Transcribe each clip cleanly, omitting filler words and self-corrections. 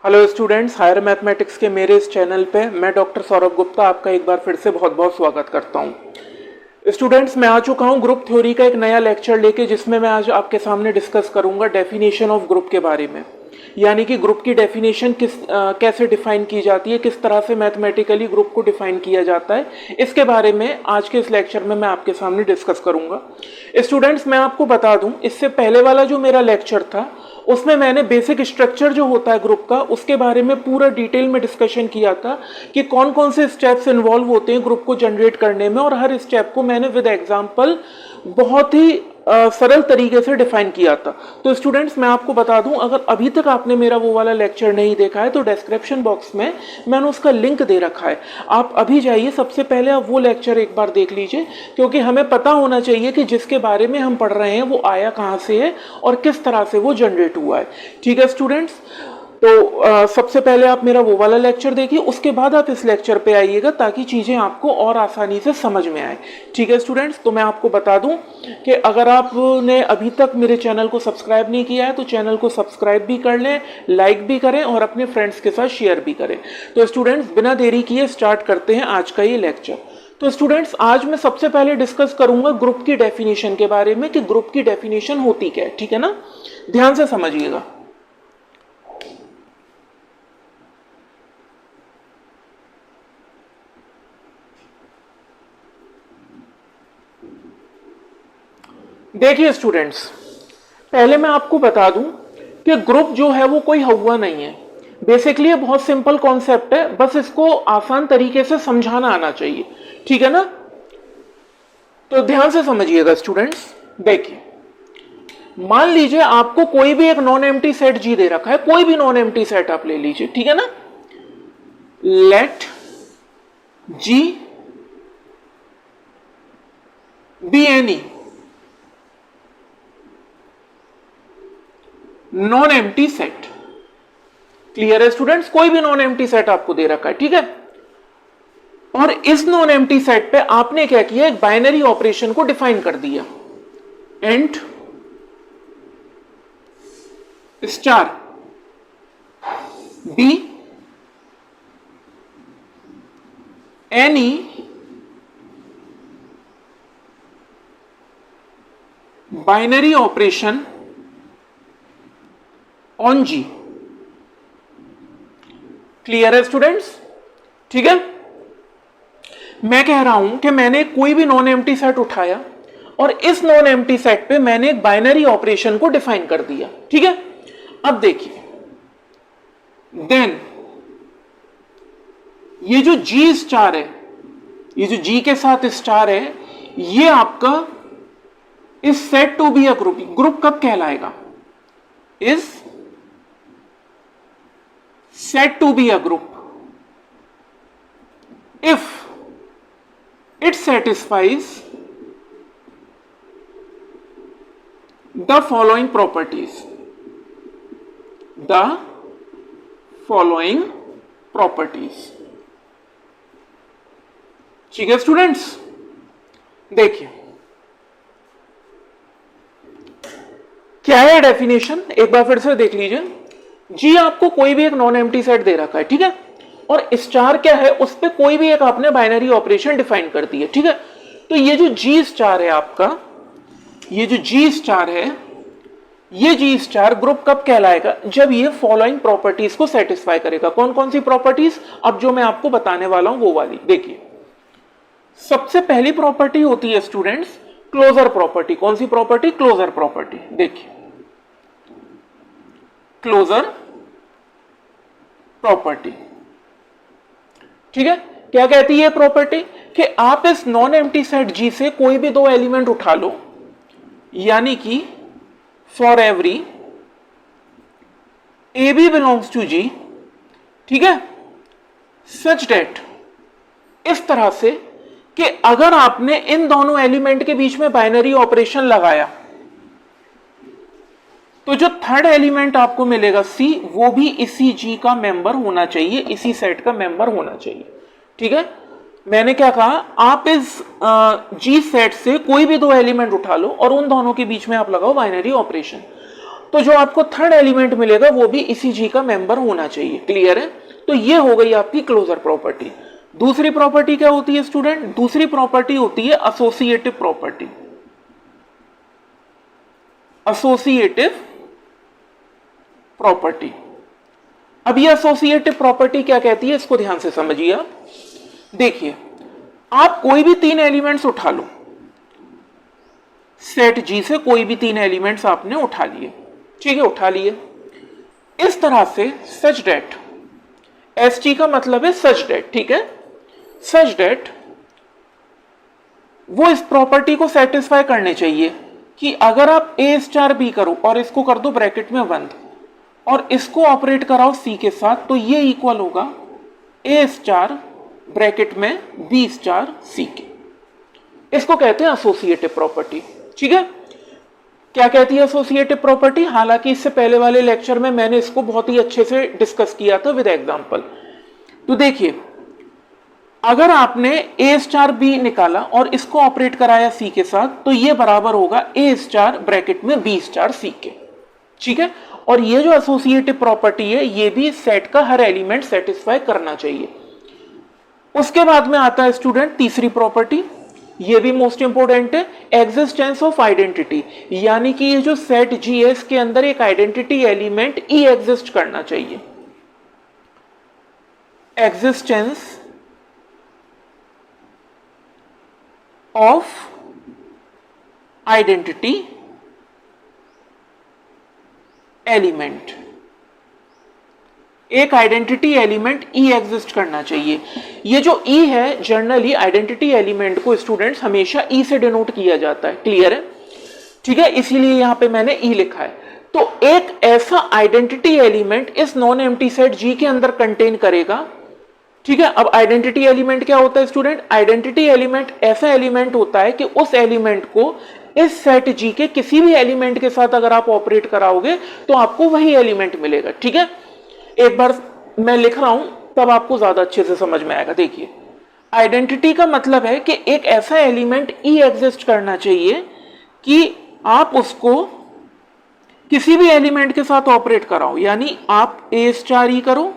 Hello students, higher mathematics के मेरे इस चैनल पे मैं डॉक्टर सौरभ गुप्ता आपका एक बार फिर से बहुत बहुत स्वागत करता हूँ। स्टूडेंट्स, मैं आ चुका हूँ ग्रुप थ्योरी का एक नया लेक्चर लेके, जिसमें मैं आज आपके सामने डिस्कस करूँगा डेफिनेशन ऑफ ग्रुप के बारे में। यानी कि ग्रुप की डेफिनेशन कैसे डिफाइन की जाती है, किस तरह से मैथमेटिकली ग्रुप को डिफाइन किया जाता है, इसके बारे में आज के इस लेक्चर में मैं आपके सामने डिस्कस करूँगा। स्टूडेंट्स, मैं आपको बता दूँ, इससे पहले वाला जो मेरा लेक्चर था उसमें मैंने बेसिक स्ट्रक्चर जो होता है ग्रुप का, उसके बारे में पूरा डिटेल में डिस्कशन किया था कि कौन कौन से स्टेप्स इन्वॉल्व होते हैं ग्रुप को जनरेट करने में, और हर स्टेप को मैंने विद एग्जांपल बहुत ही सरल तरीके से डिफाइन किया था। तो स्टूडेंट्स, मैं आपको बता दूं, अगर अभी तक आपने मेरा वो वाला लेक्चर नहीं देखा है तो डिस्क्रिप्शन बॉक्स में मैंने उसका लिंक दे रखा है, आप अभी जाइए, सबसे पहले आप वो लेक्चर एक बार देख लीजिए, क्योंकि हमें पता होना चाहिए कि जिसके बारे में हम पढ़ रहे हैं वो आया कहाँ से है और किस तरह से वो जनरेट हुआ है। ठीक है स्टूडेंट्स, तो सबसे पहले आप मेरा वो वाला लेक्चर देखिए, उसके बाद आप इस लेक्चर पे आइएगा ताकि चीज़ें आपको और आसानी से समझ में आए। ठीक है स्टूडेंट्स, तो मैं आपको बता दूं कि अगर आपने अभी तक मेरे चैनल को सब्सक्राइब नहीं किया है तो चैनल को सब्सक्राइब भी कर लें, लाइक भी करें और अपने फ्रेंड्स के साथ शेयर भी करें। तो स्टूडेंट्स, बिना देरी किए स्टार्ट करते हैं आज का ये लेक्चर। तो स्टूडेंट्स, आज मैं सबसे पहले डिस्कस करूंगा ग्रुप की डेफिनेशन के बारे में कि ग्रुप की डेफिनेशन होती क्या है। ठीक है ना, ध्यान से समझिएगा। देखिए स्टूडेंट्स, पहले मैं आपको बता दूं कि ग्रुप जो है वो कोई हुआ नहीं है। बेसिकली ये बहुत सिंपल कॉन्सेप्ट है, बस इसको आसान तरीके से समझाना आना चाहिए। ठीक है ना, तो ध्यान से समझिएगा स्टूडेंट्स। देखिए, मान लीजिए आपको कोई भी एक नॉन एम्प्टी सेट जी दे रखा है, कोई भी नॉन एम्प्टी सेट आप ले लीजिए। ठीक है ना, let G be any non empty set. Clear है स्टूडेंट्स, कोई भी नॉन एम्प्टी सेट आपको दे रखा है। ठीक है, और इस नॉन एम्प्टी सेट पे आपने क्या किया, एक बाइनरी ऑपरेशन को डिफाइन कर दिया, and star be any binary operation on G. Clear है स्टूडेंट्स? ठीक है, मैं कह रहा हूं कि मैंने कोई भी नॉन एम्प्टी सेट उठाया और इस नॉन एम्प्टी सेट पे मैंने एक बाइनरी ऑपरेशन को डिफाइन कर दिया। ठीक है, अब देखिए, देन ये जो जी स्टार है, ये जो जी के साथ स्टार है, ये आपका इस set to be a group, group कब कहलाएगा, is said to be a group if it satisfies the following properties. The following properties. ठीक है स्टूडेंट्स, देखिए क्या है डेफिनेशन, एक बार फिर से देख लीजिए। जी आपको कोई भी एक नॉन एम्प्टी सेट दे रखा है, ठीक है, और स्टार क्या है, उस पर कोई भी एक आपने बाइनरी ऑपरेशन डिफाइन कर दी है। ठीक है, तो ये जो जी स्टार है आपका, ये जो जी स्टार है, ये जी स्टार ग्रुप कब कहलाएगा, जब ये फॉलोइंग प्रॉपर्टीज को सेटिस्फाई करेगा। कौन कौन सी प्रॉपर्टीज, अब जो मैं आपको बताने वाला हूं वो वाली। देखिए, सबसे पहली प्रॉपर्टी होती है स्टूडेंट्स क्लोजर प्रॉपर्टी। कौन सी प्रॉपर्टी, क्लोजर प्रॉपर्टी। देखिए, क्लोजर प्रॉपर्टी, ठीक है, क्या कहती है प्रॉपर्टी, कि आप इस नॉन एम्प्टी सेट जी से कोई भी दो एलिमेंट उठा लो, यानी कि for every A B belongs to G, ठीक है, सच डेट, इस तरह से कि अगर आपने इन दोनों एलिमेंट के बीच में बाइनरी ऑपरेशन लगाया तो जो थर्ड एलिमेंट आपको मिलेगा सी, वो भी इसी जी का मेंबर होना चाहिए, इसी सेट का मेंबर होना चाहिए। ठीक है, मैंने क्या कहा, आप इस जी सेट से कोई भी दो एलिमेंट उठा लो और उन दोनों के बीच में आप लगाओ बाइनरी ऑपरेशन। तो जो आपको थर्ड एलिमेंट मिलेगा वो भी इसी जी का मेंबर होना चाहिए। क्लियर है? तो ये हो गई आपकी क्लोजर प्रॉपर्टी। दूसरी प्रॉपर्टी क्या होती है स्टूडेंट? दूसरी प्रॉपर्टी होती है एसोसिएटिव प्रॉपर्टी। Associative property. अब ये एसोसिएटिव प्रॉपर्टी क्या कहती है, इसको ध्यान से समझिए आप। देखिए, आप कोई भी तीन एलिमेंट्स उठा लो, सेट जी से कोई भी तीन एलिमेंट्स आपने उठा लिए, ठीक है, उठा लिए इस तरह से, सच डेट, एस जी का मतलब है सच डेट, ठीक है, सच डेट वो इस प्रॉपर्टी को सेटिस्फाई करने चाहिए कि अगर आप ए स्टार बी करो और इसको कर दो ब्रैकेट में बंद और इसको ऑपरेट कराओ सी के साथ, तो ये इक्वल होगा ए स्टार ब्रैकेट में बी स्टार सी के। इसको कहते हैं एसोसिएटिव प्रॉपर्टी। ठीक है, क्या कहती है एसोसिएटिव प्रॉपर्टी? हालांकि इससे पहले वाले लेक्चर में मैंने इसको बहुत ही अच्छे से डिस्कस किया था विद एग्जांपल। तो देखिए, अगर आपने ए स्टार बी निकाला और इसको ऑपरेट कराया सी के साथ, तो ये बराबर होगा ए स्टार ब्रैकेट में बी स्टार सी के। ठीक है, और ये जो एसोसिएटिव प्रॉपर्टी है ये भी सेट का हर एलिमेंट सेटिस्फाई करना चाहिए। उसके बाद में आता है स्टूडेंट तीसरी प्रॉपर्टी, ये भी मोस्ट इंपोर्टेंट है, एग्जिस्टेंस ऑफ आइडेंटिटी। यानी कि ये जो सेट जी है इसके अंदर एक आइडेंटिटी एलिमेंट ई एग्जिस्ट करना चाहिए। एग्जिस्टेंस ऑफ आइडेंटिटी एलिमेंट, एक आइडेंटिटी एलिमेंट ई एग्जिस्ट करना चाहिए। ये जो ई है, जनरली आइडेंटिटी एलिमेंट को स्टूडेंट्स हमेशा ई से डिनोट किया जाता है। क्लियर है? ठीक है, इसीलिए यहां पे मैंने ई लिखा है। तो एक ऐसा आइडेंटिटी एलिमेंट इस नॉन एम्प्टी सेट जी के अंदर कंटेन करेगा। ठीक है, अब आइडेंटिटी एलिमेंट क्या होता है स्टूडेंट? आइडेंटिटी एलिमेंट ऐसा एलिमेंट होता है कि उस एलिमेंट को इस सेट जी के किसी भी एलिमेंट के साथ अगर आप ऑपरेट कराओगे तो आपको वही एलिमेंट मिलेगा। ठीक है, एक बार मैं लिख रहा हूं तब आपको ज्यादा अच्छे से समझ में आएगा। देखिए, आइडेंटिटी का मतलब है कि एक ऐसा एलिमेंट ई एग्जिस्ट करना चाहिए कि आप उसको किसी भी एलिमेंट के साथ ऑपरेट कराओ, यानी आप ए स्टार ई करो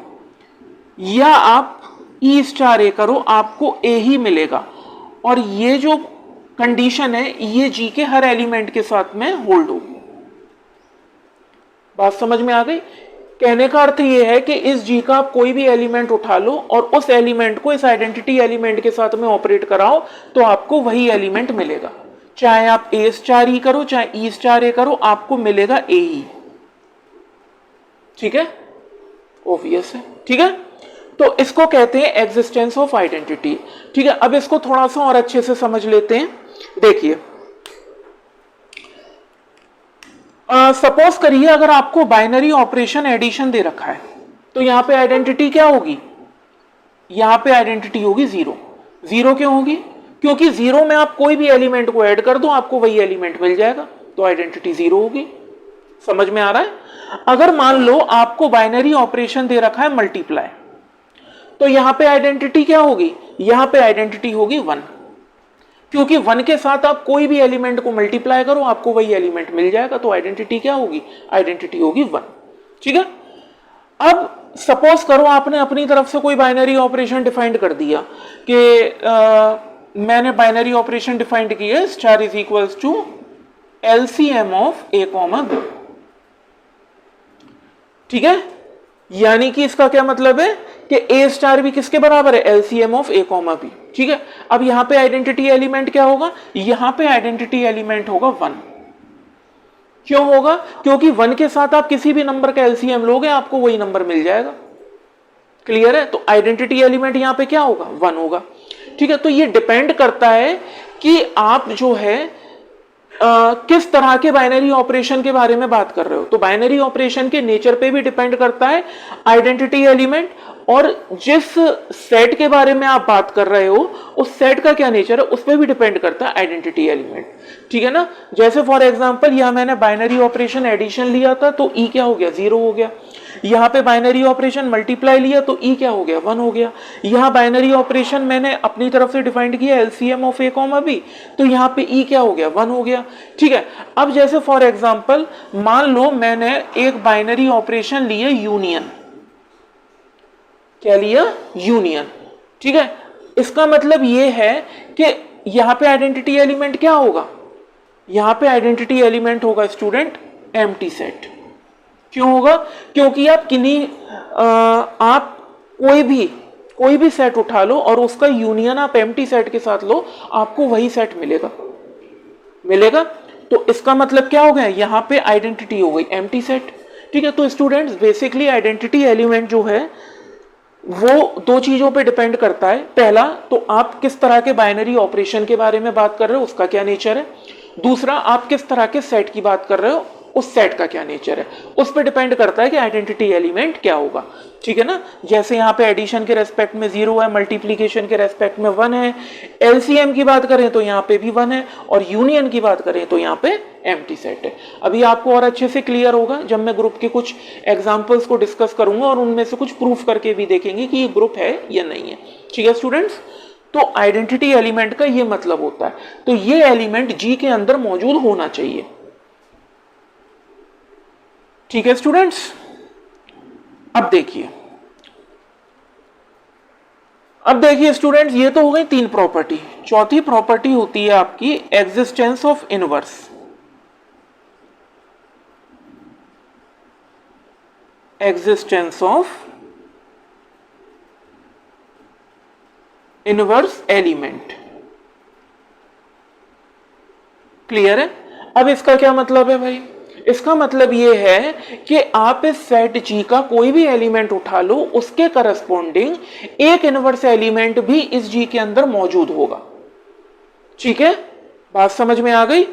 या आप ई स्टार ए करो, आपको ए ही मिलेगा। और ये जो कंडीशन है ये जी के हर एलिमेंट के साथ में होल्ड होगी। बात समझ में आ गई? कहने का अर्थ यह है कि इस जी का आप कोई भी एलिमेंट उठा लो और उस एलिमेंट को इस आइडेंटिटी एलिमेंट के साथ में ऑपरेट कराओ तो आपको वही एलिमेंट मिलेगा। चाहे आप ए स्टार ई करो चाहे ई स्टार ए करो, आपको मिलेगा ए ही। ठीक है, ऑब्वियस है। ठीक है, तो इसको कहते हैं एग्जिस्टेंस ऑफ आइडेंटिटी। ठीक है, अब इसको थोड़ा सा और अच्छे से समझ लेते हैं। देखिए, सपोज करिए अगर आपको बाइनरी ऑपरेशन एडिशन दे रखा है तो यहां पे आइडेंटिटी क्या होगी? यहां पे आइडेंटिटी होगी जीरो। जीरो क्यों होगी? क्योंकि जीरो में आप कोई भी एलिमेंट को ऐड कर दो आपको वही एलिमेंट मिल जाएगा, तो आइडेंटिटी जीरो होगी। समझ में आ रहा है? अगर मान लो आपको बाइनरी ऑपरेशन दे रखा है मल्टीप्लाई, तो यहां पे आइडेंटिटी क्या होगी? यहां पे आइडेंटिटी होगी वन, क्योंकि वन के साथ आप कोई भी एलिमेंट को मल्टीप्लाई करो आपको वही एलिमेंट मिल जाएगा, तो आइडेंटिटी क्या होगी? आइडेंटिटी होगी वन। ठीक है, अब सपोज करो आपने अपनी तरफ से कोई बाइनरी ऑपरेशन डिफाइंड कर दिया कि मैंने बाइनरी ऑपरेशन डिफाइंड की है star is equals to LCM of A comma B. ठीक है, यानी कि इसका क्या मतलब है कि ए स्टार भी किसके बराबर है? LCM of A comma B. ठीक है, अब यहां पे आइडेंटिटी एलिमेंट क्या होगा? यहां पे आइडेंटिटी एलिमेंट होगा वन। क्यों होगा? क्योंकि वन के साथ आप किसी भी नंबर का एलसीएम लोगे आपको वही नंबर मिल जाएगा। क्लियर है? तो आइडेंटिटी एलिमेंट यहां पे क्या होगा? वन होगा। ठीक है, तो ये डिपेंड करता है कि आप जो है किस तरह के बाइनरी ऑपरेशन के बारे में बात कर रहे हो। तो बाइनरी ऑपरेशन के नेचर पे भी डिपेंड करता है आइडेंटिटी एलिमेंट, और जिस सेट के बारे में आप बात कर रहे हो उस सेट का क्या नेचर है उस पर भी डिपेंड करता है आइडेंटिटी एलिमेंट, ठीक है ना। जैसे फॉर एग्जांपल यहाँ मैंने बाइनरी ऑपरेशन एडिशन लिया था तो ई क्या हो गया 0 हो गया। यहाँ पे बाइनरी ऑपरेशन मल्टीप्लाई लिया तो ई क्या हो गया 1 हो गया। यहाँ बाइनरी ऑपरेशन मैंने अपनी तरफ से डिफाइंड किया LCM of A comma B तो यहाँ पे ई क्या हो गया 1 हो गया, ठीक है। अब जैसे फॉर एग्जांपल मान लो मैंने एक बाइनरी ऑपरेशन लिए यूनियन, क्या लिया यूनियन, ठीक है। इसका मतलब ये है कि यहां पे आइडेंटिटी एलिमेंट क्या होगा, यहां पे आइडेंटिटी एलिमेंट होगा स्टूडेंट एम्प्टी सेट। क्यों होगा, क्योंकि आप आप कोई भी सेट उठा लो और उसका यूनियन आप एम्प्टी सेट के साथ लो आपको वही सेट मिलेगा। तो इसका मतलब क्या हो गया, यहां पे आइडेंटिटी हो गई एम्प्टी सेट, ठीक है। तो स्टूडेंट्स बेसिकली आइडेंटिटी एलिमेंट जो है वो दो चीजों पे डिपेंड करता है। पहला तो आप किस तरह के बाइनरी ऑपरेशन के बारे में बात कर रहे हो उसका क्या नेचर है, दूसरा आप किस तरह के सेट की बात कर रहे हो उस सेट का क्या नेचर है, उस पर डिपेंड करता है कि आइडेंटिटी एलिमेंट क्या होगा, ठीक है ना। जैसे यहाँ पे एडिशन के रेस्पेक्ट में 0 है, मल्टीप्लीकेशन के रेस्पेक्ट में 1 है, एलसीएम की बात करें तो यहाँ पे भी 1 है और यूनियन की बात करें तो यहाँ पे एम्प्टी सेट है। अभी आपको और अच्छे से क्लियर होगा जब मैं ग्रुप के कुछ एग्जाम्पल्स को डिस्कस करूंगा और उनमें से कुछ प्रूफ करके भी देखेंगे कि ये ग्रुप है या नहीं है, ठीक है स्टूडेंट्स। तो आइडेंटिटी एलिमेंट का ये मतलब होता है, तो ये एलिमेंट जी के अंदर मौजूद होना चाहिए, ठीक है स्टूडेंट्स। अब देखिए स्टूडेंट्स ये तो हो गई 3 प्रॉपर्टी। चौथी प्रॉपर्टी होती है आपकी existence of inverse. Existence of inverse element, clear है। अब इसका क्या मतलब है भाई, इसका मतलब ये है कि आप इस सेट जी का कोई भी एलिमेंट उठा लो उसके करस्पॉन्डिंग एक इनवर्स एलिमेंट भी इस जी के अंदर मौजूद होगा, ठीक है। बात समझ में आ गई,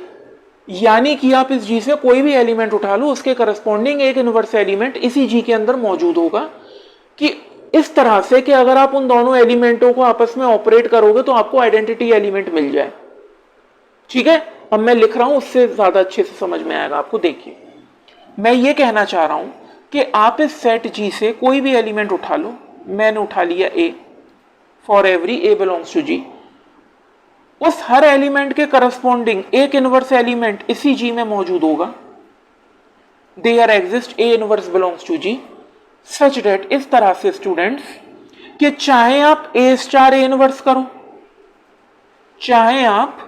यानी कि आप इस जी से कोई भी एलिमेंट उठा लो उसके करस्पॉन्डिंग एक इनवर्स एलिमेंट इसी जी के अंदर मौजूद होगा, कि इस तरह से कि अगर आप उन दोनों एलिमेंटों को आपस में ऑपरेट करोगे तो आपको आइडेंटिटी एलिमेंट मिल जाए, ठीक है। अब मैं लिख रहा हूं उससे ज्यादा अच्छे से समझ में आएगा आपको। देखिए मैं ये कहना चाह रहा हूं कि आप इस सेट जी से कोई भी एलिमेंट उठा लो, मैंने उठा लिया A, for every A belongs to G, उस हर एलिमेंट के करस्पॉन्डिंग एक इनवर्स एलिमेंट इसी जी में मौजूद होगा, there exist A inverse belongs to G, such that इस तरह से स्टूडेंट्स कि चाहे आप ए स्टार ए इनवर्स करो, चाहे आप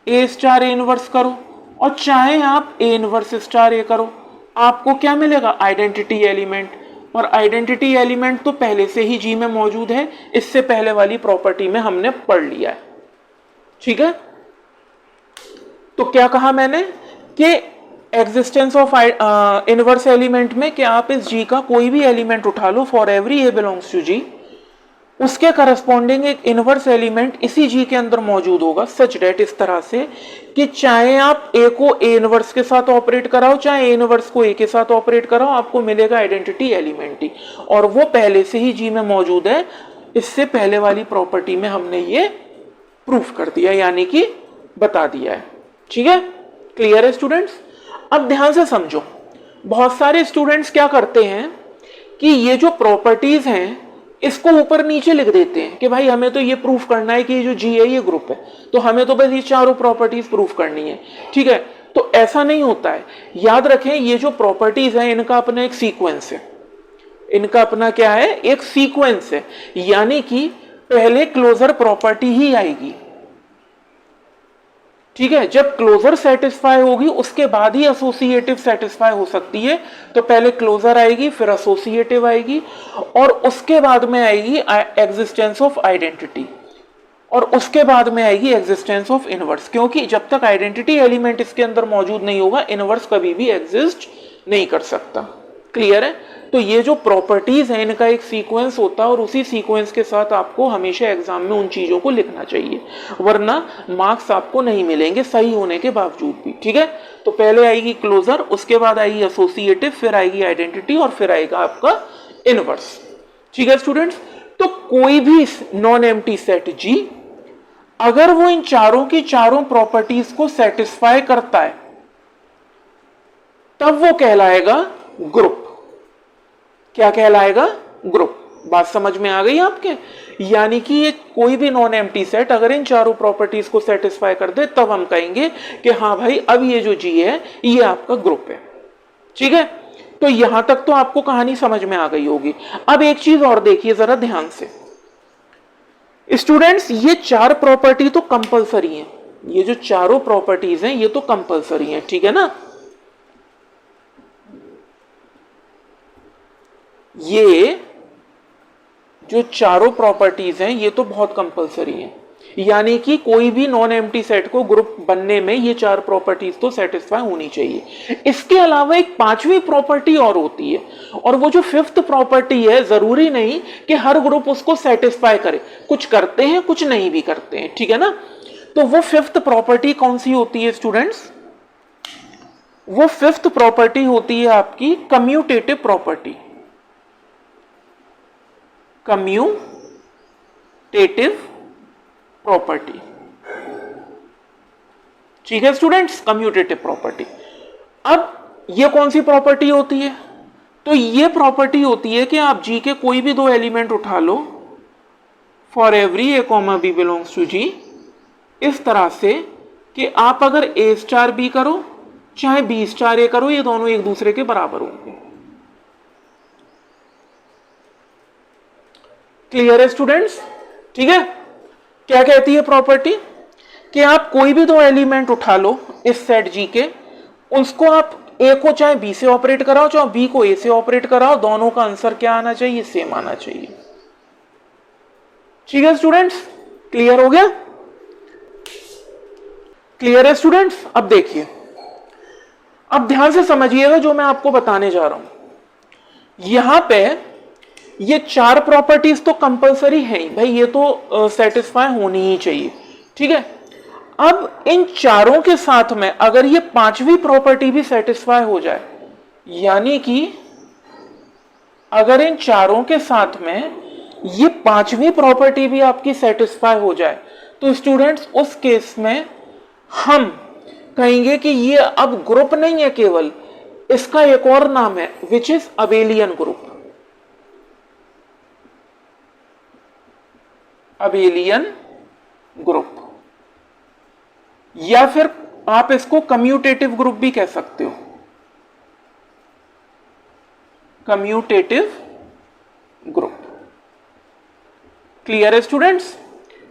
ए स्टार ए इनवर्स करो और चाहे आप ए इनवर्स स्टार ए करो, आपको क्या मिलेगा आइडेंटिटी एलिमेंट। और आइडेंटिटी एलिमेंट तो पहले से ही जी में मौजूद है, इससे पहले वाली प्रॉपर्टी में हमने पढ़ लिया है, ठीक है। तो क्या कहा मैंने कि एग्जिस्टेंस ऑफ इनवर्स एलिमेंट में कि आप इस जी का कोई भी एलिमेंट उठा लो for every A belongs to G, उसके करस्पॉन्डिंग एक इनवर्स एलिमेंट इसी जी के अंदर मौजूद होगा, सच डेट इस तरह से कि चाहे आप ए को ए इनवर्स के साथ ऑपरेट कराओ चाहे ए इनवर्स को ए के साथ ऑपरेट कराओ आपको मिलेगा आइडेंटिटी एलिमेंट ही, और वो पहले से ही जी में मौजूद है। इससे पहले वाली प्रॉपर्टी में हमने ये प्रूफ कर दिया, यानी कि बता दिया है, ठीक है। क्लियर है स्टूडेंट्स। अब ध्यान से समझो, बहुत सारे स्टूडेंट्स क्या करते हैं कि ये जो प्रॉपर्टीज हैं इसको ऊपर नीचे लिख देते हैं कि भाई हमें तो ये प्रूफ करना है कि ये जो जी है ये ग्रुप है, तो हमें तो बस ये चारों प्रॉपर्टीज प्रूफ करनी है, ठीक है। तो ऐसा नहीं होता है, याद रखें ये जो प्रॉपर्टीज हैं इनका अपना एक सीक्वेंस है, इनका अपना क्या है एक सीक्वेंस है, यानी कि पहले क्लोजर प्रॉपर्टी ही आएगी, ठीक है। जब क्लोजर सेटिस्फाई होगी उसके बाद ही एसोसिएटिव सेटिस्फाई हो सकती है, तो पहले क्लोजर आएगी फिर एसोसिएटिव आएगी और उसके बाद में आएगी एग्जिस्टेंस ऑफ आइडेंटिटी और उसके बाद में आएगी एग्जिस्टेंस ऑफ इनवर्स, क्योंकि जब तक आइडेंटिटी एलिमेंट इसके अंदर मौजूद नहीं होगा इनवर्स कभी भी एग्जिस्ट नहीं कर सकता। क्लियर है। तो ये जो प्रॉपर्टीज हैं इनका एक सीक्वेंस होता है और उसी सीक्वेंस के साथ आपको हमेशा एग्जाम में उन चीजों को लिखना चाहिए, वरना मार्क्स आपको नहीं मिलेंगे सही होने के बावजूद भी, ठीक है। तो पहले आएगी क्लोजर, उसके बाद आएगी एसोसिएटिव, फिर आएगी आइडेंटिटी और फिर आएगा आपका इनवर्स, ठीक है स्टूडेंट्स, तो कोई भी नॉन एम्प्टी सेट जी अगर वो इन चारों की चारों प्रॉपर्टीज को सेटिस्फाई करता है तब वो कहलाएगा ग्रुप। क्या कहलाएगा? ग्रुप। बात समझ में आ गई आपके? यानी कि ये कोई भी नॉन एम्प्टी सेट अगर इन चारों प्रॉपर्टीज को सेटिस्फाई कर दे तब हम कहेंगे कि हाँ भाई अब ये जो जी है ये आपका ग्रुप है। ठीक है, तो यहां तक तो आपको कहानी समझ में आ गई होगी। अब एक चीज और देखिए जरा ध्यान से स्टूडेंट्स, ये चार प्रॉपर्टी तो कंपलसरी हैं, ये जो चारों प्रॉपर्टीज हैं ये तो कंपलसरी हैं, ठीक है ना। ये जो चारों प्रॉपर्टीज हैं ये तो बहुत कंपलसरी हैं, यानी कि कोई भी नॉन एम्प्टी सेट को ग्रुप बनने में ये चार प्रॉपर्टीज तो सेटिस्फाई होनी चाहिए। इसके अलावा एक पांचवी प्रॉपर्टी और होती है, और वो जो फिफ्थ प्रॉपर्टी है जरूरी नहीं कि हर ग्रुप उसको सेटिस्फाई करे, कुछ करते हैं कुछ नहीं भी करते हैं, ठीक है ना। तो वो फिफ्थ प्रॉपर्टी कौन सी होती है स्टूडेंट्स? वो फिफ्थ प्रॉपर्टी होती है आपकी कम्यूटेटिव प्रॉपर्टी। कम्यूटेटिव प्रॉपर्टी, ठीक है स्टूडेंट्स, कम्यूटेटिव प्रॉपर्टी। अब ये कौन सी प्रॉपर्टी होती है? तो ये प्रॉपर्टी होती है कि आप जी के कोई भी दो एलिमेंट उठा लो, for every A comma B belongs to G, इस तरह से कि आप अगर ए स्टार बी करो चाहे बी स्टार ए करो, ये दोनों एक दूसरे के बराबर होंगे। क्लियर है स्टूडेंट्स? ठीक है, क्या कहती है प्रॉपर्टी कि आप कोई भी दो एलिमेंट उठा लो इस सेट जी के, उसको आप ए को चाहे बी से ऑपरेट कराओ चाहे बी को ए से ऑपरेट कराओ, दोनों का आंसर क्या आना चाहिए? सेम आना चाहिए। ठीक है स्टूडेंट्स, क्लियर हो गया? क्लियर है स्टूडेंट्स? अब देखिए, अब ध्यान से समझिएगा जो मैं आपको बताने जा रहा हूं। यहां पे ये चार प्रॉपर्टीज तो कंपलसरी है ही भाई, ये तो सेटिस्फाई होनी ही चाहिए, ठीक है। अब इन चारों के साथ में अगर ये पांचवी प्रॉपर्टी भी सेटिस्फाई हो जाए, यानी कि अगर इन चारों के साथ में ये पांचवी प्रॉपर्टी भी आपकी सेटिस्फाई हो जाए, तो स्टूडेंट्स उस केस में हम कहेंगे कि ये अब ग्रुप नहीं है केवल, इसका एक और नाम है which is abelian group. Abelian group, या फिर आप इसको कम्यूटेटिव ग्रुप भी कह सकते हो, कम्यूटेटिव ग्रुप। क्लियर है स्टूडेंट्स?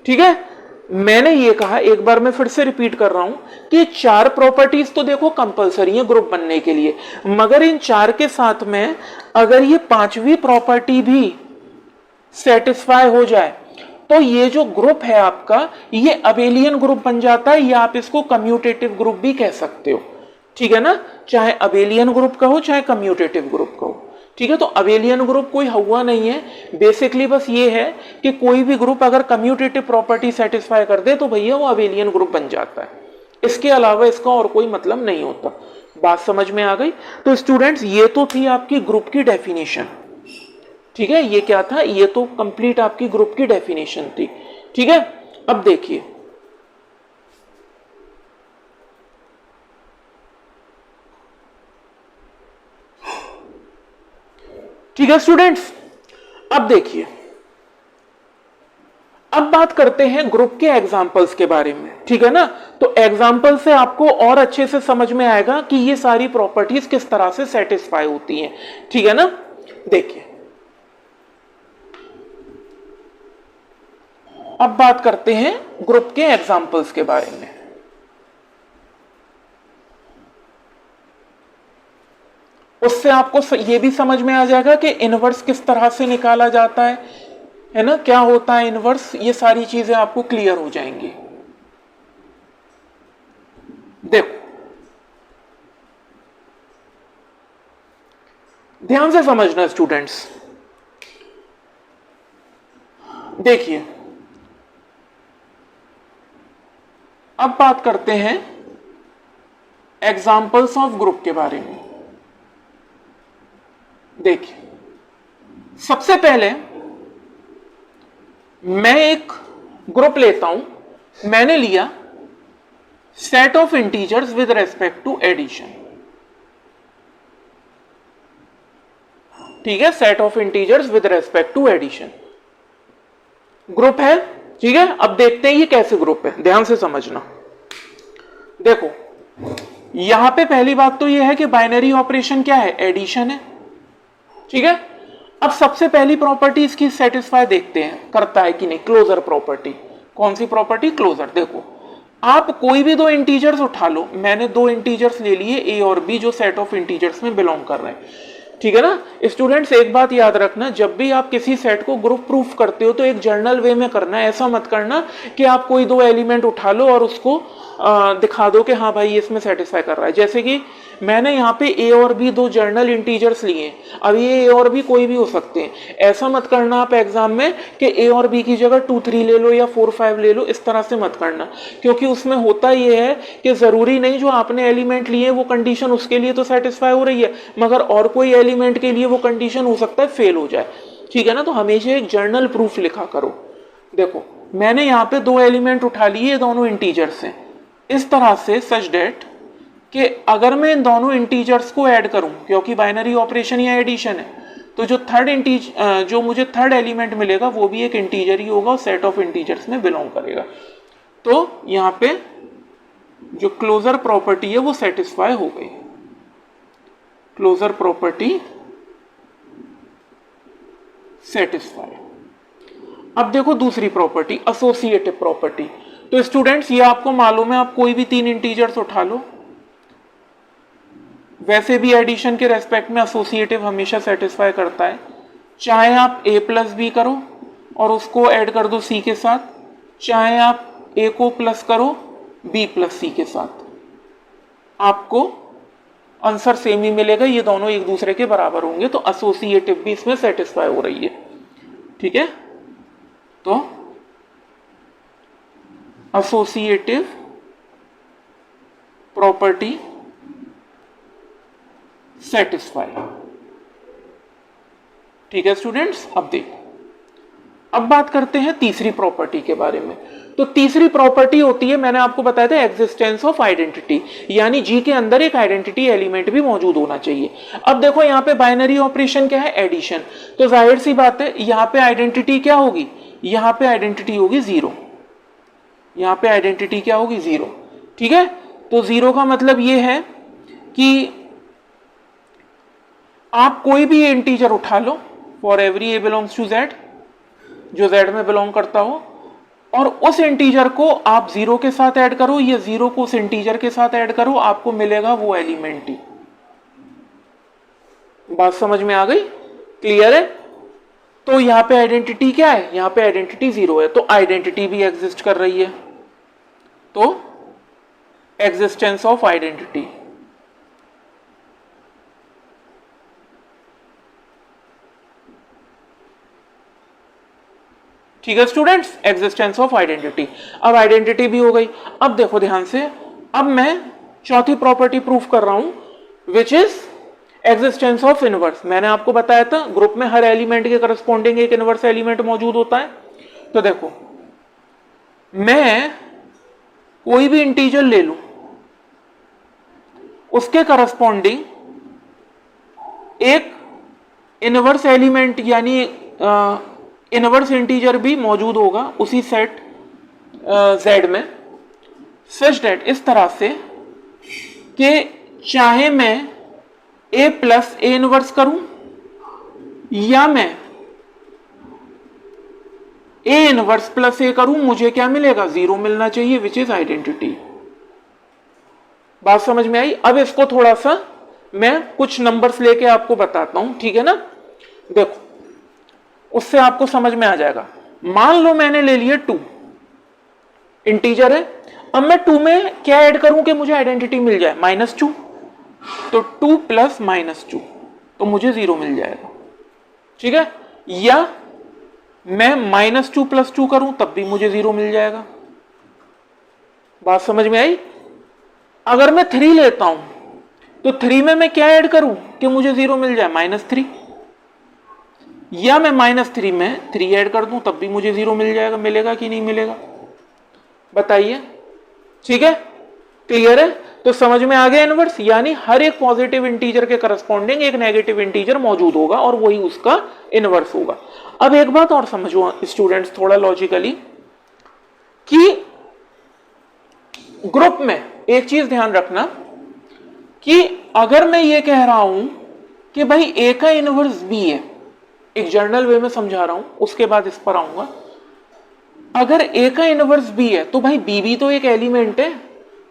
ठीक है, मैंने ये कहा, एक बार मैं फिर से रिपीट कर रहा हूं कि चार प्रॉपर्टीज तो देखो कंपलसरी है ग्रुप बनने के लिए, मगर इन चार के साथ में अगर ये पांचवी प्रॉपर्टी भी सेटिस्फाई हो जाए तो ये जो ग्रुप है आपका ये अबेलियन ग्रुप बन जाता है, या आप इसको कम्यूटेटिव ग्रुप भी कह सकते हो, ठीक है ना। चाहे अबेलियन ग्रुप कहो चाहे कम्यूटेटिव ग्रुप कहो, ठीक है। तो अबेलियन ग्रुप कोई हुआ नहीं है, बेसिकली बस ये है कि कोई भी ग्रुप अगर कम्यूटेटिव प्रॉपर्टी सेटिस्फाई कर दे तो भैया वो अबेलियन ग्रुप बन जाता है, इसके अलावा इसका और कोई मतलब नहीं होता। बात समझ में आ गई? तो स्टूडेंट्स ये तो थी आपकी ग्रुप की डेफिनेशन, ठीक है। ये क्या था? ये तो कंप्लीट आपकी ग्रुप की डेफिनेशन थी, ठीक है। अब देखिए, ठीक है स्टूडेंट्स, अब देखिए, अब बात करते हैं ग्रुप के एग्जाम्पल्स के बारे में, ठीक है ना। तो एग्जाम्पल से आपको और अच्छे से समझ में आएगा कि ये सारी प्रॉपर्टीज किस तरह से सेटिस्फाई होती हैं, ठीक है ना। देखिए, अब बात करते हैं ग्रुप के एग्जाम्पल्स के बारे में। उससे आपको ये भी समझ में आ जाएगा कि इनवर्स किस तरह से निकाला जाता है ना, क्या होता है इनवर्स, ये सारी चीजें आपको क्लियर हो जाएंगी। देखो ध्यान से समझना स्टूडेंट्स, देखिए अब बात करते हैं एग्जाम्पल्स ऑफ ग्रुप के बारे में। देखिए, सबसे पहले मैं एक ग्रुप लेता हूं, मैंने लिया set of integers with respect to addition, ठीक है, set of integers with respect to addition group है, ठीक है। अब देखते हैं ये कैसे ग्रुप है, ध्यान से समझना। देखो यहां पे पहली बात तो ये है कि बाइनरी ऑपरेशन क्या है, एडिशन है, ठीक है। अब सबसे पहली प्रॉपर्टी इसकी सेटिस्फाई देखते हैं करता है कि नहीं, क्लोजर प्रॉपर्टी। कौन सी प्रॉपर्टी, क्लोजर। देखो आप कोई भी दो इंटीजर्स उठा लो, मैंने दो इंटीजर्स ले लिए ए और बी जो सेट ऑफ इंटीजर्स में बिलोंग कर रहे हैं, ठीक है ना। स्टूडेंट्स एक बात याद रखना, जब भी आप किसी सेट को ग्रुप प्रूफ करते हो तो एक जर्नल वे में करना है, ऐसा मत करना कि आप कोई दो एलिमेंट उठा लो और उसको दिखा दो कि हाँ भाई इसमें सेटिस्फाई कर रहा है। जैसे कि मैंने यहाँ पे ए और बी दो जर्नल इंटीजर्स लिए, अब ये ए और बी कोई भी हो सकते हैं, ऐसा मत करना आप एग्जाम में कि ए और बी की जगह 2 3 ले लो या 4 5 ले लो, इस तरह से मत करना, क्योंकि उसमें होता ये है कि जरूरी नहीं जो आपने एलिमेंट लिए वो कंडीशन उसके लिए तो सेटिस्फाई हो रही है, मगर और कोई एलिमेंट के लिए वो कंडीशन हो सकता है फेल हो जाए, ठीक है ना। तो हमेशा एक जर्नल प्रूफ लिखा करो। देखो मैंने यहाँ पे दो एलिमेंट उठा लिए, दोनों इंटीजर्स हैं, इस तरह से सच डेट कि अगर मैं इन दोनों इंटीजर्स को ऐड करूं, क्योंकि बाइनरी ऑपरेशन या एडिशन है, तो जो मुझे थर्ड एलिमेंट मिलेगा वो भी एक इंटीजर ही होगा और सेट ऑफ इंटीजर्स में बिलोंग करेगा। तो यहाँ पे जो क्लोजर प्रॉपर्टी है वो सेटिस्फाई हो गई, क्लोजर प्रॉपर्टी सेटिस्फाई। अब देखो दूसरी प्रॉपर्टी, एसोसिएटिव प्रॉपर्टी। तो स्टूडेंट्स ये आपको मालूम है, आप कोई भी तीन इंटीजर्स उठा लो, वैसे भी एडिशन के रेस्पेक्ट में एसोसिएटिव हमेशा सेटिस्फाई करता है, चाहे आप a प्लस बी करो और उसको ऐड कर दो c के साथ, चाहे आप a को प्लस करो b प्लस c के साथ, आपको आंसर सेम ही मिलेगा, ये दोनों एक दूसरे के बराबर होंगे, तो एसोसिएटिव भी इसमें सेटिस्फाई हो रही है, ठीक है। तो एसोसिएटिव प्रॉपर्टी सेटिस्फाई, ठीक है स्टूडेंट्स। अब देखो, अब बात करते हैं तीसरी प्रॉपर्टी के बारे में। तो तीसरी प्रॉपर्टी होती है, मैंने आपको बताया था, एग्जिस्टेंस ऑफ आइडेंटिटी, यानी जी के अंदर एक आइडेंटिटी एलिमेंट भी मौजूद होना चाहिए। अब देखो यहाँ पे बाइनरी ऑपरेशन क्या है, एडिशन, तो जाहिर सी बात है यहाँ पे आइडेंटिटी क्या होगी, यहाँ पे आइडेंटिटी होगी 0, यहाँ पे आइडेंटिटी क्या होगी 0, ठीक है। तो 0 का मतलब ये है कि आप कोई भी इंटीजर उठा लो, for every A belongs to Z, जो जेड में बिलोंग करता हो, और उस इंटीजर को आप 0 के साथ ऐड करो, या 0 को उस इंटीजर के साथ ऐड करो, आपको मिलेगा वो एलिमेंट ही। बात समझ में आ गई, क्लियर है। तो यहां पे आइडेंटिटी क्या है, यहां पे आइडेंटिटी 0 है, तो आइडेंटिटी भी एग्जिस्ट कर रही है, तो एग्जिस्टेंस ऑफ आइडेंटिटी, ठीक है स्टूडेंट्स, एग्जिस्टेंस ऑफ आइडेंटिटी। अब आइडेंटिटी भी हो गई। अब देखो ध्यान से, अब मैं चौथी प्रॉपर्टी प्रूफ कर रहा हूं which is existence of inverse. मैंने आपको बताया था ग्रुप में हर एलिमेंट के करस्पॉन्डिंग एक इनवर्स एलिमेंट मौजूद होता है। तो देखो मैं कोई भी इंटीजर ले लूं, उसके करस्पॉन्डिंग एक इनवर्स एलिमेंट यानी इनवर्स इंटीजर भी मौजूद होगा उसी सेट z में, सच दैट इस तरह से कि चाहे मैं a प्लस ए इनवर्स करूं या मैं a इनवर्स प्लस ए करूं, मुझे क्या मिलेगा 0 मिलना चाहिए, विच इज आइडेंटिटी। बात समझ में आई। अब इसको थोड़ा सा मैं कुछ नंबर्स लेके आपको बताता हूं, ठीक है ना। देखो उससे आपको समझ में आ जाएगा। मान लो मैंने ले लिया 2, इंटीजर है, अब मैं 2 में क्या ऐड करूं कि मुझे आइडेंटिटी मिल जाए, -2, तो 2 प्लस -2, तो मुझे 0 मिल जाएगा, ठीक है। या मैं -2 प्लस 2 करूं तब भी मुझे 0 मिल जाएगा। बात समझ में आई। अगर मैं 3 लेता हूं तो 3 में मैं क्या ऐड करूं कि मुझे 0 मिल जाए, -3, या मैं -3 में 3 ऐड कर दूं तब भी मुझे 0 मिल जाएगा, मिलेगा कि नहीं मिलेगा, बताइए। ठीक है, क्लियर है? तो समझ में आ गया इनवर्स, यानी हर एक पॉजिटिव इंटीजर के करस्पॉन्डिंग एक नेगेटिव इंटीजर मौजूद होगा और वही उसका इनवर्स होगा। अब एक बात और समझो स्टूडेंट्स थोड़ा लॉजिकली, कि ग्रुप में एक चीज ध्यान रखना कि अगर मैं ये कह रहा हूं कि भाई ए का इनवर्स बी है, एक जर्नल वे में समझा रहा हूं, उसके बाद इस पर आऊंगा। अगर ए का इनवर्स बी है तो भाई बी भी तो एक एलिमेंट है,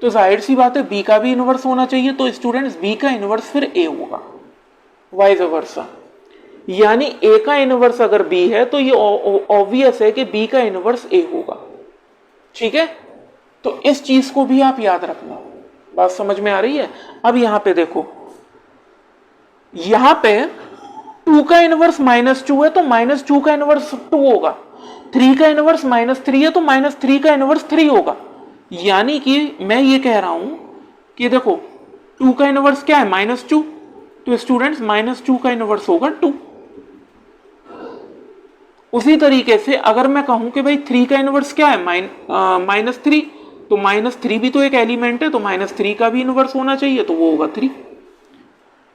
तो जाहिर सी बात है बी का भी इनवर्स होना चाहिए, तो स्टूडेंट्स बी का इनवर्स फिर ए होगा, वाइस वर्सा। यानी ए का इनवर्स अगर बी है तो ये ऑब्वियस है कि बी का इनवर्स ए होगा। ठीक है, तो इस चीज को भी आप याद रखना, बात समझ में आ रही है? अब यहां पे देखो, यहां पे 2 का इनवर्स -2 है तो -2 का इनवर्स 2 होगा, 3 का इनवर्स -3 है तो -3 का इनवर्स 3 होगा। यानी कि मैं ये कह रहा हूं कि देखो 2 का इनवर्स क्या है, -2, तो स्टूडेंट्स -2 का इनवर्स होगा 2। उसी तरीके से अगर मैं कहूं कि भाई 3 का इनवर्स क्या है, -3, तो -3 भी तो एक एलिमेंट है, तो -3 का भी इनवर्स होना चाहिए, तो वो होगा 3।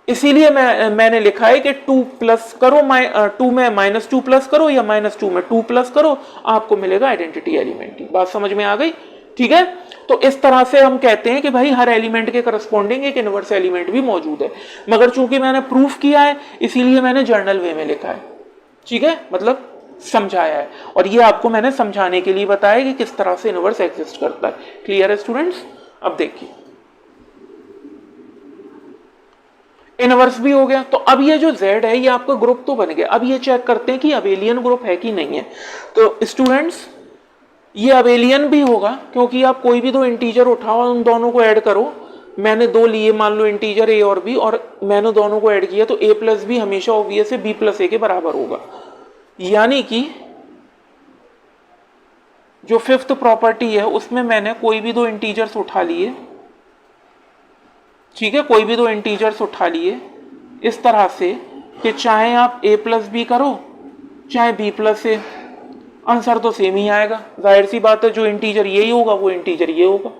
इसीलिए मैंने लिखा है कि 2 प्लस करो, 2 में -2 प्लस करो या -2 में 2 प्लस करो, आपको मिलेगा आइडेंटिटी एलिमेंट की। बात समझ में आ गई? ठीक है, तो इस तरह से हम कहते हैं कि भाई हर एलिमेंट के करस्पॉन्डिंग एक इनवर्स एलिमेंट भी मौजूद है, मगर चूंकि मैंने प्रूफ किया है इसीलिए मैंने जर्नल वे में लिखा है। ठीक है, मतलब समझाया है, और ये आपको मैंने समझाने के लिए बताया कि किस तरह से इनवर्स एग्जिस्ट करता है। क्लियर है स्टूडेंट्स? अब देखिए, इनवर्स भी हो गया, तो अब ये जो Z है ये आपका ग्रुप तो बन गया। अब ये चेक करते हैं कि अबेलियन ग्रुप है कि नहीं है। तो स्टूडेंट्स ये अबेलियन भी होगा, क्योंकि आप कोई भी दो इंटीजर उठाओ, उन दोनों को ऐड करो। मैंने दो लिए, मान लो इंटीजर A और B, और मैंने दोनों को ऐड किया, तो A प्लस B हमेशा ऑब्वियस है B प्लस A के बराबर होगा। यानी कि जो फिफ्थ प्रॉपर्टी है उसमें मैंने कोई भी दो इंटीजर्स उठा लिए। ठीक है, कोई भी दो इंटीजर्स उठा लिए इस तरह से कि चाहे आप A प्लस बी करो चाहे B प्लस ए, आंसर तो सेम ही आएगा। जाहिर सी बात है, जो इंटीजर यही होगा वो इंटीजर ये होगा।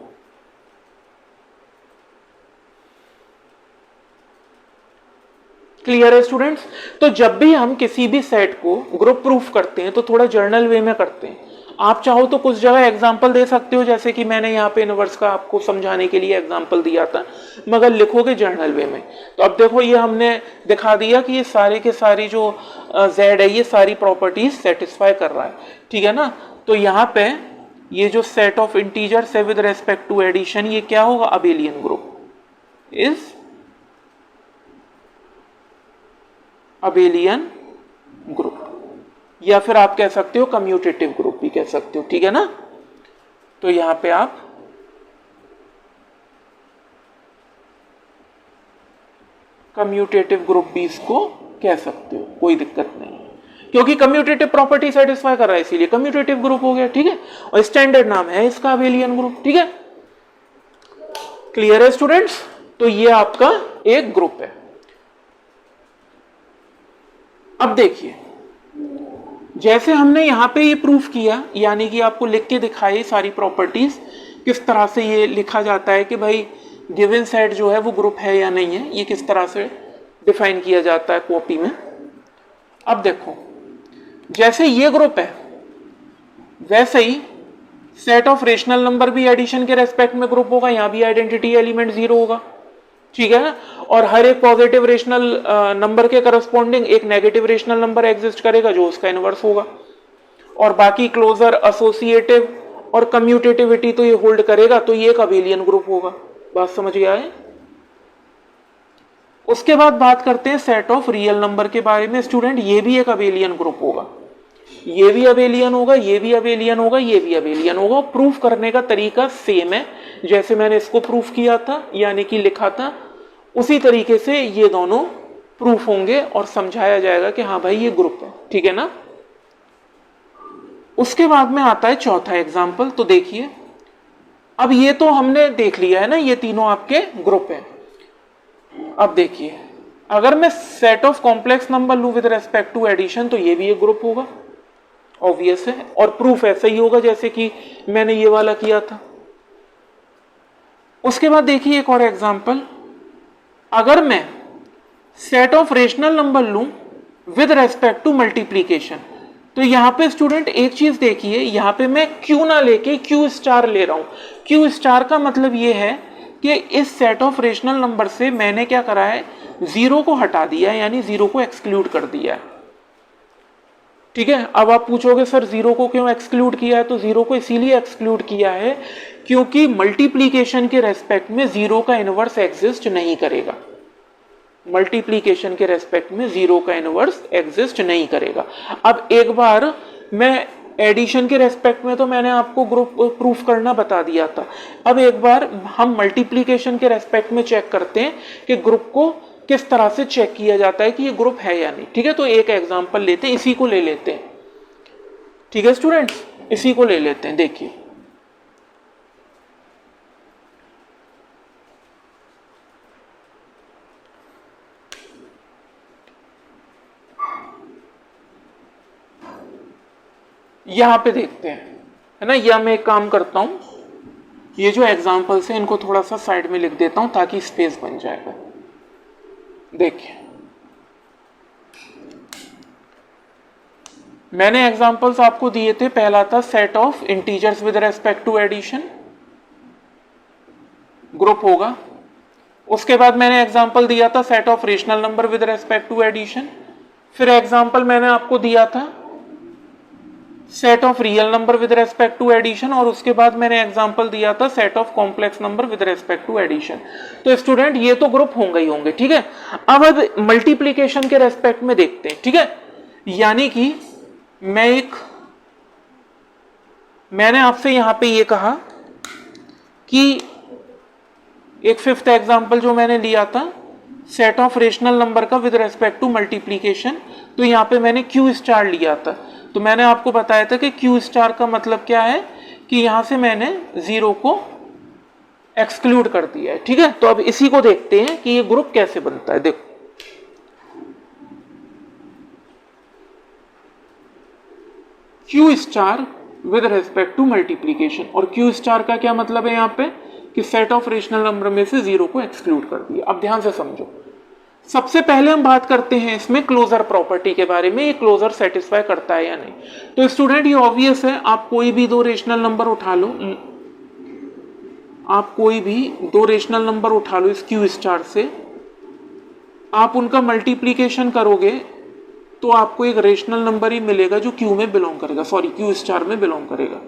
क्लियर है स्टूडेंट्स? तो जब भी हम किसी भी सेट को ग्रुप प्रूफ करते हैं तो थोड़ा जर्नल वे में करते हैं। आप चाहो तो कुछ जगह एग्जाम्पल दे सकते हो, जैसे कि मैंने यहाँ पे इनवर्स का आपको समझाने के लिए एग्जाम्पल दिया था, मगर लिखोगे जर्नल वे में। तो अब देखो, ये हमने दिखा दिया कि ये सारे के सारी जो Z है ये सारी प्रॉपर्टीज सेटिस्फाई कर रहा है। ठीक है ना? तो यहाँ पे ये जो सेट ऑफ इंटीजर्स है विद रेस्पेक्ट टू एडिशन, ये क्या होगा? Abelian group is abelian group, या फिर आप कह सकते हो कम्यूटेटिव ग्रुप भी कह सकते हो। ठीक है ना? तो यहां पे आप कम्यूटेटिव ग्रुप भी इसको कह सकते हो, कोई दिक्कत नहीं है, क्योंकि कम्यूटेटिव प्रॉपर्टी सेटिस्फाई कर रहा है इसीलिए कम्यूटेटिव ग्रुप हो गया। ठीक है, और स्टैंडर्ड नाम है इसका अबेलियन ग्रुप। ठीक है, क्लियर है स्टूडेंट्स? तो ये आपका एक ग्रुप है। अब देखिए, जैसे हमने यहां पे ये प्रूफ किया, यानी कि आपको लिख के दिखाई सारी प्रॉपर्टीज, किस तरह से ये लिखा जाता है कि भाई गिवन सेट जो है वो ग्रुप है या नहीं है, ये किस तरह से डिफाइन किया जाता है कॉपी में। अब देखो, जैसे ये ग्रुप है वैसे ही सेट ऑफ रेशनल नंबर भी एडिशन के रेस्पेक्ट में ग्रुप होगा, यहां भी आइडेंटिटी एलिमेंट 0 होगा। ठीक है ना? और हर एक पॉजिटिव रेशनल नंबर के करस्पॉन्डिंग एक नेगेटिव रेशनल नंबर एग्जिस्ट करेगा जो उसका इनवर्स होगा, और बाकी क्लोजर, एसोसिएटिव और कम्यूटेटिविटी तो ये होल्ड करेगा, तो ये एक अबेलियन ग्रुप होगा। बात समझ गया है? उसके बाद बात करते हैं सेट ऑफ रियल नंबर के बारे में। स्टूडेंट, ये भी एक अबेलियन ग्रुप होगा, ये भी अबेलियन होगा, ये भी अबेलियन होगा, ये भी अबेलियन होगा। प्रूफ करने का तरीका सेम है, जैसे मैंने इसको प्रूफ किया था, यानी कि लिखा था, उसी तरीके से ये दोनों प्रूफ होंगे और समझाया जाएगा कि हाँ भाई ये ग्रुप है। ठीक है ना? उसके बाद में आता है चौथा एग्जाम्पल। तो देखिए, अब ये तो हमने देख लिया है ना, ये तीनों आपके ग्रुप हैं। अब देखिए, अगर मैं सेट ऑफ कॉम्प्लेक्स नंबर लूं विद रेस्पेक्ट टू एडिशन तो ये भी एक ग्रुप होगा, ऑब्वियस है। और प्रूफ ऐसा ही होगा जैसे कि मैंने ये वाला किया था। उसके बाद देखिए एक और एग्जांपल, अगर मैं सेट ऑफ रेशनल नंबर लूं विद रेस्पेक्ट टू मल्टीप्लीकेशन, तो यहां पे स्टूडेंट एक चीज देखिए, यहां पे मैं क्यू ना लेके क्यू स्टार ले रहा हूं। क्यू स्टार का मतलब ये है कि इस सेट ऑफ रेशनल नंबर से मैंने क्या करा है, जीरो को हटा दिया है, यानी जीरो को एक्सक्लूड कर दिया है। ठीक है, अब आप पूछोगे सर जीरो को क्यों एक्सक्लूड किया है, तो जीरो को इसीलिए एक्सक्लूड किया है क्योंकि मल्टीप्लीकेशन के रेस्पेक्ट में जीरो का इनवर्स एग्जिस्ट नहीं करेगा। मल्टीप्लीकेशन के रेस्पेक्ट में जीरो का इनवर्स एग्जिस्ट नहीं करेगा। अब एक बार मैं एडिशन के रेस्पेक्ट में तो मैंने आपको ग्रुप प्रूफ करना बता दिया था, अब एक बार हम मल्टीप्लीकेशन के रेस्पेक्ट में चेक करते हैं कि ग्रुप को किस तरह से चेक किया जाता है कि ये ग्रुप है या नहीं। ठीक है, तो एक एग्जांपल लेते हैं, इसी को ले लेते हैं। ठीक है स्टूडेंट्स, इसी को ले लेते हैं। देखिए यहां पे देखते हैं, है ना, या मैं एक काम करता हूं, ये जो एग्जांपल्स हैं इनको थोड़ा सा साइड में लिख देता हूं ताकि स्पेस बन जाएगा। देखिए मैंने एग्जांपल्स आपको दिए थे, पहला था set of integers with respect to addition, group होगा। उसके बाद मैंने एग्जांपल दिया था set of rational number with respect to addition. फिर एग्जांपल मैंने आपको दिया था set of real number with respect to addition, और उसके बाद मैंने एग्जांपल दिया था set of complex number with respect to addition. तो स्टूडेंट ये तो ग्रुप होंगे ही होंगे। ठीक है, अब मल्टीप्लीकेशन के रेस्पेक्ट में देखते हैं। ठीक है, यानी कि मैंने आपसे यहां पे ये कहा कि एक फिफ्थ एग्जांपल जो मैंने लिया था सेट ऑफ रेशनल नंबर का विद रेस्पेक्ट टू मल्टीप्लीकेशन, तो यहां पे मैंने क्यू स्टार लिया था। तो मैंने आपको बताया था कि क्यू स्टार का मतलब क्या है कि यहां से मैंने जीरो को एक्सक्लूड कर दिया है। ठीक है, तो अब इसी को देखते हैं कि ये ग्रुप कैसे बनता है। देखो Q star with respect to multiplication, और क्यू स्टार का क्या मतलब है यहाँ पे कि सेट ऑफ रेशनल नंबर में से जीरो को एक्सक्लूड कर दिया। अब ध्यान से समझो, सबसे पहले हम बात करते हैं इसमें क्लोजर प्रॉपर्टी के बारे में, ये क्लोजर सेटिस्फाई करता है या नहीं। तो स्टूडेंट ये ऑब्वियस है, आप कोई भी दो रेशनल नंबर उठा लो, आप कोई भी दो रेशनल नंबर उठा लो इस क्यू स्टार से, आप उनका मल्टीप्लीकेशन करोगे तो आपको एक रेशनल नंबर ही मिलेगा जो क्यू में बिलोंग करेगा, सॉरी क्यू स्टार में बिलोंग करेगा।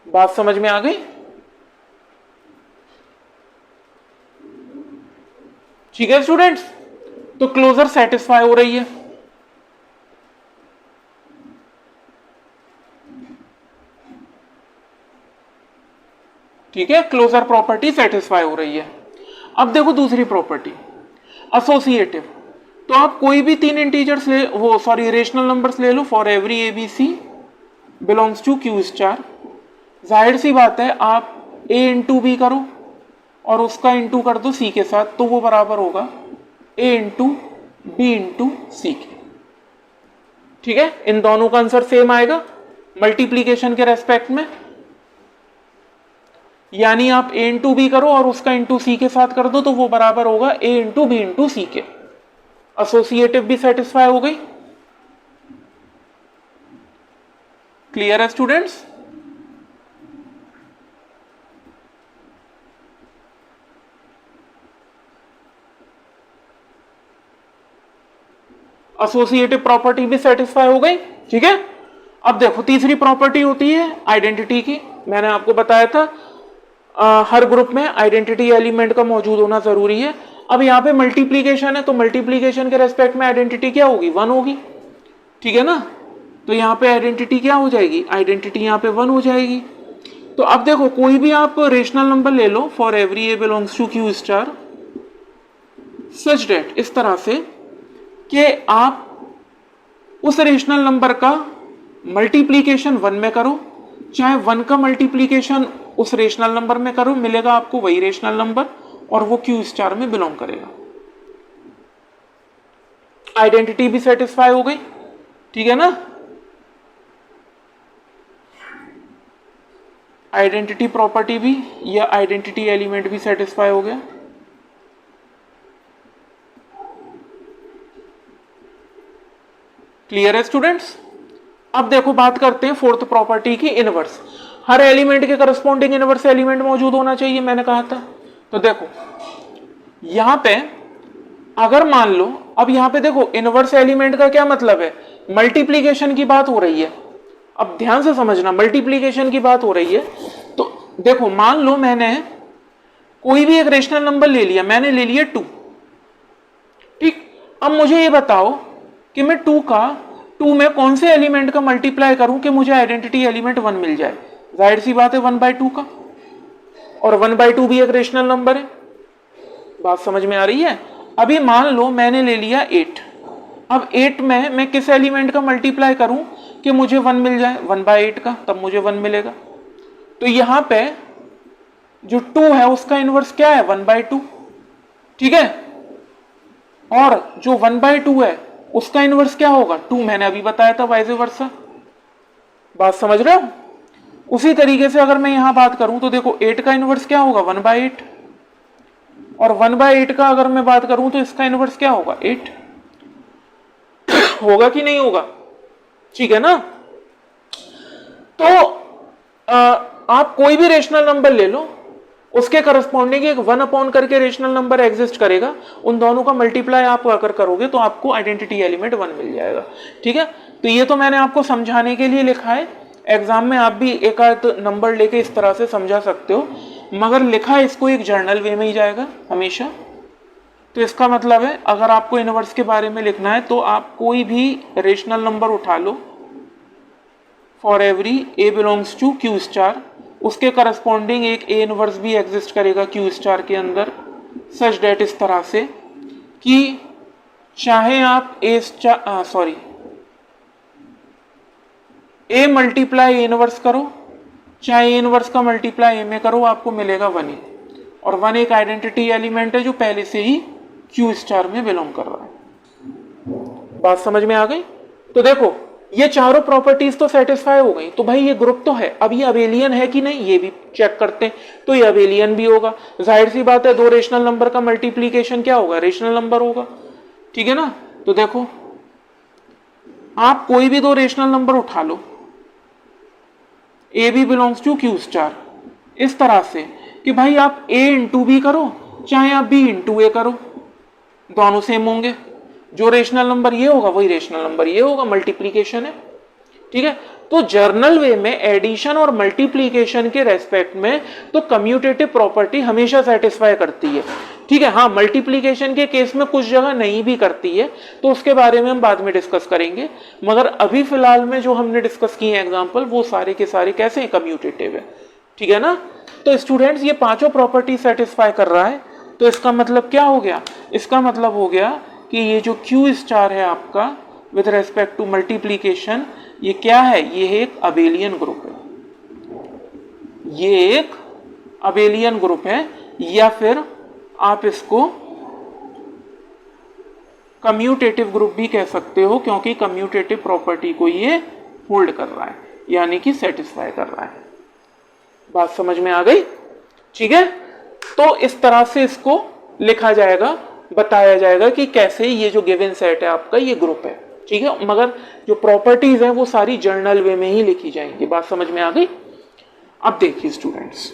बात समझ में आ गई? ठीक है स्टूडेंट्स, तो क्लोजर सेटिस्फाई हो रही है। ठीक है, क्लोजर प्रॉपर्टी सेटिस्फाई हो रही है। अब देखो दूसरी प्रॉपर्टी एसोसिएटिव। तो आप कोई भी तीन इंटीजर्स रेशनल नंबर्स ले लो for every ABC belongs to Q star. जाहिर सी बात है, आप ए इंटू बी करो और उसका इंटू कर दो सी के साथ, तो वो बराबर होगा ए इंटू बी इंटू सी के। ठीक है, इन दोनों का आंसर सेम आएगा मल्टीप्लीकेशन के रेस्पेक्ट में, यानी आप ए इंटू बी करो और उसका इंटू सी के साथ कर दो तो वो बराबर होगा ए इंटू बी इंटू सी के। एसोसिएटिव भी सेटिस्फाई हो गई। क्लियर है स्टूडेंट्स? एसोसिएटिव प्रॉपर्टी भी सेटिस्फाई हो गई। ठीक है, अब देखो तीसरी प्रॉपर्टी होती है आइडेंटिटी की। मैंने आपको बताया था हर ग्रुप में आइडेंटिटी एलिमेंट का मौजूद होना जरूरी है। अब यहाँ पे मल्टीप्लीकेशन है तो मल्टीप्लीकेशन के रेस्पेक्ट में आइडेंटिटी क्या होगी? 1 होगी। ठीक है ना, तो यहाँ पे आइडेंटिटी क्या हो जाएगी? आइडेंटिटी यहाँ पे 1 हो जाएगी। तो अब देखो कोई भी आप रेशनल नंबर ले लो for every A belongs to Q star such that, इस तरह से कि आप उस रेशनल नंबर का मल्टीप्लीकेशन 1 में करो, चाहे 1 का मल्टीप्लीकेशन उस रेशनल नंबर में करो, मिलेगा आपको वही रेशनल नंबर और वो क्यू स्टार में बिलोंग करेगा। आइडेंटिटी भी सेटिस्फाई हो गई, ठीक है ना, आइडेंटिटी प्रॉपर्टी भी या आइडेंटिटी एलिमेंट भी सेटिस्फाई हो गया। क्लियर है स्टूडेंट्स? अब देखो बात करते हैं फोर्थ प्रॉपर्टी की, इनवर्स। हर एलिमेंट के करस्पॉन्डिंग इनवर्स एलिमेंट मौजूद होना चाहिए, मैंने कहा था। तो देखो यहां पे अगर मान लो, अब यहां पे देखो इनवर्स एलिमेंट का क्या मतलब है, मल्टीप्लीकेशन की बात हो रही है। अब ध्यान से समझना, मल्टीप्लीकेशन की बात हो रही है। तो देखो मान लो मैंने कोई भी एक रेशनल नंबर ले लिया, मैंने ले लिया 2, ठीक। अब मुझे ये बताओ कि मैं 2 में कौन से एलिमेंट का मल्टीप्लाई करूं कि मुझे आइडेंटिटी एलिमेंट 1 मिल जाए। जाहिर सी बात है 1/2 का, और 1/2 भी एक रेशनल नंबर है। बात समझ में आ रही है? अभी मान लो मैंने ले लिया 8, अब 8 में मैं किस एलिमेंट का मल्टीप्लाई करूं कि मुझे 1 मिल जाए, 1/8 का, तब मुझे 1 मिलेगा। तो यहां पे जो 2 है उसका इनवर्स क्या है, 1/2, ठीक है। और जो 1/2 है उसका इनवर्स क्या होगा, 2, मैंने अभी बताया था, वाइस वर्सा। बात समझ रहे हो? उसी तरीके से अगर मैं यहां बात करूं तो देखो 8 का इनवर्स क्या होगा, 1/8, और 1/8 का अगर मैं बात करूं तो इसका इनवर्स क्या होगा, 8 होगा कि नहीं होगा, ठीक है ना। तो आप कोई भी रेशनल नंबर ले लो, उसके करस्पॉन्डिंग एक 1 करके रेशनल नंबर एग्जिस्ट करेगा, उन दोनों का मल्टीप्लाई आप अगर करोगे तो आपको आइडेंटिटी एलिमेंट 1 मिल जाएगा, ठीक है। तो ये तो मैंने आपको समझाने के लिए लिखा है, एग्जाम में आप भी एक आध नंबर लेके इस तरह से समझा सकते हो, मगर लिखा इसको एक जर्नल वे में ही जाएगा हमेशा। तो इसका मतलब है अगर आपको इनवर्स के बारे में लिखना है तो आप कोई भी रेशनल नंबर उठा लो, for every A belongs to Q star, उसके करस्पॉन्डिंग एक ए इनवर्स भी एग्जिस्ट करेगा क्यू स्टार के अंदर, सच डेट इस तरह से कि चाहे आप ए मल्टीप्लाई ए इनवर्स करो, चाहे ए इनवर्स का मल्टीप्लाई ए में करो, आपको मिलेगा 1 ही, और 1 एक आइडेंटिटी एलिमेंट है जो पहले से ही क्यू स्टार में बिलोंग कर रहा है। बात समझ में आ गई? तो देखो ये चारों प्रॉपर्टीज तो सेटिस्फाई हो गई, तो भाई ये ग्रुप तो है। अब ये अबेलियन है कि नहीं ये भी चेक करते हैं, तो ये अबेलियन भी होगा। जाहिर सी बात है दो रेशनल नंबर का मल्टीप्लीकेशन क्या होगा, रेशनल नंबर होगा, ठीक है ना। तो देखो आप कोई भी दो रेशनल नंबर उठा लो, A B belongs to Q star, इस तरह से कि भाई आप ए इंटू बी करो चाहे आप बी इंटू ए करो, दोनों सेम होंगे। जो रेशनल नंबर ये होगा वही रेशनल नंबर ये होगा, मल्टीप्लीकेशन है, ठीक है। तो जर्नल वे में एडिशन और मल्टीप्लीकेशन के रेस्पेक्ट में तो कम्यूटेटिव प्रॉपर्टी हमेशा सेटिस्फाई करती है, ठीक है। हाँ, मल्टीप्लीकेशन के केस में कुछ जगह नहीं भी करती है, तो उसके बारे में हम बाद में डिस्कस करेंगे, मगर अभी फिलहाल में जो हमने डिस्कस किए हैं एग्जाम्पल, वो सारे के सारे कैसे हैं, कम्यूटेटिव है, ठीक है ना। तो स्टूडेंट्स ये पांचों प्रॉपर्टी सेटिस्फाई कर रहा है, तो इसका मतलब क्या हो गया, इसका मतलब हो गया कि ये जो क्यू स्टार है आपका विद रेस्पेक्ट टू मल्टीप्लीकेशन, ये क्या है, ये एक अबेलियन ग्रुप है, ये एक अबेलियन ग्रुप है, या फिर आप इसको कम्यूटेटिव ग्रुप भी कह सकते हो, क्योंकि कम्यूटेटिव प्रॉपर्टी को ये होल्ड कर रहा है, यानी कि सेटिस्फाई कर रहा है। बात समझ में आ गई, ठीक है। तो इस तरह से इसको लिखा जाएगा, बताया जाएगा कि कैसे ये जो गिवन सेट है आपका ये ग्रुप है, ठीक है। मगर जो प्रॉपर्टीज हैं वो सारी जर्नल वे में ही लिखी जाएंगी। बात समझ में आ गई? अब देखिए स्टूडेंट्स,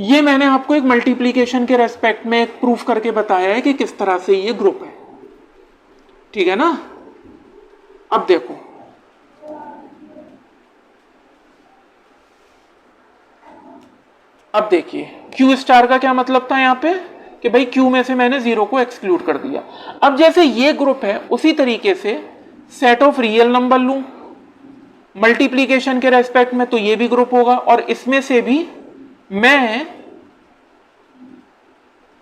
ये मैंने आपको एक मल्टीप्लीकेशन के रेस्पेक्ट में एक प्रूफ करके बताया है कि किस तरह से ये ग्रुप है, ठीक है ना। अब देखो अब देखिए क्यू स्टार का क्या मतलब था यहां पे कि भाई क्यू में से मैंने 0 को एक्सक्लूड कर दिया। अब जैसे ये ग्रुप है उसी तरीके से सेट ऑफ रियल नंबर लूं मल्टीप्लीकेशन के रेस्पेक्ट में, तो ये भी ग्रुप होगा, और इसमें से भी मैं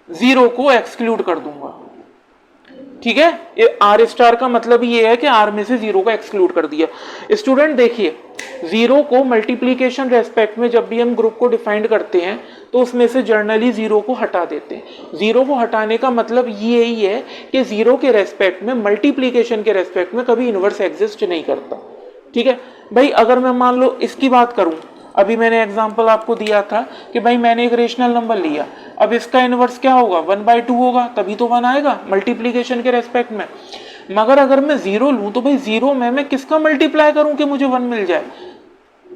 0 को एक्सक्लूड कर दूंगा, ठीक है, आर स्टार का मतलब ये है कि आर में से जीरो को एक्सक्लूड कर दिया। स्टूडेंट देखिए, जीरो को मल्टीप्लीकेशन रेस्पेक्ट में जब भी हम ग्रुप को डिफाइंड करते हैं तो उसमें से जर्नली जीरो को हटा देते हैं। जीरो को हटाने का मतलब ये ही है कि जीरो के रेस्पेक्ट में, मल्टीप्लीकेशन के रेस्पेक्ट में कभी इनवर्स एग्जिस्ट नहीं करता। ठीक है भाई, अगर मैं मान लो इसकी बात करूं, अभी मैंने एग्जांपल आपको दिया था कि भाई मैंने एक रेशनल नंबर लिया, अब इसका इनवर्स क्या होगा, 1/2 होगा, तभी तो 1 आएगा मल्टीप्लीकेशन के रेस्पेक्ट में। मगर अगर मैं जीरो लूं तो भाई जीरो में मैं किसका मल्टीप्लाई करूं कि मुझे 1 मिल जाए?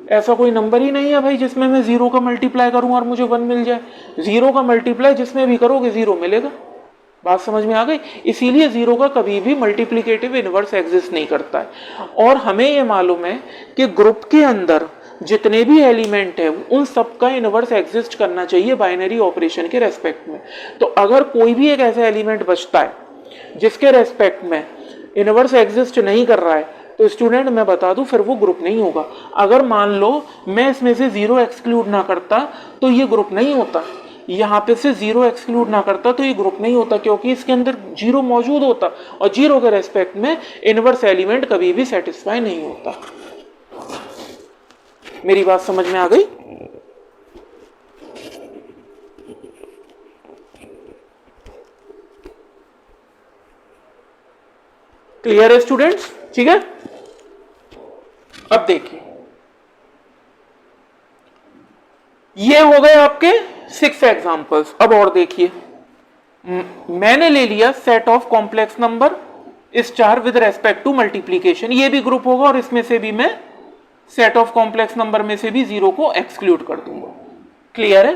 ऐसा कोई नंबर ही नहीं है भाई जिसमें मैं जीरो का मल्टीप्लाई करूं और मुझे 1 मिल जाए। जीरो का मल्टीप्लाई जिसमें भी करोगे जीरो मिलेगा। बात समझ में आ गई? इसीलिए जीरो का कभी भी मल्टीप्लिकेटिव इनवर्स एग्जिस्ट नहीं करता है। और हमें यह मालूम है कि ग्रुप के अंदर जितने भी एलिमेंट है उन सबका इनवर्स एग्जिस्ट करना चाहिए बाइनरी ऑपरेशन के रेस्पेक्ट में। तो अगर कोई भी एक ऐसा एलिमेंट बचता है जिसके रेस्पेक्ट में इनवर्स एग्जिस्ट नहीं कर रहा है तो स्टूडेंट मैं बता दूं फिर वो ग्रुप नहीं होगा। अगर मान लो मैं इसमें से जीरो एक्सक्लूड ना करता तो ये ग्रुप नहीं होता, यहाँ पे से जीरो एक्सक्लूड ना करता तो ये ग्रुप नहीं होता, क्योंकि इसके अंदर जीरो मौजूद होता और जीरो के रेस्पेक्ट में इनवर्स एलिमेंट कभी भी सेटिस्फाई नहीं होता। मेरी बात समझ में आ गई? क्लियर है स्टूडेंट्स? ठीक है, अब देखिए ये हो गए आपके 6 एग्जांपल्स। अब और देखिए, मैंने ले लिया set of complex number star with respect to multiplication, ये भी ग्रुप होगा और इसमें से भी मैं सेट ऑफ कॉम्प्लेक्स नंबर में से भी जीरो को एक्सक्लूड कर दूंगा। क्लियर है?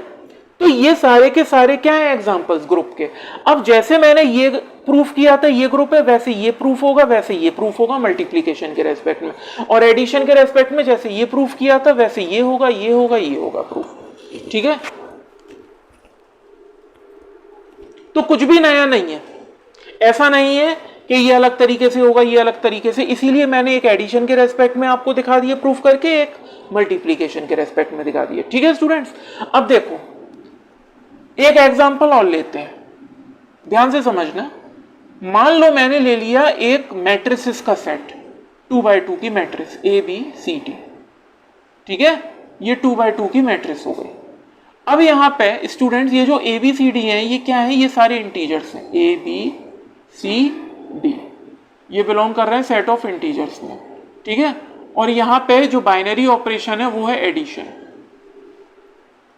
तो ये सारे के सारे क्या है, एग्जांपल्स ग्रुप के। अब जैसे मैंने ये प्रूफ किया था ये ग्रुप है, वैसे ये प्रूफ होगा, वैसे ये प्रूफ होगा मल्टीप्लीकेशन के रेस्पेक्ट में, और एडिशन के रेस्पेक्ट में जैसे ये प्रूफ किया था वैसे ये होगा, ये होगा, ये होगा प्रूफ। ठीक है, तो कुछ भी नया नहीं है, ऐसा नहीं है कि ये अलग तरीके से होगा, ये अलग तरीके से। इसीलिए मैंने एक एडिशन के रेस्पेक्ट में आपको दिखा दिया प्रूफ करके, एक मल्टीप्लीकेशन के रेस्पेक्ट में दिखा दिया। ठीक है स्टूडेंट्स, अब देखो एक एग्जांपल और लेते हैं, ध्यान से समझना। मान लो मैंने ले लिया एक मैट्रिसेस का सेट, 2x2 की मैट्रिक्स ABCD। ठीक है, ये 2x2 की मैट्रिक्स हो गई। अब यहां पे स्टूडेंट्स ये जो ABCD हैं ये क्या है, ये सारे इंटीजर्स हैं, ABCD ये बिलोंग कर रहे हैं सेट ऑफ इंटीजर्स में। ठीक है, और यहां पे जो बाइनरी ऑपरेशन है वो है एडिशन,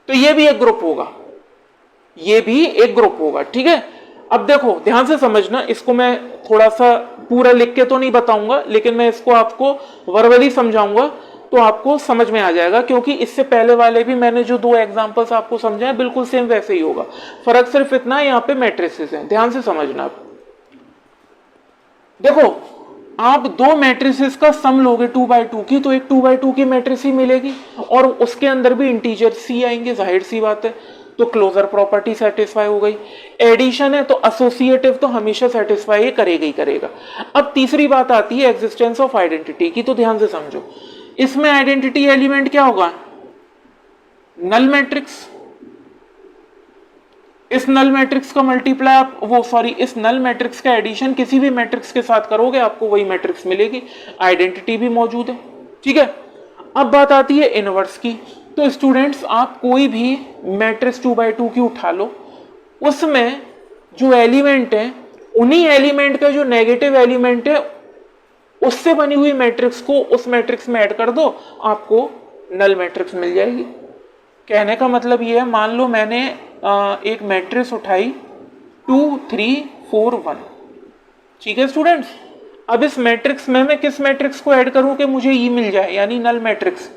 तो ये भी एक ग्रुप होगा, ये भी एक ग्रुप होगा। ठीक है, अब देखो ध्यान से समझना, इसको मैं थोड़ा सा पूरा लिख के तो नहीं बताऊंगा, लेकिन मैं इसको आपको वर्बली समझाऊंगा तो आपको समझ में आ जाएगा, क्योंकि इससे पहले वाले भी मैंने जो 2 एग्जांपल्स आपको समझाए बिल्कुल सेम वैसे ही होगा। फर्क सिर्फ इतना है यहाँ पे मैट्रिसेस हैं, ध्यान से समझना। आप देखो, आप 2 मैट्रिसेस का सम लोगे 2x2 की तो एक 2x2 की मैट्रिक्स ही मिलेगी और उसके अंदर भी इंटीजर सी आएंगे, जाहिर सी बात है, तो क्लोजर प्रॉपर्टी सेटिस्फाई हो गई। एडिशन है तो एसोसिएटिव तो हमेशा सेटिस्फाई करेगा ही करेगा। अब तीसरी बात आती है एग्जिस्टेंस ऑफ आइडेंटिटी की, तो ध्यान से समझो, इसमें आइडेंटिटी एलिमेंट क्या होगा, नल मैट्रिक्स। इस नल मैट्रिक्स का मल्टीप्लाई आप इस नल मैट्रिक्स का एडिशन किसी भी मैट्रिक्स के साथ करोगे आपको वही मैट्रिक्स मिलेगी, आइडेंटिटी भी मौजूद है। ठीक है, अब बात आती है इनवर्स की। तो स्टूडेंट्स आप कोई भी मैट्रिक्स 2x2 की उठा लो, उसमें जो एलिमेंट है उन्हीं एलिमेंट का जो नेगेटिव एलिमेंट है उससे बनी हुई मैट्रिक्स को उस मैट्रिक्स में ऐड कर दो, आपको नल मैट्रिक्स मिल जाएगी। कहने का मतलब ये है, मान लो मैंने एक मैट्रिक्स उठाई 2 3 4 1। ठीक है स्टूडेंट्स, अब इस मैट्रिक्स में मैं किस मैट्रिक्स को ऐड करूं कि मुझे ये मिल जाए, यानी नल मैट्रिक्स।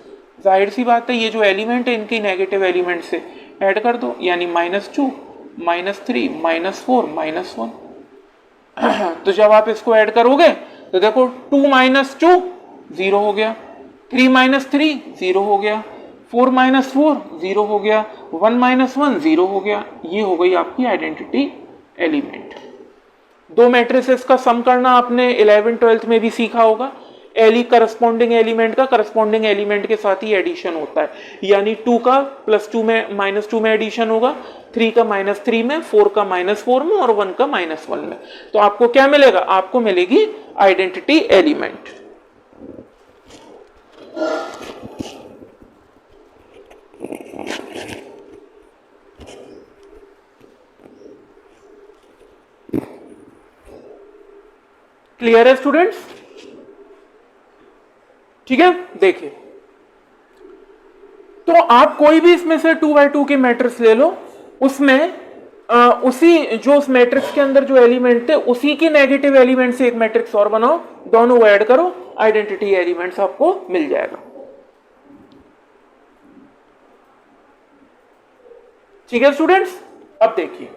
जाहिर सी बात है ये जो एलिमेंट है इनकी नेगेटिव एलिमेंट से ऐड कर दो, यानी -2 -3 -4 -1। तो जब आप इसको ऐड करोगे तो देखो 2 - 2 0 हो गया, 3 - 3 0 हो गया, 4 - 4 0 हो गया, 1 - 1 0 हो गया। ये हो गई आपकी आइडेंटिटी एलिमेंट। 2 मैट्रिसेस का सम करना आपने 11th 12th में भी सीखा होगा। एली करस्पॉन्डिंग एलिमेंट का करस्पॉन्डिंग एलिमेंट के साथ ही एडिशन होता है, यानी 2 का +2 में -2 में एडिशन होगा, 3 का -3 में, 4 का -4 में और 1 का -1 में। तो आपको क्या मिलेगा? आपको मिलेगी आइडेंटिटी एलिमेंट। क्लियर है स्टूडेंट्स? ठीक है, देखिए तो आप कोई भी इसमें से 2x2 के मैट्रिक्स ले लो, उसमें उसी जो उस मैट्रिक्स के अंदर जो एलिमेंट थे उसी की नेगेटिव एलिमेंट से एक मैट्रिक्स और बनाओ, दोनों ऐड करो, आइडेंटिटी एलिमेंट्स आपको मिल जाएगा। ठीक है स्टूडेंट्स, अब देखिए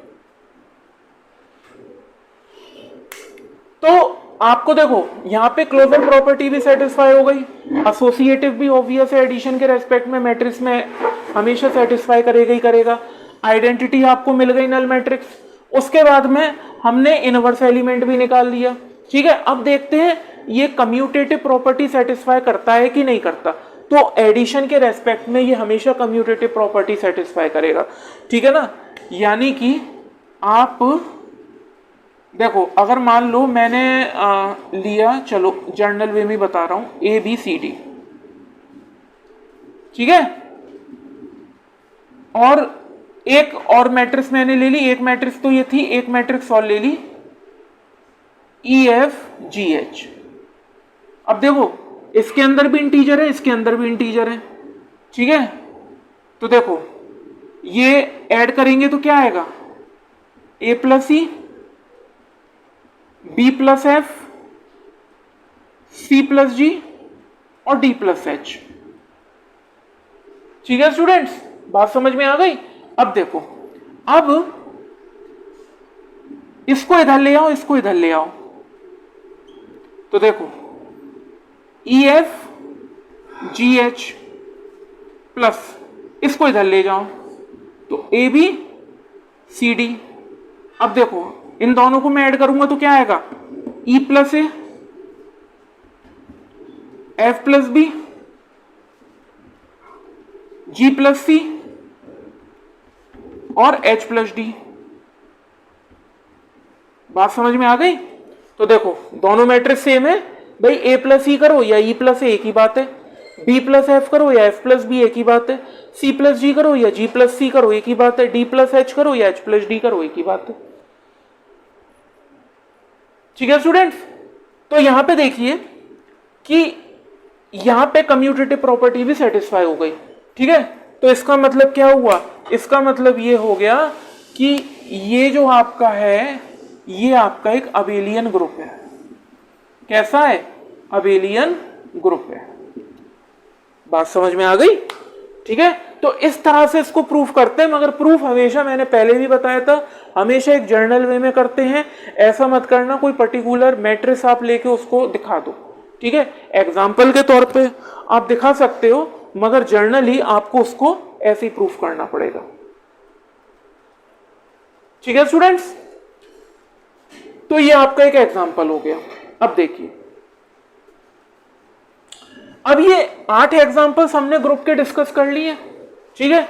तो आपको देखो यहां पे क्लोजर प्रॉपर्टी भी सेटिस्फाई हो गई, एसोसिएटिव भी ऑब्वियस है, एडिशन के रेस्पेक्ट में मैट्रिक्स में हमेशा सेटिस्फाई करेगा ही करेगा, आइडेंटिटी आपको मिल गई नल मैट्रिक्स। उसके बाद में हमने इनवर्स एलिमेंट भी निकाल लिया। ठीक है, अब देखते हैं ये कम्यूटेटिव प्रॉपर्टी सेटिस्फाई करता है कि नहीं करता। तो एडिशन के रेस्पेक्ट में ये हमेशा कम्यूटेटिव प्रॉपर्टी सेटिस्फाई करेगा। ठीक है ना, यानी कि आप देखो अगर मान लो मैंने लिया, चलो जर्नल वे में बता रहा हूं, ABCD, ठीक है, और एक और मैट्रिक्स मैंने ले ली, एक मैट्रिक्स तो ये थी, एक मैट्रिक्स और ले ली EFGH। अब देखो इसके अंदर भी इंटीजर है, इसके अंदर भी इंटीजर है। ठीक है, तो देखो ये ऐड करेंगे तो क्या आएगा? A + E, B + F, C + G और D + H। ठीक है स्टूडेंट्स, बात समझ में आ गई? अब देखो, अब इसको इधर ले आओ, इसको इधर ले आओ, तो देखो EFGH प्लस इसको इधर ले जाओ तो ABCD। अब देखो इन दोनों को मैं ऐड करूंगा तो क्या आएगा? E + A, F + B, G + C और H + D। बात समझ में आ गई? तो देखो दोनों मैट्रिक्स सेम है भाई, A + E करो या E + A एक ही बात है, B + F करो या F + B एक ही बात है, C + G करो या G + C करो एक ही बात है, D + H करो या H + D करो एक ही बात है। ठीक है स्टूडेंट्स, तो यहां पे देखिए कि यहां पे कम्यूटेटिव प्रॉपर्टी भी सेटिस्फाई हो गई। ठीक है, तो इसका मतलब क्या हुआ? इसका मतलब ये हो गया कि ये जो आपका है ये आपका एक अबेलियन ग्रुप है। कैसा है? अबेलियन ग्रुप है। बात समझ में आ गई? ठीक है, तो इस तरह से इसको प्रूफ करते हैं, मगर प्रूफ हमेशा मैंने पहले भी बताया था हमेशा एक जर्नल वे में करते हैं। ऐसा मत करना कोई पर्टिकुलर मैट्रिक्स आप लेके उसको दिखा दो। ठीक है, एग्जाम्पल के तौर पे आप दिखा सकते हो, मगर जर्नली आपको उसको ऐसे ही प्रूफ करना पड़ेगा। ठीक है स्टूडेंट्स, तो ये आपका एक एग्जाम्पल हो गया। अब देखिए, अब ये 8 एग्जाम्पल्स हमने ग्रुप के डिस्कस कर लिए। ठीक है,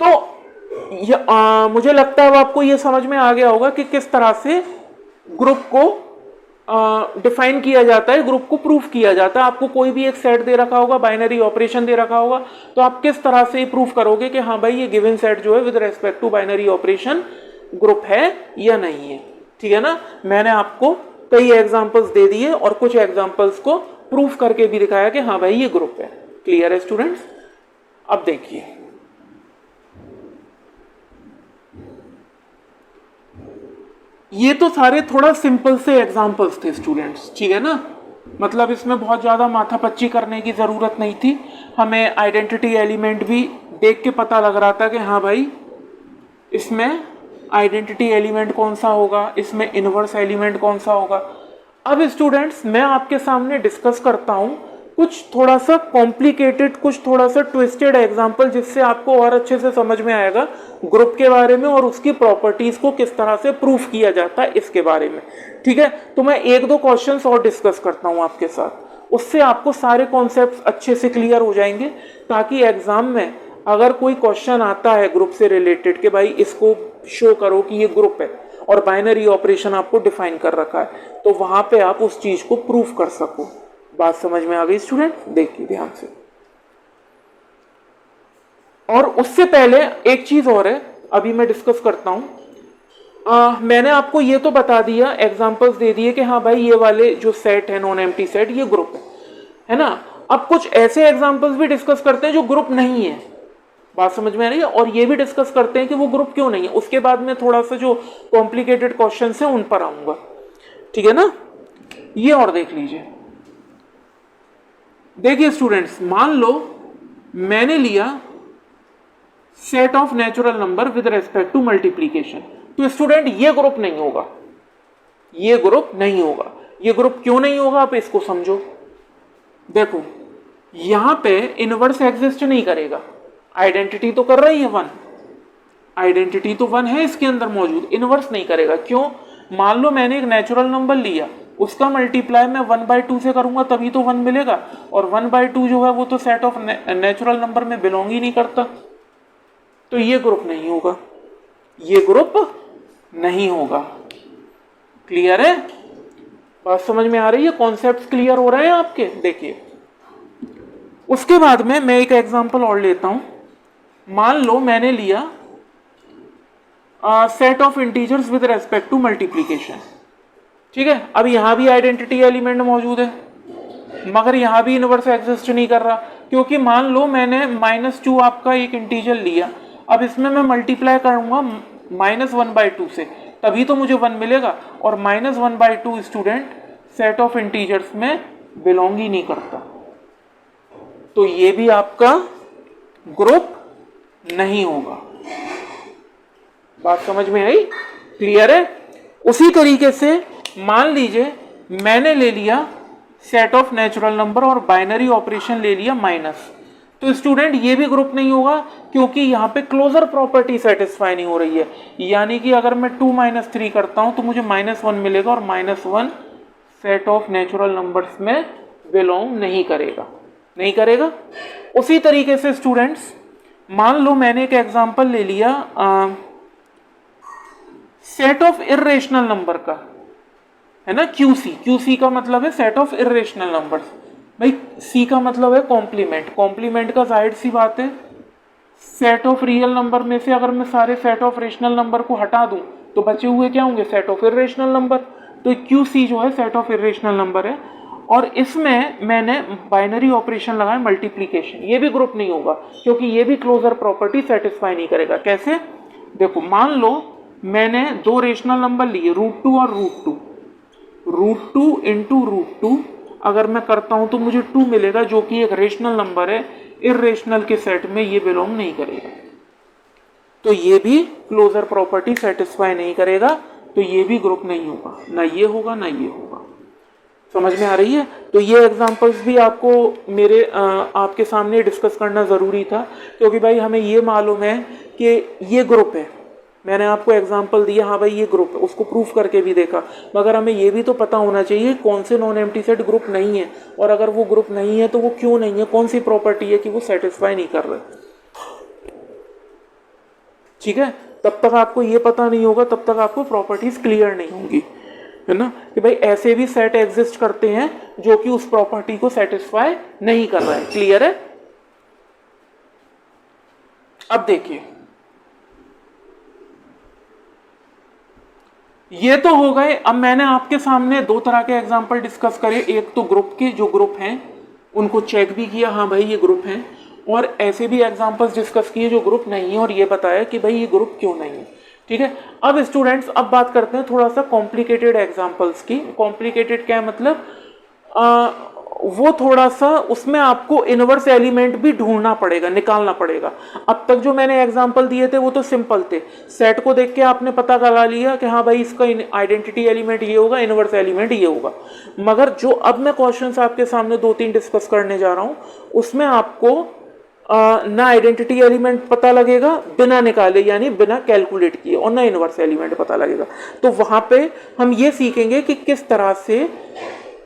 तो मुझे लगता है अब आपको ये समझ में आ गया होगा कि किस तरह से ग्रुप को डिफाइन किया जाता है, ग्रुप को प्रूफ किया जाता है। आपको कोई भी एक सेट दे रखा होगा, बाइनरी ऑपरेशन दे रखा होगा, तो आप किस तरह से प्रूफ करोगे कि हाँ भाई ये गिवन सेट जो है with respect to binary operation group है या नहीं है। ठीक है ना, मैंने आपको कई एग्जांपल्स दे दिए और कुछ एग्जांपल्स को प्रूफ करके भी दिखाया कि हाँ भाई ये ग्रुप है। क्लियर है स्टूडेंट्स? अब देखिए, ये तो सारे थोड़ा सिंपल से एग्जांपल्स थे स्टूडेंट्स। ठीक है ना, मतलब इसमें बहुत ज़्यादा माथापच्ची करने की ज़रूरत नहीं थी। हमें आइडेंटिटी एलिमेंट भी देख के पता लग रहा था कि हाँ भाई इसमें आइडेंटिटी एलिमेंट कौन सा होगा, इसमें इनवर्स एलिमेंट कौन सा होगा। अब स्टूडेंट्स मैं आपके सामने डिस्कस करता हूँ कुछ थोड़ा सा कॉम्प्लिकेटेड, कुछ थोड़ा सा ट्विस्टेड एग्जाम्पल, जिससे आपको और अच्छे से समझ में आएगा ग्रुप के बारे में और उसकी प्रॉपर्टीज को किस तरह से प्रूफ किया जाता है इसके बारे में। ठीक है, तो मैं एक दो क्वेश्चंस और डिस्कस करता हूं आपके साथ, उससे आपको सारे कॉन्सेप्ट्स अच्छे से क्लियर हो जाएंगे, ताकि एग्जाम में अगर कोई क्वेश्चन आता है ग्रुप से रिलेटेड कि भाई इसको शो करो कि ये ग्रुप है और बाइनरी ऑपरेशन आपको डिफाइन कर रखा है, तो वहां पे आप उस चीज को प्रूफ कर सको। बात समझ में आ गई स्टूडेंट? देखिए ध्यान से। और उससे पहले एक चीज और है, अभी मैं डिस्कस करता हूं। मैंने आपको ये तो बता दिया, एग्जांपल्स दे दिए कि हाँ भाई ये वाले जो सेट है नॉन एम्प्टी सेट ये ग्रुप है ना। अब कुछ ऐसे एग्जांपल्स भी डिस्कस करते हैं जो ग्रुप नहीं है। बात समझ में आ रही है? और ये भी डिस्कस करते हैं कि वो ग्रुप क्यों नहीं है। उसके बाद में थोड़ा सा जो कॉम्प्लिकेटेड क्वेश्चन है उन पर आऊंगा, ठीक है ना। ये और देख लीजिए, देखिए स्टूडेंट्स, मान लो मैंने लिया set of natural number with respect to multiplication, तो स्टूडेंट ये ग्रुप नहीं होगा, ये ग्रुप नहीं होगा। ये ग्रुप क्यों नहीं होगा आप इसको समझो। देखो यहां पे इनवर्स एग्जिस्ट नहीं करेगा, आइडेंटिटी तो कर रही है वन, आइडेंटिटी तो वन है इसके अंदर मौजूद, इनवर्स नहीं करेगा। क्यों? मान लो मैंने एक नेचुरल नंबर लिया, उसका मल्टीप्लाई मैं 1/2 से करूंगा तभी तो 1 मिलेगा, और 1/2 जो है वो तो सेट ऑफ नेचुरल नंबर में बिलोंग ही नहीं करता, तो ये ग्रुप नहीं होगा, ये ग्रुप नहीं होगा। क्लियर है? बात समझ में आ रही है? कॉन्सेप्ट्स क्लियर हो रहे हैं आपके? देखिए उसके बाद में मैं एक एग्जांपल और लेता हूं। मान लो मैंने लिया set of integers with respect to multiplication, ठीक है। अब यहां भी आइडेंटिटी एलिमेंट मौजूद है, मगर यहां भी इनवर्स एग्जिस्ट नहीं कर रहा, क्योंकि मान लो मैंने -2 आपका एक इंटीजर लिया, अब इसमें मैं मल्टीप्लाई करूंगा -1/2 से, तभी तो मुझे 1 मिलेगा, और -1/2 स्टूडेंट सेट ऑफ इंटीजर्स में बिलोंग ही नहीं करता, तो ये भी आपका ग्रुप नहीं होगा। बात समझ में आई? क्लियर है? उसी तरीके से मान लीजिए मैंने ले लिया सेट ऑफ नेचुरल नंबर और बाइनरी ऑपरेशन ले लिया माइनस, तो स्टूडेंट ये भी ग्रुप नहीं होगा, क्योंकि यहां पे क्लोजर प्रॉपर्टी सेटिस्फाई नहीं हो रही है। यानी कि अगर मैं 2 - 3 करता हूं तो मुझे -1 मिलेगा, और -1 सेट ऑफ नेचुरल नंबर्स में बिलोंग नहीं करेगा, नहीं करेगा। उसी तरीके से स्टूडेंट्स मान लो मैंने एक एग्जांपल ले लिया सेट ऑफ इर्रेशनल नंबर का, है ना, QC। QC का मतलब है सेट ऑफ इर्रेशनल नंबर्स, भाई C का मतलब है कॉम्प्लीमेंट, कॉम्प्लीमेंट का जाहिर सी बात है सेट ऑफ रियल नंबर में से अगर मैं सारे सेट ऑफ रेशनल नंबर को हटा दूं तो बचे हुए क्या होंगे? Set of irrational number. तो QC जो है सेट ऑफ इर्रेशनल नंबर है, और इसमें मैंने बाइनरी ऑपरेशन लगाया मल्टीप्लीकेशन, ये भी ग्रुप नहीं होगा, क्योंकि ये भी क्लोजर प्रॉपर्टी सेटिस्फाई नहीं करेगा। कैसे? देखो मान लो मैंने 2 रेशनल नंबर लिए, √2 और √2, √2 इंटू √2 अगर मैं करता हूं तो मुझे 2 मिलेगा, जो कि एक रेशनल नंबर है, इर्रेशनल के सेट में ये बिलोंग नहीं करेगा, तो ये भी क्लोजर प्रॉपर्टी सेटिस्फाई नहीं करेगा, तो ये भी ग्रुप नहीं होगा, ना ये होगा ना ये होगा। समझ में आ रही है? तो ये एग्जांपल्स भी आपको मेरे आपके सामने डिस्कस करना ज़रूरी था, क्योंकि भाई हमें ये मालूम है कि ये ग्रुप है, मैंने आपको एग्जांपल दिया, हाँ भाई ये ग्रुप है, उसको प्रूफ करके भी देखा, मगर हमें ये भी तो पता होना चाहिए कौन से नॉन एम्प्टी सेट ग्रुप नहीं है, और अगर वो ग्रुप नहीं है तो वो क्यों नहीं है, कौन सी प्रॉपर्टी है कि वो सेटिस्फाई नहीं कर रहे। ठीक है, तब तक आपको ये पता नहीं होगा, तब तक आपको प्रॉपर्टीज क्लियर नहीं होंगी, है ना, कि भाई ऐसे भी सेट एग्जिस्ट करते हैं जो कि उस प्रॉपर्टी को सेटिस्फाई नहीं कर रहा है। क्लियर है? अब देखिए, ये तो हो गए। अब मैंने आपके सामने 2 तरह के एग्जांपल डिस्कस करे, एक तो ग्रुप के जो ग्रुप हैं उनको चेक भी किया, हाँ भाई ये ग्रुप हैं, और ऐसे भी एग्जांपल्स डिस्कस किए जो ग्रुप नहीं है, और ये बताया कि भाई ये ग्रुप क्यों नहीं है। ठीक है, अब स्टूडेंट्स अब बात करते हैं थोड़ा सा कॉम्प्लिकेटेड एग्जांपल्स की। कॉम्प्लिकेटेड क्या मतलब, वो थोड़ा सा उसमें आपको इनवर्स एलिमेंट भी ढूंढना पड़ेगा, निकालना पड़ेगा। अब तक जो मैंने एग्जांपल दिए थे वो तो सिंपल थे, सेट को देख के आपने पता लगा लिया कि हाँ भाई इसका आइडेंटिटी एलिमेंट ये होगा, इनवर्स एलिमेंट ये होगा। मगर जो अब मैं क्वेश्चंस आपके सामने 2-3 डिस्कस करने जा रहा हूँ, उसमें आपको ना आइडेंटिटी एलिमेंट पता लगेगा बिना निकाले, यानी बिना कैलकुलेट किए, और ना इनवर्स एलिमेंट पता लगेगा। तो वहां पे हम ये सीखेंगे कि किस तरह से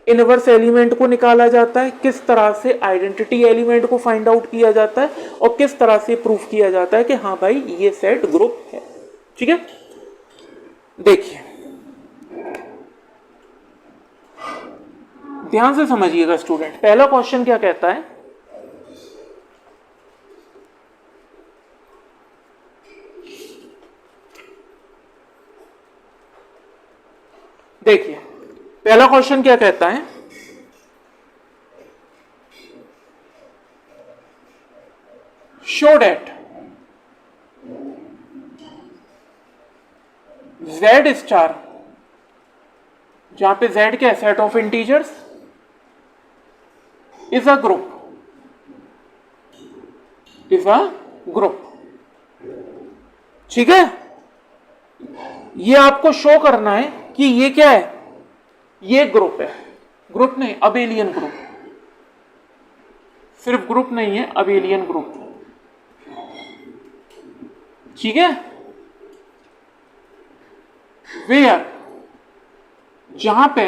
इनवर्स एलिमेंट को निकाला जाता है, किस तरह से आइडेंटिटी एलिमेंट को फाइंड आउट किया जाता है, और किस तरह से प्रूफ किया जाता है कि हाँ भाई ये सेट ग्रुप है। ठीक है, देखिए ध्यान से समझिएगा स्टूडेंट। पहला क्वेश्चन क्या कहता है, देखिए पहला क्वेश्चन क्या कहता है, शो डेट Z स्टार, जहां पे Z क्या है, set of integers, is a group, is a group. ठीक है, ये आपको शो करना है कि ये क्या है, ये ग्रुप है, ग्रुप नहीं अबेलियन ग्रुप, सिर्फ ग्रुप नहीं है, अबेलियन ग्रुप। ठीक है, वेयर, जहां पे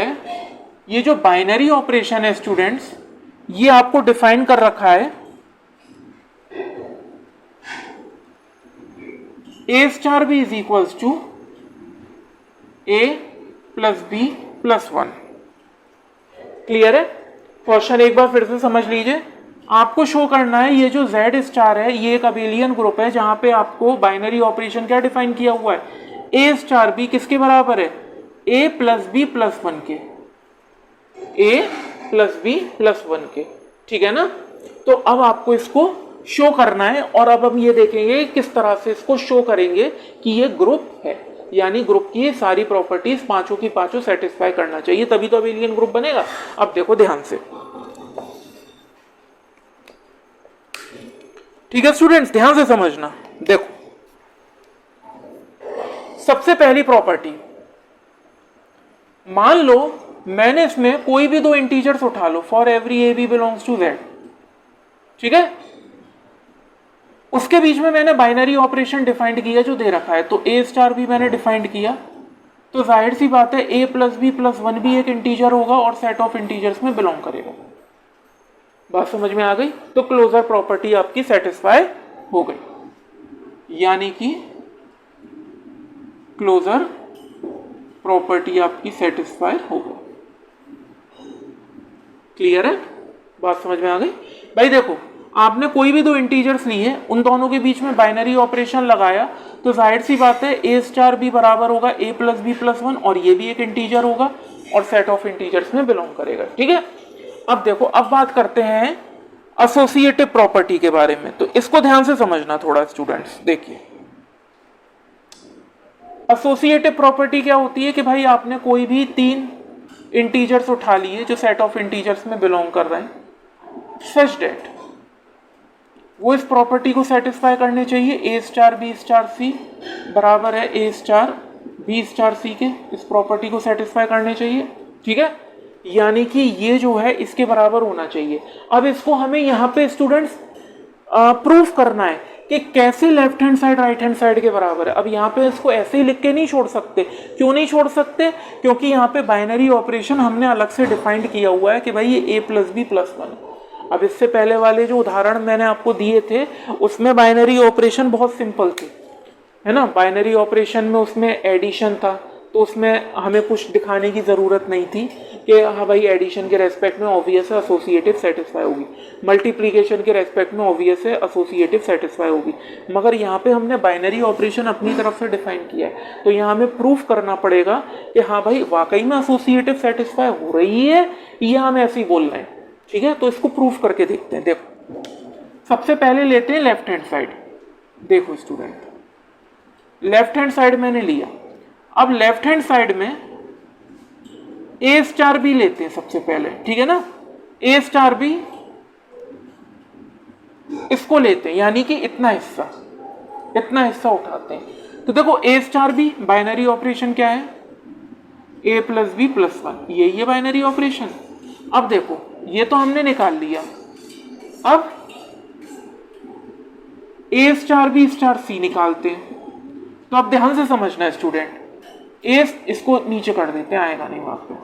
ये जो बाइनरी ऑपरेशन है स्टूडेंट्स, ये आपको डिफाइन कर रखा है, A star B is equals to A plus B plus 1। Clear है? क्वेश्चन एक बार फिर से समझ लीजिए। आपको शो करना है ये जो Z स्टार है ये एक अबेलियन ग्रुप है, जहां पे आपको बाइनरी ऑपरेशन क्या डिफाइन किया हुआ है, ए स्टार बी किसके बराबर है, ए प्लस बी प्लस 1 के, ए प्लस बी प्लस 1 के। ठीक है ना, तो अब आपको इसको शो करना है, और अब हम ये देखेंगे किस तरह से इसको शो करेंगे कि ये ग्रुप है, यानी ग्रुप की सारी प्रॉपर्टीज पांचों की पांचों सेटिस्फाई करना चाहिए, तभी तो अबेलियन ग्रुप बनेगा। अब देखो ध्यान से, ठीक है स्टूडेंट्स, ध्यान से समझना। देखो सबसे पहली प्रॉपर्टी, मान लो मैंने इसमें कोई भी दो इंटीजर्स उठा लो, for every A B belongs to Z, ठीक है, उसके बीच में मैंने बाइनरी ऑपरेशन डिफाइंड किया जो दे रखा है, तो ए स्टार भी मैंने डिफाइंड किया, तो जाहिर सी बात है ए प्लस बी प्लस 1 भी एक इंटीजर होगा और सेट ऑफ इंटीजर्स में बिलोंग करेगा। बात समझ में आ गई? तो क्लोजर प्रॉपर्टी आपकी सेटिस्फाई हो गई, यानी कि क्लोजर प्रॉपर्टी आपकी सेटिस्फाई हो गई। क्लियर है? बात समझ में आ गई? भाई देखो, आपने कोई भी दो इंटीजर्स लिए, उन दोनों के बीच में बाइनरी ऑपरेशन लगाया, तो जाहिर सी बात है ए स्टार बी बराबर होगा ए प्लस बी प्लस 1, और ये भी एक इंटीजर होगा और सेट ऑफ इंटीजर्स में बिलोंग करेगा। ठीक है, अब देखो, अब बात करते हैं एसोसिएटिव प्रॉपर्टी के बारे में, तो इसको ध्यान से समझना थोड़ा स्टूडेंट्स। देखिए एसोसिएटिव प्रॉपर्टी क्या होती है कि भाई आपने कोई भी 3 इंटीजर्स उठा लिए जो सेट ऑफ इंटीजर्स में बिलोंग कर रहे हैं, सच डेट वो इस प्रॉपर्टी को सेटिस्फाई करने चाहिए, ए स्टार बी स्टार सी बराबर है ए स्टार बी स्टार सी के, इस प्रॉपर्टी को सेटिस्फाई करने चाहिए। ठीक है, यानी कि ये जो है इसके बराबर होना चाहिए। अब इसको हमें यहाँ पे स्टूडेंट्स प्रूफ करना है कि कैसे left hand side right hand side के बराबर है। अब यहाँ पे इसको ऐसे ही लिख के नहीं छोड़ सकते। क्यों नहीं छोड़ सकते? क्योंकि यहाँ पे बाइनरी ऑपरेशन हमने अलग से डिफाइंड किया हुआ है कि भाई ये ए प्लस बी प्लस 1। अब इससे पहले वाले जो उदाहरण मैंने आपको दिए थे उसमें बाइनरी ऑपरेशन बहुत सिंपल थे, है ना। बाइनरी ऑपरेशन में उसमें एडिशन था, तो उसमें हमें कुछ दिखाने की ज़रूरत नहीं थी कि हाँ भाई एडिशन के रेस्पेक्ट में ऑब्वियस है एसोसिएटिव सेटिस्फाई होगी, मल्टीप्लिकेशन के रेस्पेक्ट में ऑब्वियस है एसोसिएटिव सेटिस्फाई होगी। मगर यहाँ पे हमने बाइनरी ऑपरेशन अपनी तरफ से डिफाइन किया है, तो यहाँ हमें प्रूफ करना पड़ेगा कि हाँ भाई वाकई में एसोसिएटिव सेटिस्फाई हो रही है या हम ऐसे ही बोल रहे हैं। ठीक है, तो इसको प्रूफ करके देखते हैं। देखो सबसे पहले लेते हैं लेफ्ट हैंड साइड। देखो स्टूडेंट, लेफ्ट हैंड साइड मैंने लिया, अब लेफ्ट हैंड साइड में ए स्टार बी लेते हैं सबसे पहले, ठीक है ना। ए स्टार बी, इसको लेते हैं, यानी कि इतना हिस्सा उठाते हैं। तो देखो a star b binary operation क्या है, a plus B plus one, ये बाइनरी ऑपरेशन। अब देखो ये तो हमने निकाल लिया, अब ए स्टार बी स्टार सी निकालते हैं। तो अब ध्यान से समझना है स्टूडेंट, ए इसको नीचे कर देते हैं, आएगा नहीं वहां पे।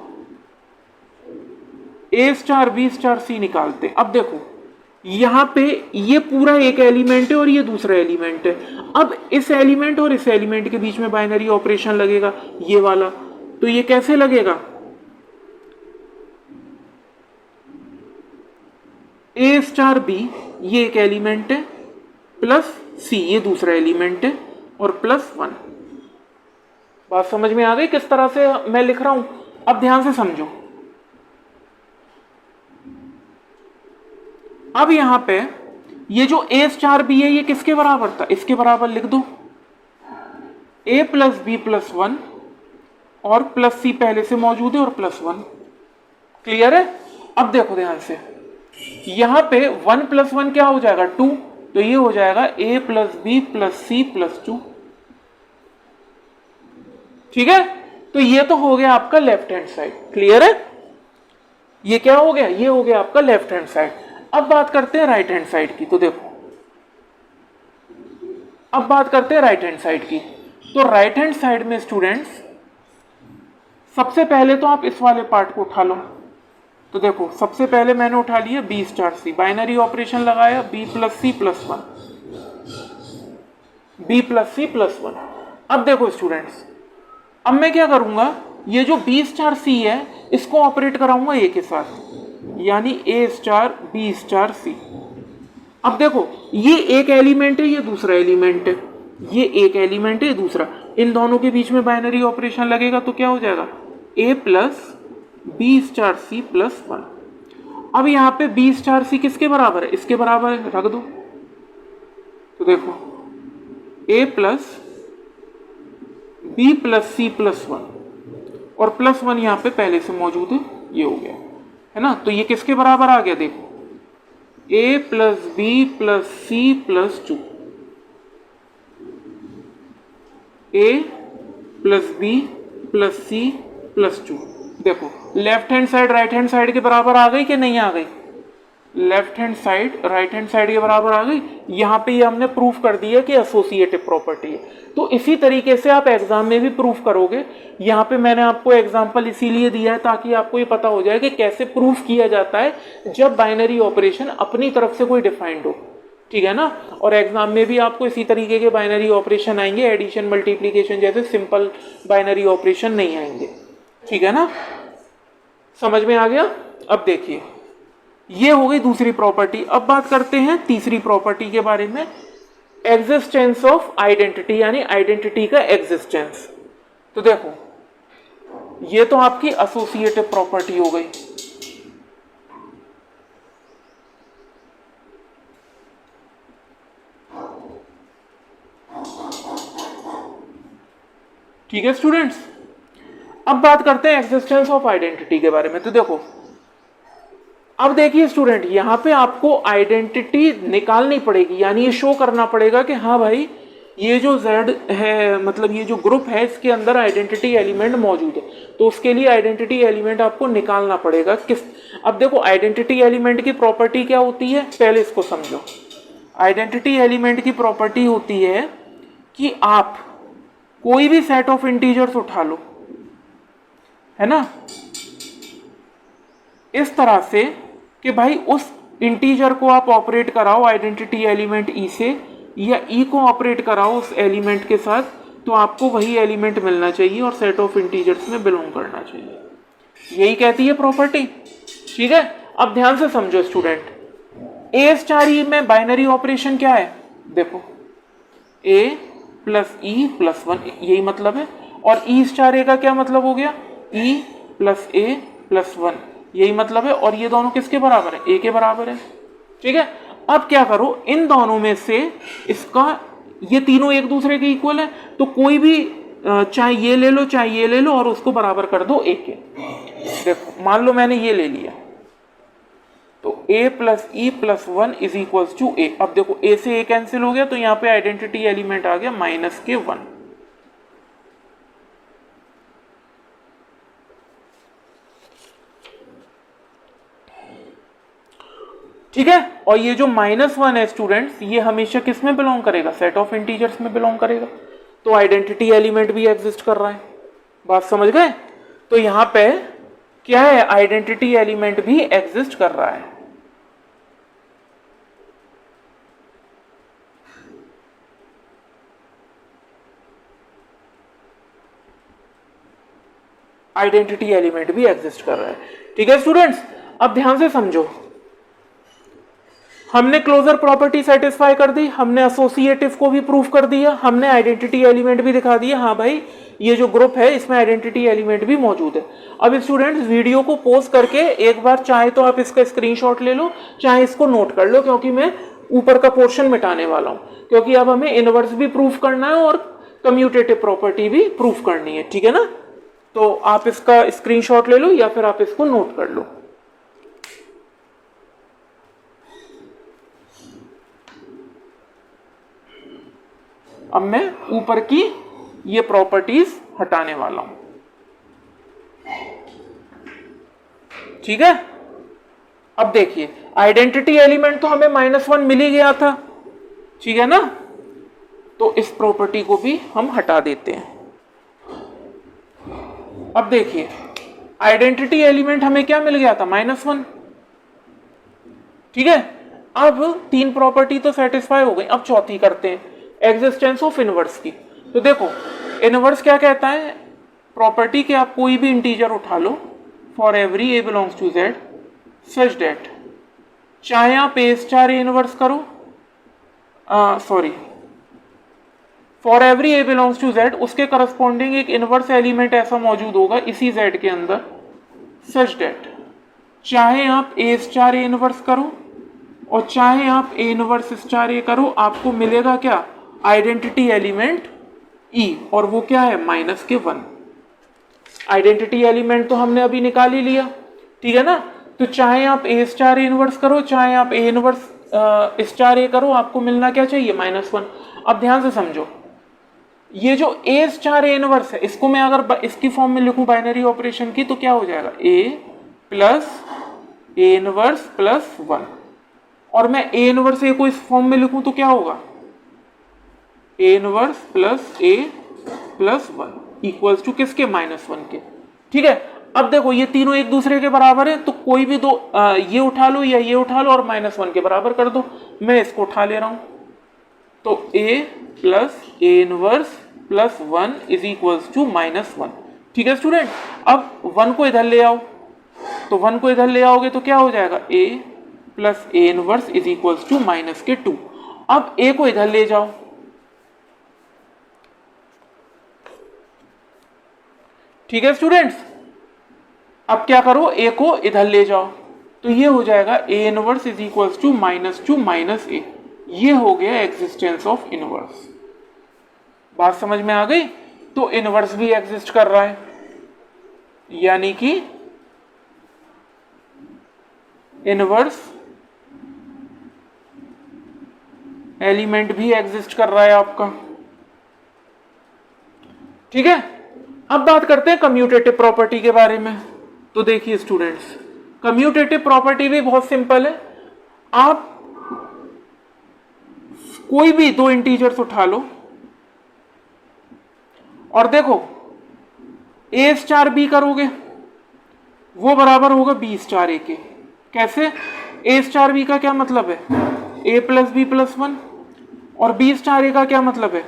ए स्टार बी स्टार सी निकालते हैं। अब देखो यहां पे ये पूरा एक एलिमेंट है और ये दूसरा एलिमेंट है। अब इस एलिमेंट और इस एलिमेंट के बीच में बाइनरी ऑपरेशन लगेगा, ये वाला। तो ये कैसे लगेगा, ए स्टार बी ये एक एलिमेंट है, प्लस सी ये दूसरा एलिमेंट है, और प्लस वन। बात समझ में आ गई किस तरह से मैं लिख रहा हूं? अब ध्यान से समझो। अब यहां पे ये जो ए स्टार बी है ये किसके बराबर था, इसके बराबर लिख दो, ए प्लस बी प्लस वन, और प्लस सी पहले से मौजूद है और प्लस वन। क्लियर है? अब देखो ध्यान से, यहां पे वन प्लस वन क्या हो जाएगा, टू। तो ये हो जाएगा ए प्लस बी प्लस सी प्लस टू। ठीक है? तो ये तो हो गया आपका लेफ्ट हैंड साइड। क्लियर है? ये क्या हो गया, ये हो गया आपका लेफ्ट हैंड साइड। अब बात करते हैं राइट हैंड साइड की। तो देखो अब बात करते हैं राइट हैंड साइड की। तो राइट हैंड साइड में स्टूडेंट्स सबसे पहले तो आप इस वाले पार्ट को उठा लो। तो देखो सबसे पहले मैंने उठा लिया B star C, binary operation लगाया, बी प्लस सी प्लस वन, बी प्लस सी प्लस वन। अब देखो स्टूडेंट्स, अब मैं क्या करूंगा, ये जो बी स्टार सी है इसको ऑपरेट कराऊंगा ए के साथ, यानी ए स्टार बी स्टार सी। अब देखो ये एक एलिमेंट है, ये दूसरा एलिमेंट है, ये एक एलिमेंट है, दूसरा। इन दोनों के बीच में बाइनरी ऑपरेशन लगेगा तो क्या हो जाएगा, ए प्लस बी स्टार सी प्लस वन। अब यहाँ पे बी स्टार सी किसके बराबर है, इसके बराबर है, रख दो। तो देखो ए प्लस बी प्लस सी प्लस वन, और प्लस वन यहाँ पे पहले से मौजूद है, ये हो गया है ना। तो ये किसके बराबर आ गया, देखो ए प्लस बी प्लस सी प्लस टू, ए प्लस बी प्लस सी प्लस टू। देखो left hand side right hand side के बराबर आ गई कि नहीं आ गई, left hand side right hand side के बराबर आ गई। यहाँ पे ये हमने प्रूफ कर दिया कि एसोसिएटिव प्रॉपर्टी है। तो इसी तरीके से आप एग्जाम में भी प्रूफ करोगे। यहाँ पे मैंने आपको एग्जांपल इसीलिए दिया है ताकि आपको ये पता हो जाए कि कैसे प्रूफ किया जाता है जब बाइनरी ऑपरेशन अपनी तरफ से कोई डिफाइंड हो। ठीक है ना? और एग्जाम में भी आपको इसी तरीके के बाइनरी ऑपरेशन आएंगे, एडिशन मल्टीप्लीकेशन जैसे सिंपल बाइनरी ऑपरेशन नहीं आएंगे। ठीक है ना? समझ में आ गया? अब देखिए ये हो गई दूसरी प्रॉपर्टी। अब बात करते हैं तीसरी प्रॉपर्टी के बारे में, एग्जिस्टेंस ऑफ आइडेंटिटी, यानी आइडेंटिटी का एग्जिस्टेंस। तो देखो ये तो आपकी एसोसिएटिव प्रॉपर्टी हो गई। ठीक है स्टूडेंट्स, अब बात करते हैं एग्जिस्टेंस ऑफ आइडेंटिटी के बारे में। तो देखो अब देखिए स्टूडेंट, यहां पे आपको आइडेंटिटी निकालनी पड़ेगी, यानी ये शो करना पड़ेगा कि हाँ भाई ये जो Z है, मतलब ये जो ग्रुप है, इसके अंदर आइडेंटिटी एलिमेंट मौजूद है। तो उसके लिए आइडेंटिटी एलिमेंट आपको निकालना पड़ेगा किस। अब देखो आइडेंटिटी एलिमेंट की प्रॉपर्टी क्या होती है, पहले इसको समझो। आइडेंटिटी एलिमेंट की प्रॉपर्टी होती है कि आप कोई भी सेट ऑफ इंटीजर्स उठा लो, है ना, इस तरह से कि भाई उस इंटीजर को आप ऑपरेट कराओ आइडेंटिटी एलिमेंट ई से, या ई को ऑपरेट कराओ उस एलिमेंट के साथ, तो आपको वही एलिमेंट मिलना चाहिए और सेट ऑफ इंटीजर्स में बिलोंग करना चाहिए। यही कहती है प्रॉपर्टी। ठीक है? अब ध्यान से समझो स्टूडेंट, ए स्टार ई में बाइनरी ऑपरेशन क्या है, देखो ए प्लस ई प्लस वन, यही मतलब है। और ई स्टार ए का क्या मतलब हो गया, ई प्लस ए प्लस वन, यही मतलब है। और ये दोनों किसके बराबर है, ए के बराबर है। ठीक है? अब क्या करो, इन दोनों में से इसका, ये तीनों एक दूसरे के इक्वल है, तो कोई भी चाहे ये ले लो चाहे ये ले लो और उसको बराबर कर दो ए के। देखो मान लो मैंने ये ले लिया, A plus E plus 1 is equals to A. अब देखो ए से ए कैंसिल हो गया तो यहाँ पे आइडेंटिटी एलिमेंट आ गया -1। ठीक है, और ये जो -1 है स्टूडेंट्स, ये हमेशा किस में बिलोंग करेगा? सेट ऑफ इंटीजर्स में बिलोंग करेगा। तो आइडेंटिटी एलिमेंट भी एग्जिस्ट कर रहा है। बात समझ गए? तो यहां पे क्या है? आइडेंटिटी एलिमेंट भी एग्जिस्ट कर रहा है। आइडेंटिटी एलिमेंट भी एग्जिस्ट कर रहा है। ठीक है स्टूडेंट्स, अब ध्यान से समझो। हमने क्लोजर प्रॉपर्टी सेटिस्फाई कर दी, हमने एसोसिएटिव को भी प्रूफ कर दिया, हमने आइडेंटिटी एलिमेंट भी दिखा दिया। हाँ भाई, ये जो ग्रुप है इसमें आइडेंटिटी एलिमेंट भी मौजूद है। अब स्टूडेंट्स वीडियो को पॉज करके एक बार चाहे तो आप इसका स्क्रीनशॉट ले लो, चाहे इसको नोट कर लो, क्योंकि मैं ऊपर का पोर्शन मिटाने वाला हूं, क्योंकि अब हमें इनवर्स भी प्रूफ करना है और कम्यूटेटिव प्रॉपर्टी भी प्रूफ करनी है। ठीक है ना? तो आप इसका स्क्रीनशॉट ले लो या फिर आप इसको नोट कर लो। अब मैं ऊपर की ये प्रॉपर्टीज हटाने वाला हूं। ठीक है, अब देखिए आइडेंटिटी एलिमेंट तो हमें -1 मिल ही गया था। ठीक है ना? तो इस प्रॉपर्टी को भी हम हटा देते हैं। अब देखिए आइडेंटिटी एलिमेंट हमें क्या मिल गया था? -1। ठीक है, अब 3 प्रॉपर्टी तो सेटिस्फाई हो गई। अब चौथी करते हैं, एग्जिस्टेंस ऑफ इनवर्स की। तो देखो इनवर्स क्या कहता है? प्रॉपर्टी के आप कोई भी इंटीजर उठा लो for every A belongs to Z such that, चाहे आप ए स्टार ए इनवर्स करो, for every A belongs to Z, उसके करस्पॉन्डिंग एक इनवर्स एलिमेंट ऐसा मौजूद होगा इसी जेड के अंदर सच डेट, चाहे आप ए स्टार ए इनवर्स करो और चाहे आप ए इनवर्स स्टार ए करो, आपको मिलेगा क्या? आइडेंटिटी एलिमेंट ई, और वो क्या है? -1। आइडेंटिटी एलिमेंट तो हमने अभी निकाल ही लिया। ठीक है ना? तो चाहे आप ए स्टार ए इनवर्स करो, चाहे आप ए इनवर्स स्टार ए करो, आपको मिलना क्या चाहिए? -1। अब ध्यान से समझो, ये जो ए स्टार ए इनवर्स है, इसको मैं अगर इसकी फॉर्म में लिखूं बाइनरी ऑपरेशन की, तो क्या हो जाएगा? ए प्लस ए इनवर्स प्लस 1। और मैं ए इनवर्स ए को इस फॉर्म में लिखूं तो क्या होगा? A inverse plus A plus 1 equals to किसके? -1 के। ठीक है, अब देखो ये तीनों एक दूसरे के बराबर है, तो कोई भी दो ये उठा लो या ये उठा लो और -1 के बराबर कर दो। मैं इसको उठा ले रहा हूं, तो ए plus A inverse plus 1 is equals to -1। ठीक है स्टूडेंट, अब 1 को इधर ले आओ, तो 1 को इधर ले आओगे तो क्या हो जाएगा? ए plus A inverse is equals to -2। अब ए को इधर ले जाओ, ठीक है स्टूडेंट्स, अब क्या करो? ए को इधर ले जाओ, तो ये हो जाएगा A inverse is equals to -2 - A. ये हो गया एग्जिस्टेंस ऑफ इनवर्स। बात समझ में आ गई? तो इनवर्स भी एग्जिस्ट कर रहा है, यानी कि इनवर्स एलिमेंट भी एग्जिस्ट कर रहा है आपका। ठीक है, अब बात करते हैं कम्यूटेटिव प्रॉपर्टी के बारे में। तो देखिए स्टूडेंट्स, कम्यूटेटिव प्रॉपर्टी भी बहुत सिंपल है। आप कोई भी दो इंटीजर्स उठा लो और देखो ए स्टार बी करोगे, वो बराबर होगा बी स्टार ए के। कैसे? ए स्टार बी का क्या मतलब है? ए प्लस बी प्लस 1, और बी स्टार ए का क्या मतलब है?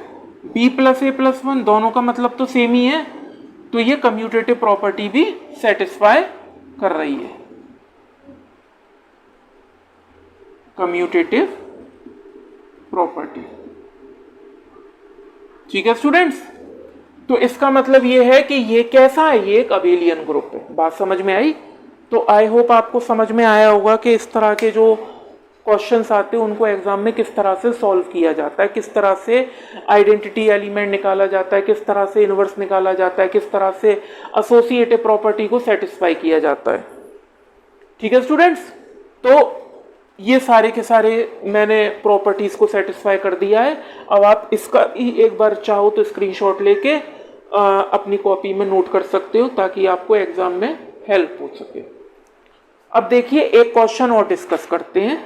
बी प्लस ए प्लस 1। दोनों का मतलब तो सेम ही है, तो ये कम्यूटेटिव प्रॉपर्टी भी सेटिस्फाई कर रही है। Commutative property. ठीक है स्टूडेंट्स, तो इसका मतलब ये है कि ये कैसा है? ये एक अबेलियन ग्रुप है। बात समझ में आई? तो आई होप आपको समझ में आया होगा कि इस तरह के जो क्वेश्चंस आते हैं उनको एग्जाम में किस तरह से सॉल्व किया जाता है, किस तरह से आइडेंटिटी एलिमेंट निकाला जाता है, किस तरह से इनवर्स निकाला जाता है, किस तरह से एसोसिएटिव प्रॉपर्टी को सेटिस्फाई किया जाता है। ठीक है स्टूडेंट्स, तो ये सारे के सारे मैंने प्रॉपर्टीज को सेटिस्फाई कर दिया है। अब आप इसका ही एक बार चाहो तो स्क्रीनशॉट लेके अपनी कॉपी में नोट कर सकते हो ताकि आपको एग्जाम में हेल्प हो सके। अब देखिए एक क्वेश्चन और डिस्कस करते हैं,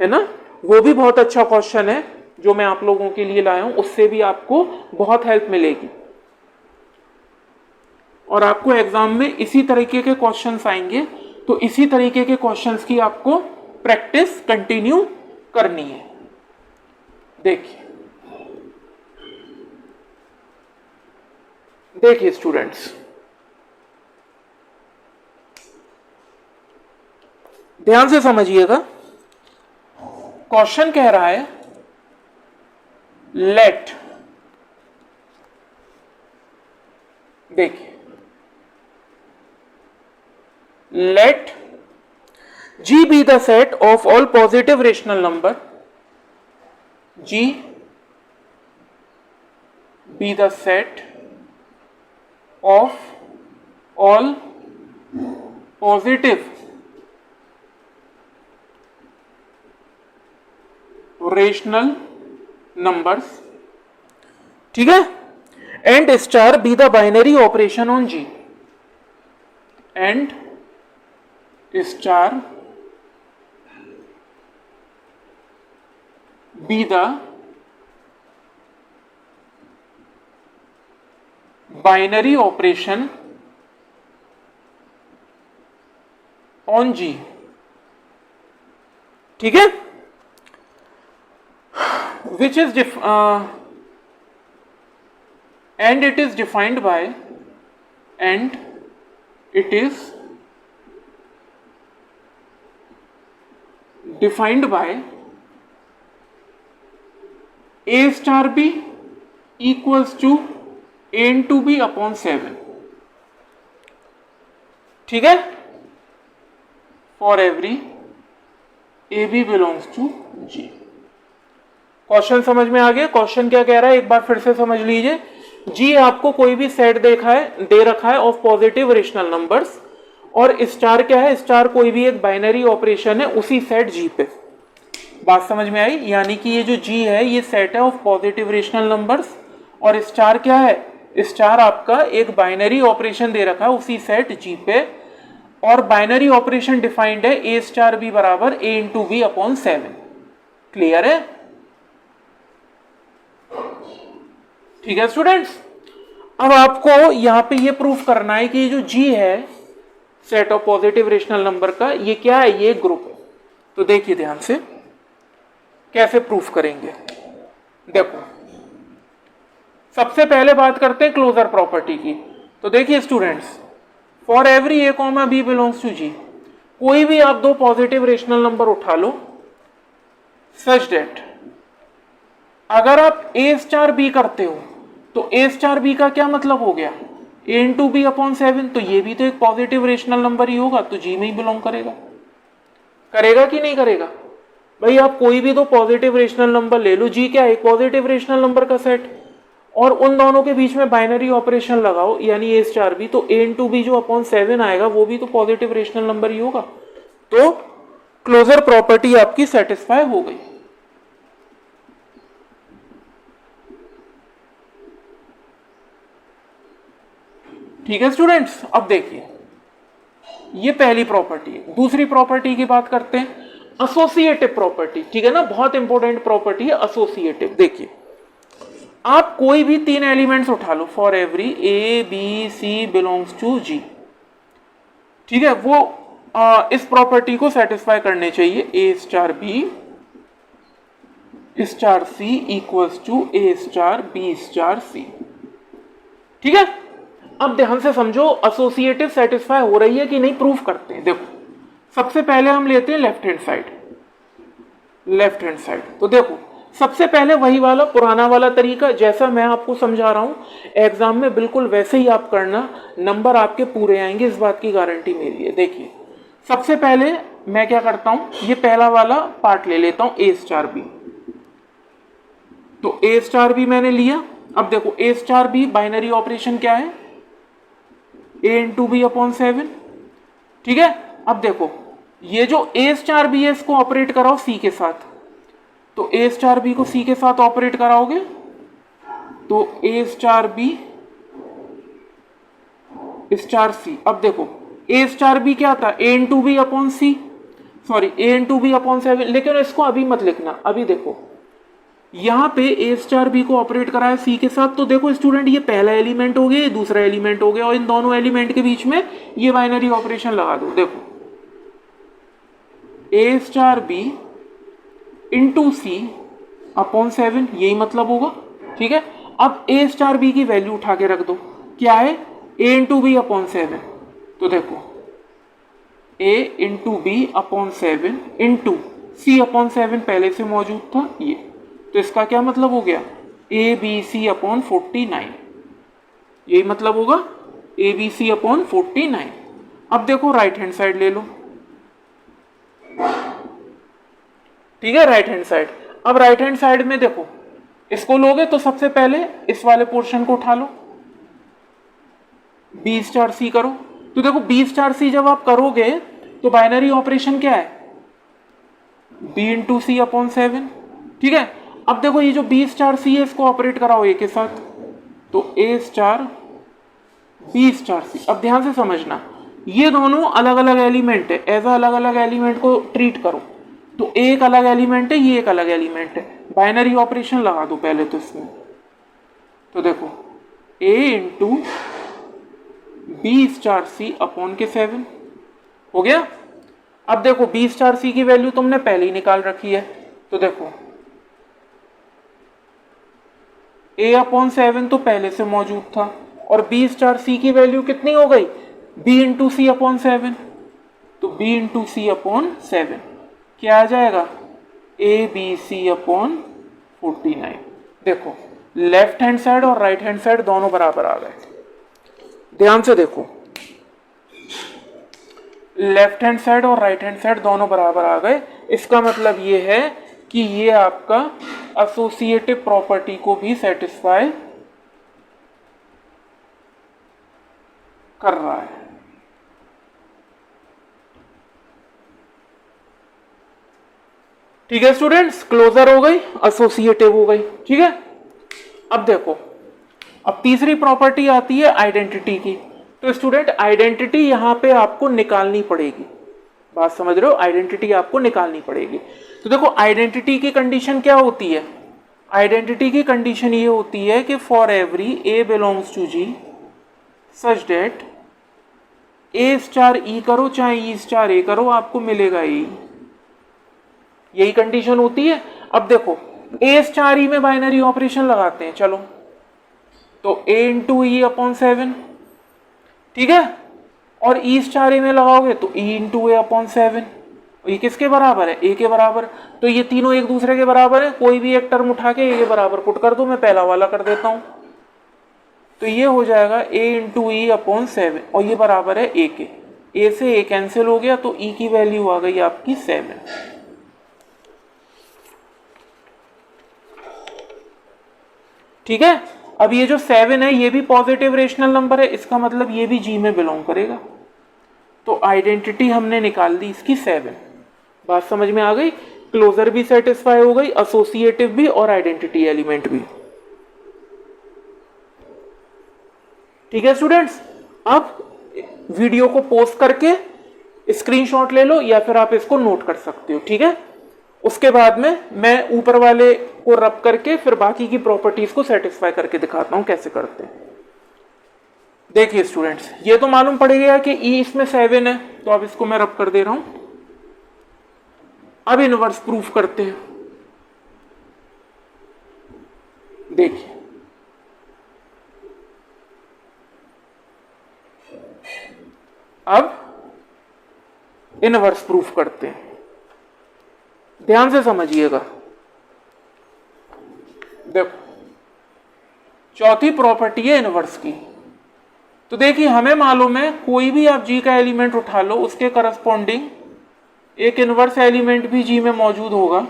है ना, वो भी बहुत अच्छा क्वेश्चन है जो मैं आप लोगों के लिए लाया हूं, उससे भी आपको बहुत हेल्प मिलेगी और आपको एग्जाम में इसी तरीके के क्वेश्चंस आएंगे, तो इसी तरीके के क्वेश्चंस की आपको प्रैक्टिस कंटिन्यू करनी है। देखिए स्टूडेंट्स, ध्यान से समझिएगा। क्वेश्चन कह रहा है लेट, देखिए let G be the set of all positive rational number, G be the set of all positive rational numbers, ठीक है, and star be the binary operation on G, and star be the binary operation on G, ठीक है, which is and it is defined by, and it is defined by a star b equals to a into b upon 7, ठीक है, for every A B belongs to G. Question समझ में आ गया? Question क्या कह रहा है एक बार फिर से समझ लीजिए। जी आपको कोई भी सेट दे रखा है ऑफ पॉजिटिव रेशनल नंबर्स, और स्टार क्या है? स्टार कोई भी एक बाइनरी ऑपरेशन है उसी सेट जी पे। बात समझ में आई? यानी कि ये जो जी है ये सेट है ऑफ पॉजिटिव रेशनल नंबर्स, और स्टार क्या है? स्टार आपका एक बाइनरी ऑपरेशन दे रखा है उसी सेट जी पे, और बाइनरी ऑपरेशन डिफाइंड है ए स्टार बी बराबर ए इंटू बी अपॉन 7। क्लियर है? ठीक है स्टूडेंट्स, अब आपको यहां पे ये प्रूफ करना है कि ये जो जी है set of positive rational number का, ये क्या है? ये ग्रुप है। तो देखिए ध्यान से कैसे प्रूफ करेंगे। देखो सबसे पहले बात करते हैं क्लोजर प्रॉपर्टी की। तो देखिए students, for every A comma B belongs to G, कोई भी आप दो पॉजिटिव रेशनल नंबर उठा लो सच डेट अगर आप ए स्टार बी करते हो तो ए स्टार बी का क्या मतलब हो गया? ए इंटू बी अपॉन 7। तो ये भी तो एक पॉजिटिव रेशनल नंबर ही होगा, तो जी में ही बिलोंग करेगा। करेगा कि नहीं करेगा? भाई आप कोई भी दो पॉजिटिव रेशनल नंबर ले लो, जी क्या है? एक पॉजिटिव रेशनल नंबर का सेट, और उन दोनों के बीच में बाइनरी ऑपरेशन लगाओ यानी ए स्टार बी, तो ए इंटू बी जो अपॉन 7 आएगा वो भी तो पॉजिटिव रेशनल नंबर ही होगा। तो क्लोजर प्रॉपर्टी आपकी सेटिस्फाई हो गई। ठीक है स्टूडेंट्स, अब देखिए ये पहली प्रॉपर्टी है। दूसरी प्रॉपर्टी की बात करते हैं, एसोसिएटिव प्रॉपर्टी। ठीक है ना, बहुत इंपॉर्टेंट प्रॉपर्टी है एसोसिएटिव। देखिए आप कोई भी तीन एलिमेंट्स उठा लो for every A B C belongs to G, ठीक है, वो इस प्रॉपर्टी को सेटिस्फाई करने चाहिए। A star B star C equals to A star B star सी। ठीक है, अब ध्यान से समझो एसोसिएटिव सेटिस्फाई हो रही है कि नहीं, प्रूफ करते हैं। देखो सबसे पहले हम लेते हैं left hand side. Left hand side तो देखो सबसे पहले वही वाला पुराना वाला तरीका जैसा मैं आपको समझा रहा हूं एग्जाम में बिल्कुल वैसे ही आप करना, नंबर आपके पूरे आएंगे, इस बात की गारंटी मेरी है। देखिए सबसे पहले मैं क्या करता हूं, ये पहला वाला पार्ट ले लेता हूं ए स्टार बी। तो ए स्टार बी मैंने लिया। अब देखो a star b binary operation क्या है? ए इंटू बी अपॉन 7। ठीक है, अब देखो ये जो ए स्टार बी है इसको ऑपरेट कराओ सी के साथ, तो ए स्टार बी को सी के साथ ऑपरेट कराओगे तो ए स्टार बी स्टार सी। अब देखो ए स्टार बी क्या था, ए इंटू बी अपॉन सी, सॉरी ए इंटू बी अपॉन 7, लेकिन इसको अभी मत लिखना। अभी देखो यहाँ पे ए स्टार बी को ऑपरेट कराया सी के साथ, तो देखो स्टूडेंट ये पहला एलिमेंट हो गया, ये दूसरा एलिमेंट हो गया, और इन दोनों एलिमेंट के बीच में ये बाइनरी ऑपरेशन लगा दो। देखो a star b into C upon 7, यही मतलब होगा। ठीक है, अब ए स्टार बी की वैल्यू उठा के रख दो, क्या है ए इंटू बी अपॉन 7, तो देखो ए इंटू बी अपॉन 7 इंटू सी अपॉन 7 पहले से मौजूद था ये, तो इसका क्या मतलब हो गया ए बी सी अपॉन 49, यही मतलब होगा ए बी सी अपॉन 49। अब देखो राइट हैंड साइड ले लो, ठीक है, राइट हैंड साइड। अब राइट हैंड साइड में देखो इसको लोगे तो सबसे पहले इस वाले पोर्शन को उठा लो, बी स्टार सी करो, तो देखो बी स्टार सी जब आप करोगे तो बाइनरी ऑपरेशन क्या है बी इंटू सी अपॉन 7। ठीक है, अब देखो ये जो बी स्टार सी है इसको ऑपरेट कराओ ए के साथ, तो ए स्टार बी स्टार सी। अब ध्यान से समझना, ये दोनों अलग अलग एलिमेंट है, एज अलग अलग एलिमेंट को ट्रीट करो, तो एक अलग एलिमेंट है, ये एक अलग एलिमेंट है, बाइनरी ऑपरेशन लगा दो पहले तो इसमें, तो देखो ए इंटू बी स्टार सी अपॉन के 7 हो गया। अब देखो बी स्टार सी की वैल्यू तुमने पहले ही निकाल रखी है, तो देखो ए अपॉन 7 तो पहले से मौजूद था, और बी स्टार सी की वैल्यू कितनी हो गई बी इंटू सी अपॉन 7, तो बी इंटू सी अपॉन 7 क्या आ जाएगा ए बी सी अपॉन 49। देखो लेफ्ट हैंड साइड और राइट हैंड साइड दोनों बराबर आ गए, ध्यान से देखो लेफ्ट हैंड साइड और राइट हैंड साइड दोनों बराबर आ गए। इसका मतलब ये है कि ये आपका एसोसिएटिव प्रॉपर्टी को भी सेटिस्फाई कर रहा है। ठीक है स्टूडेंट्स, क्लोजर हो गई, एसोसिएटिव हो गई। ठीक है, अब देखो अब तीसरी प्रॉपर्टी आती है आइडेंटिटी की। तो स्टूडेंट आइडेंटिटी यहां पे आपको निकालनी पड़ेगी, बात समझ रहे हो, आइडेंटिटी आपको निकालनी पड़ेगी। तो देखो आइडेंटिटी की कंडीशन क्या होती है, आइडेंटिटी की कंडीशन ये होती है कि for every A belongs to G such that A star E करो चाहे ई स्टार ए करो आपको मिलेगा ई, यही कंडीशन होती है। अब देखो ए स्टार ई में बाइनरी ऑपरेशन लगाते हैं, चलो तो ए इंटू ई अपॉन 7, ठीक है, और ई स्टार ए में लगाओगे तो ई इंटू ए अपॉन 7, ये किसके बराबर है ए के बराबर, तो ये तीनों एक दूसरे के बराबर है, कोई भी एक टर्म उठा के ए के बराबर पुट कर दो, मैं पहला वाला कर देता हूं, तो ये हो जाएगा ए इंटू ई अपॉन 7 और ये बराबर है ए के, ए से ए कैंसिल हो गया तो ई की वैल्यू आ गई आपकी 7। ठीक है, अब ये जो 7 है ये भी पॉजिटिव रेशनल नंबर है, इसका मतलब ये भी जी में बिलोंग करेगा, तो आइडेंटिटी हमने निकाल दी इसकी 7। बात समझ में आ गई, क्लोजर भी सेटिस्फाई हो गई, एसोसिएटिव भी और आइडेंटिटी एलिमेंट भी। ठीक है स्टूडेंट्स, अब वीडियो को पॉज करके स्क्रीनशॉट ले लो या फिर आप इसको नोट कर सकते हो। ठीक है, उसके बाद में मैं ऊपर वाले को रब करके फिर बाकी की प्रॉपर्टीज को सेटिस्फाई करके दिखाता हूं कैसे करते हैं। देखिए स्टूडेंट्स, ये तो मालूम पड़ गया कि ई इसमें 7 है, तो अब इसको मैं रब कर दे रहा हूं। अब इनवर्स प्रूफ करते हैं। देखिए अब इनवर्स प्रूफ करते हैं, ध्यान से समझिएगा। देखो चौथी प्रॉपर्टी है इनवर्स की। तो देखिए हमें मालूम है कोई भी आप जी का एलिमेंट उठा लो उसके करस्पॉन्डिंग एक इनवर्स एलिमेंट भी जी में मौजूद होगा,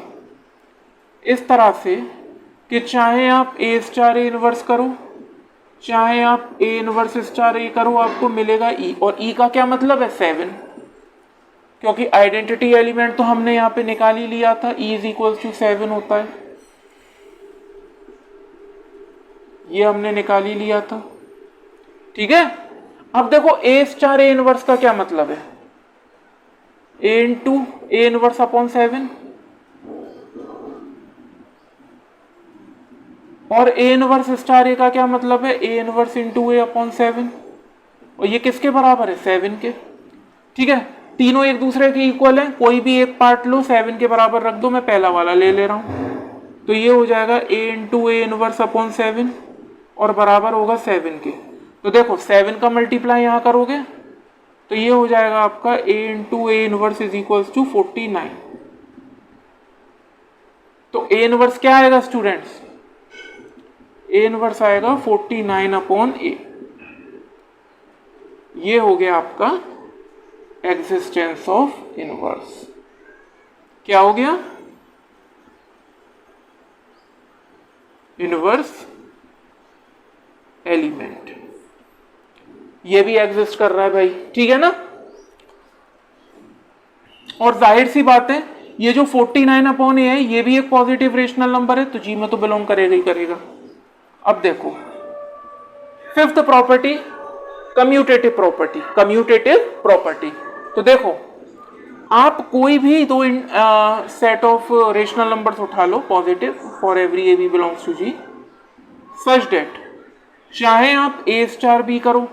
इस तरह से कि चाहे आप ए स्टार ए इनवर्स करो चाहे आप ए इनवर्स स्टार ए करो आपको मिलेगा ई, और ई का क्या मतलब है 7। क्योंकि आइडेंटिटी एलिमेंट तो हमने यहाँ पे निकाल ही लिया था, E इज इक्वल टू 7 होता है, ये हमने निकाल ही लिया था। ठीक है, अब देखो A स्टार ए इनवर्स का क्या मतलब है, A into A inverse upon 7, और A इनवर्स स्टार ए का क्या मतलब है, A inverse into A upon 7, और ये किसके बराबर है, 7 के। ठीक है, तीनों एक दूसरे के इक्वल हैं, कोई भी एक पार्ट लो 7 के बराबर रख दो, मैं पहला वाला ले ले रहा हूं, तो ये हो जाएगा A into A inverse upon 7 और बराबर होगा 7 के। तो देखो 7 का मल्टीप्लाई यहां करोगे तो ये हो जाएगा आपका A into A inverse is equal to 49। तो A इनवर्स क्या आएगा स्टूडेंट्स, A इनवर्स आएगा 49 अपॉन A। ये हो गया आपका एग्जिस्टेंस ऑफ इनवर्स। क्या हो गया, इनवर्स एलिमेंट, ये भी एग्जिस्ट कर रहा है भाई। ठीक है ना, और जाहिर सी बात है ये जो 49 अपॉन ए है ये भी एक पॉजिटिव रेशनल नंबर है, तो जी में तो बिलोंग करेगा ही करेगा। अब देखो fifth property, commutative property. Commutative property, तो देखो आप कोई भी दो सेट ऑफ रेशनल नंबर्स उठा लो positive for every A B belongs to G, such that चाहे आप ए स्टार बी करो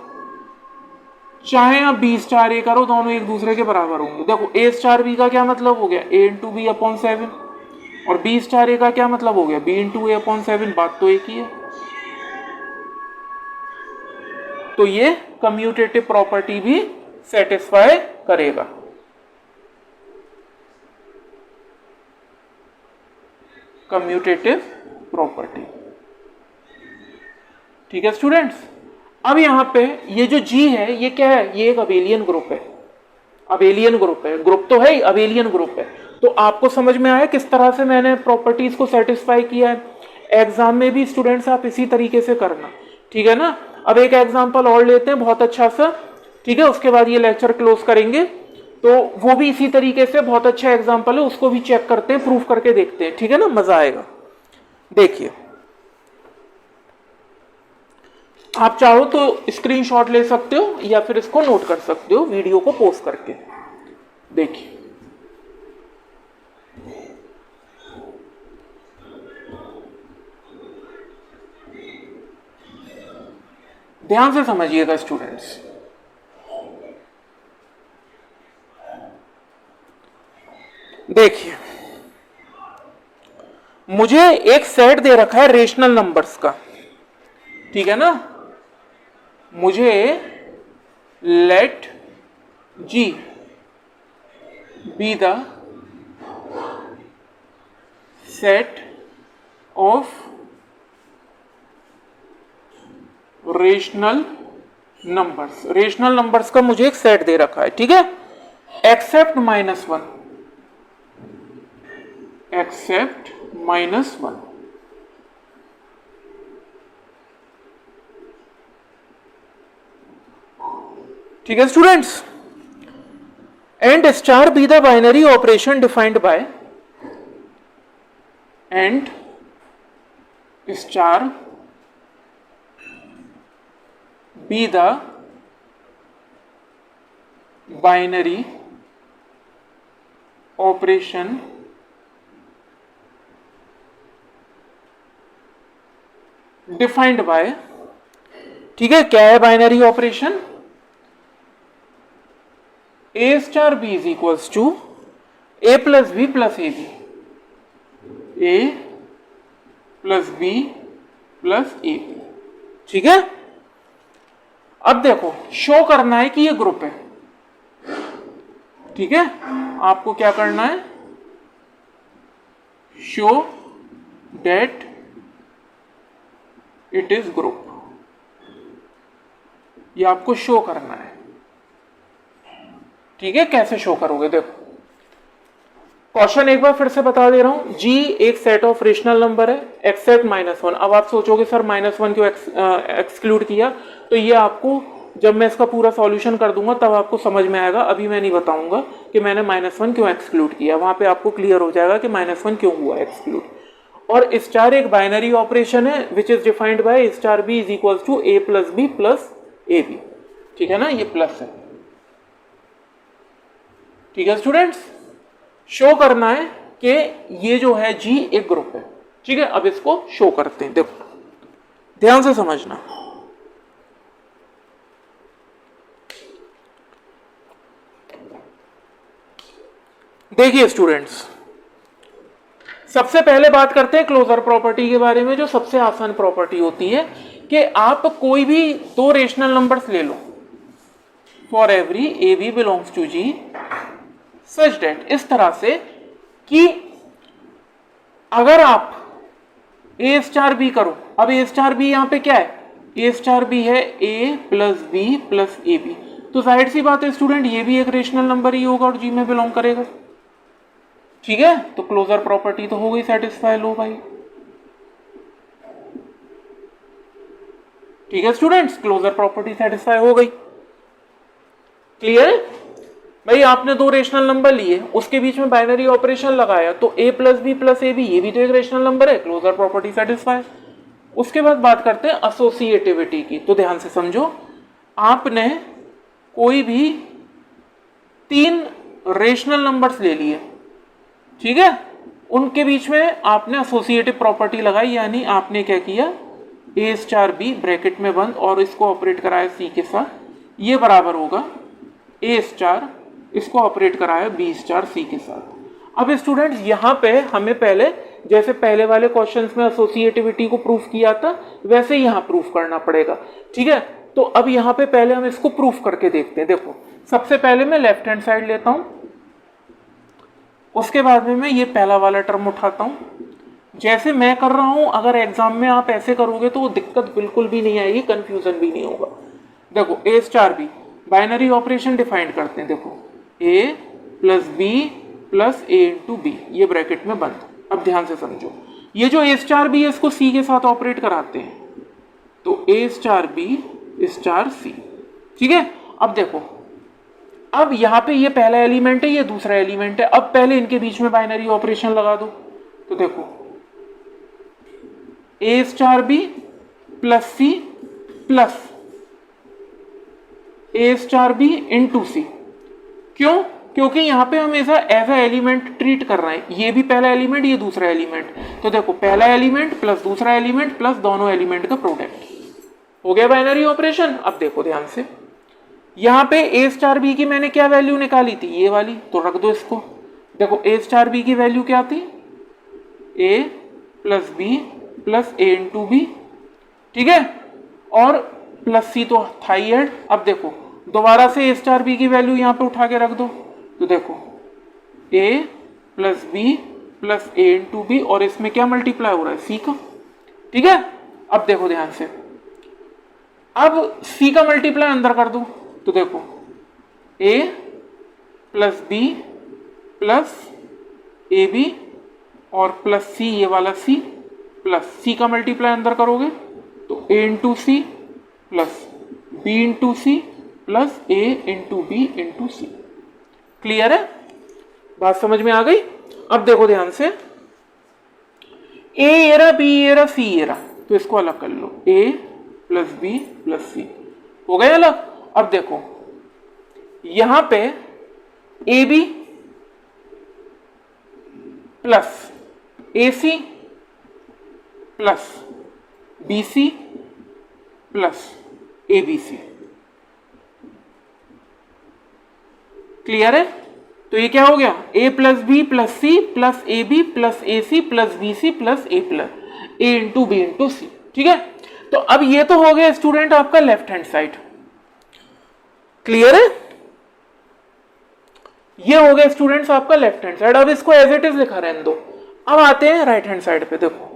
चाहे आप बी स्टार ए करो, दोनों एक दूसरे के बराबर होंगे। देखो ए स्टार बी का क्या मतलब हो गया, ए इंटू बी अपॉन 7, और बी स्टार ए का क्या मतलब हो गया, बी इंटू ए अपॉन 7, बात तो एक ही है। तो ये कम्यूटेटिव प्रॉपर्टी भी सेटिस्फाई करेगा। कम्यूटेटिव प्रॉपर्टी, ठीक है स्टूडेंट्स। अब यहां पे ये जो G है ये क्या है, ये एक अबेलियन ग्रुप है। अबेलियन ग्रुप है, ग्रुप तो है ही, अबेलियन ग्रुप है। तो आपको समझ में आया किस तरह से मैंने प्रॉपर्टीज को सेटिस्फाई किया है। एग्जाम में भी स्टूडेंट्स आप इसी तरीके से करना, ठीक है ना। अब एक एग्जाम्पल और लेते हैं बहुत अच्छा सा, ठीक है, उसके बाद ये लेक्चर क्लोज करेंगे। तो वो भी इसी तरीके से बहुत अच्छा एग्जाम्पल है, उसको भी चेक करते हैं, प्रूफ करके देखते हैं, ठीक है ना, मजा आएगा। देखिए आप चाहो तो स्क्रीनशॉट ले सकते हो या फिर इसको नोट कर सकते हो वीडियो को पॉज करके। देखिए ध्यान से समझिएगा स्टूडेंट्स। देखिए मुझे एक सेट दे रखा है रेशनल नंबर्स का, ठीक है ना। मुझे let G be the set of rational numbers. Rational numbers का मुझे एक सेट दे रखा है, ठीक है, एक्सेप्ट -1, एक्सेप्ट -1। ठीक है students, and star be the binary operation defined by, and star be the binary operation defined by, ठीक है। क्या है binary operation, A star B is equals to A plus B plus A B, A plus B plus A B, ठीक है। अब देखो show करना है कि ये ग्रुप है, ठीक है। आपको क्या करना है, show that it is group, ये आपको शो करना है, ठीक है। कैसे शो करोगे, देखो क्वेश्चन एक बार फिर से बता दे रहा हूं। G एक सेट ऑफ रेशनल नंबर है, एक्सेप्ट -1। अब आप सोचोगे सर -1 क्यों एक्सक्लूड किया, तो ये आपको जब मैं इसका पूरा सॉल्यूशन कर दूंगा तब आपको समझ में आएगा, अभी मैं नहीं बताऊंगा कि मैंने -1 क्यों एक्सक्लूड किया, वहां पे आपको क्लियर हो जाएगा कि -1 क्यों हुआ एक्सक्लूड। और स्टार एक बाइनरी ऑपरेशन है which is defined by star B is equal to a plus B plus A B, ठीक है ना, ये प्लस है, ठीक है स्टूडेंट्स। शो करना है कि ये जो है जी एक ग्रुप है, ठीक है। अब इसको शो करते हैं, देखो ध्यान से समझना। देखिए स्टूडेंट्स, सबसे पहले बात करते हैं क्लोजर प्रॉपर्टी के बारे में, जो सबसे आसान प्रॉपर्टी होती है कि आप कोई भी दो रेशनल नंबर्स ले लो for every A B belongs to G such that, इस तरह से कि अगर आप ए स्टार बी करो, अब ए स्टार बी यहां पे क्या है, ए स्टार बी है a plus B plus A b, तो जाहिर सी बात है स्टूडेंट ये भी एक रेशनल नंबर ही होगा और जी में बिलोंग करेगा, ठीक है। तो क्लोजर प्रॉपर्टी तो हो गई सेटिस्फाई, लो भाई, ठीक है स्टूडेंट्स, क्लोजर प्रॉपर्टी सेटिस्फाई हो गई। क्लियर है भाई, आपने दो रेशनल नंबर लिए, उसके बीच में बाइनरी ऑपरेशन लगाया, तो a plus B plus A B, ये भी तो एक रेशनल नंबर है, क्लोजर प्रॉपर्टी सेटिस्फाई। उसके बाद बात करते हैं एसोसिएटिविटी की, तो ध्यान से समझो, आपने कोई भी तीन रेशनल नंबर्स ले लिए, ठीक है, उनके बीच में आपने एसोसिएटिव प्रॉपर्टी लगाई, यानी आपने क्या किया, ए स्टार बी ब्रैकेट में बंद और इसको ऑपरेट कराया सी के साथ, ये बराबर होगा ए स्टार, इसको ऑपरेट कराया बी स्टार सी के साथ। अब स्टूडेंट्स यहां पे हमें पहले, जैसे पहले वाले क्वेश्चंस में एसोसिएटिविटी को प्रूफ किया था, वैसे यहां प्रूफ करना पड़ेगा, ठीक है। तो अब यहां पे पहले हम इसको प्रूफ करके देखते हैं। देखो सबसे पहले मैं लेफ्ट हैंड साइड लेता हूं, उसके बाद में मैं ये पहला वाला टर्म उठाता हूं, जैसे मैं कर रहा हूं, अगर एग्जाम में आप ऐसे करोगे तो दिक्कत बिल्कुल भी नहीं आएगी, कंफ्यूजन भी नहीं होगा। देखो a star b, binary operation defined करते हैं, देखो a plus B plus A into b, ये ब्रैकेट में बंद। अब ध्यान से समझो, ये जो a स्टार बी है इसको c के साथ ऑपरेट कराते हैं, तो a स्टार बी स्टार सी, ठीक है। अब देखो, अब यहाँ पे ये पहला एलिमेंट है, ये दूसरा एलिमेंट है, अब पहले इनके बीच में बाइनरी ऑपरेशन लगा दो, तो देखो a star b plus C plus a star b into c, क्यों, क्योंकि यहां पे हम ऐसा एज ए एलिमेंट ट्रीट कर रहे हैं, ये भी पहला एलिमेंट ये दूसरा एलिमेंट, तो देखो पहला एलिमेंट प्लस दूसरा एलिमेंट प्लस दोनों एलिमेंट का प्रोडक्ट, हो गया बाइनरी ऑपरेशन। अब देखो ध्यान से, यहां पे ए स्टार बी की मैंने क्या वैल्यू निकाली थी, ये वाली, तो रख दो इसको। देखो ए स्टार बी की वैल्यू क्या थी, ए प्लस बी प्लस ए इंटू बी, ठीक है, और प्लस सी तो था ही ऐड। अब देखो दोबारा से ए स्टार बी की वैल्यू यहां पे उठा के रख दो, तो देखो ए प्लस बी प्लस ए इंटू बी, और इसमें क्या मल्टीप्लाई हो रहा है, सी का, ठीक है। अब देखो ध्यान से, अब सी का मल्टीप्लाई अंदर कर दो, तो देखो ए प्लस बी प्लस ए बी और प्लस सी, ये वाला सी प्लस सी का मल्टीप्लाई अंदर करोगे तो a into c plus b into c plus A into b into c. Clear है, बात समझ में आ गई। अब देखो ध्यान से, ए ये रहा, बी ये रहा, सी ये रहा, तो इसको अलग कर लो, a plus B plus c हो गए अलग। अब देखो यहां पे a b plus a c plus b c plus A B c, clear है। तो ये क्या हो गया, a plus B plus C plus A b plus a c plus b c plus A plus A into b into c, ठीक है। तो अब ये तो हो गया स्टूडेंट आपका लेफ्ट हैंड साइड, क्लियर है, ये हो गया स्टूडेंट्स आपका लेफ्ट हैंड साइड। अब इसको एज इट इज लिखा रहने दो। अब आते हैं राइट हैंड साइड पे, देखो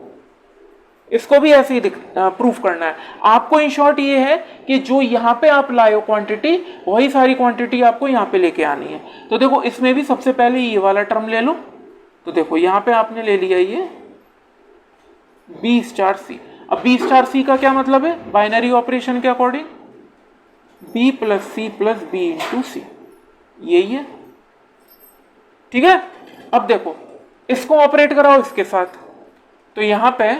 इसको भी ऐसे ही प्रूफ करना है आपको। इन शॉर्ट ये है कि जो यहाँ पे आप लाए हो क्वांटिटी, वही सारी क्वांटिटी आपको यहाँ पे लेके आनी है। तो देखो इसमें भी सबसे पहले ये वाला टर्म ले लो, तो देखो यहाँ पे आपने ले लिया ये बी स्टार सी। अब बी स्टार सी का क्या मतलब है, बाइनरी ऑपरेशन के अकॉर्डिंग बी प्लस सी प्लस बी इंटू सी, यही है। ठीक है, अब देखो इसको ऑपरेट कराओ इसके साथ, तो यहां पे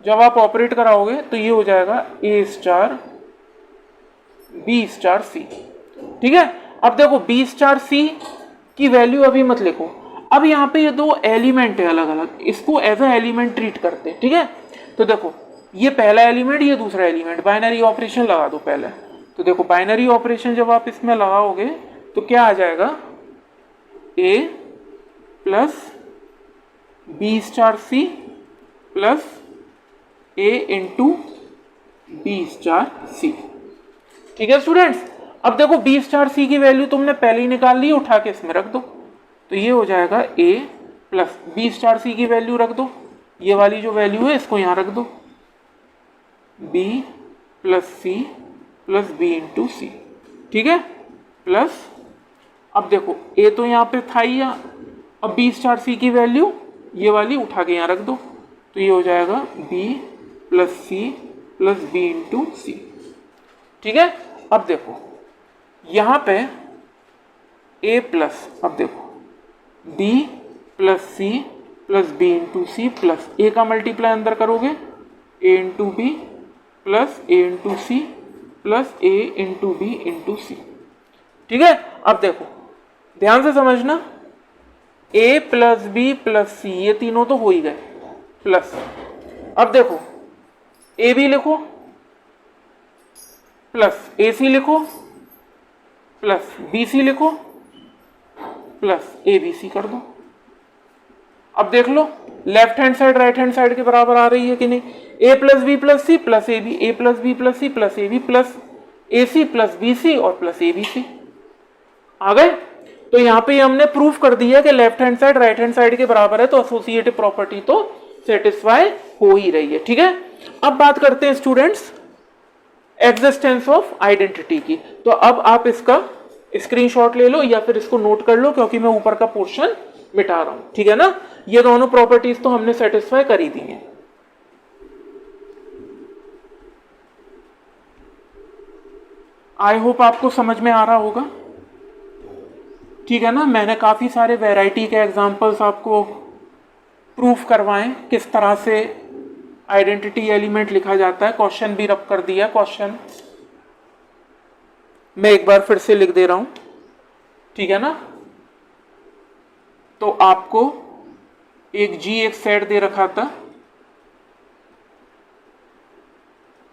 जब आप ऑपरेट कराओगे तो ये हो जाएगा ए स्टार बी स्टार सी। ठीक है, अब देखो बी स्टार सी की वैल्यू अभी मत लिखो, अब यहाँ पे ये दो एलिमेंट है अलग अलग, इसको एज ए एलिमेंट ट्रीट करते हैं। ठीक है, तो देखो ये पहला एलिमेंट, ये दूसरा एलिमेंट, बाइनरी ऑपरेशन लगा दो पहले। तो देखो बाइनरी ऑपरेशन जब आप इसमें लगाओगे तो क्या आ जाएगा, ए प्लस बी स्टार सी प्लस ए इंटू बी स्टार सी। ठीक है स्टूडेंट्स, अब देखो बी स्टार सी की वैल्यू तुमने पहले ही निकाल ली, उठा के इसमें रख दो, तो ये हो जाएगा ए प्लस बी स्टार सी की वैल्यू रख दो, ये वाली जो वैल्यू है इसको यहाँ रख दो, बी प्लस सी प्लस बी इंटू सी। ठीक है, प्लस अब देखो ए तो यहाँ पे था ही, अब बी स्टार सी की वैल्यू ये वाली उठा के यहाँ रख दो, तो ये हो जाएगा बी प्लस सी प्लस बी इंटू सी। ठीक है, अब देखो यहाँ पे ए प्लस, अब देखो b plus C plus b into c plus a का मल्टीप्लाई अंदर करोगे a into b plus A into c plus A into b into c. ठीक है, अब देखो ध्यान से समझना, a plus B plus c ये तीनों तो हो ही गए, प्लस अब देखो ए बी लिखो प्लस ए सी लिखो प्लस बी सी लिखो प्लस ए बी सी कर दो। अब देख लो left hand side right hand side के बराबर आ रही है कि नहीं, a plus B plus C plus A B, A plus B plus C plus A b plus a c plus b c और प्लस ए बी सी आ गए। तो यहाँ पे हमने प्रूफ कर दिया कि left hand side right hand side के बराबर है, तो एसोसिएटिव प्रॉपर्टी तो सेटिस्फाई हो ही रही है। ठीक है, अब बात करते हैं स्टूडेंट्स एग्जिस्टेंस ऑफ आइडेंटिटी की। तो अब आप इसका स्क्रीनशॉट ले लो या फिर इसको नोट कर लो, क्योंकि मैं ऊपर का पोर्शन मिटा रहा हूं। ठीक है ना, ये दोनों प्रॉपर्टीज तो हमने सेटिस्फाई कर ही दी हैं। आई होप आपको समझ में आ रहा होगा। ठीक है ना, मैंने काफी सारे वैरायटी के एग्जांपल्स आपको प्रूफ करवाएं किस तरह से आइडेंटिटी एलिमेंट लिखा जाता है, क्वेश्चन भी रब कर दिया। क्वेश्चन मैं एक बार फिर से लिख दे रहा हूं, ठीक है ना। तो आपको एक जी एक सेट दे रखा था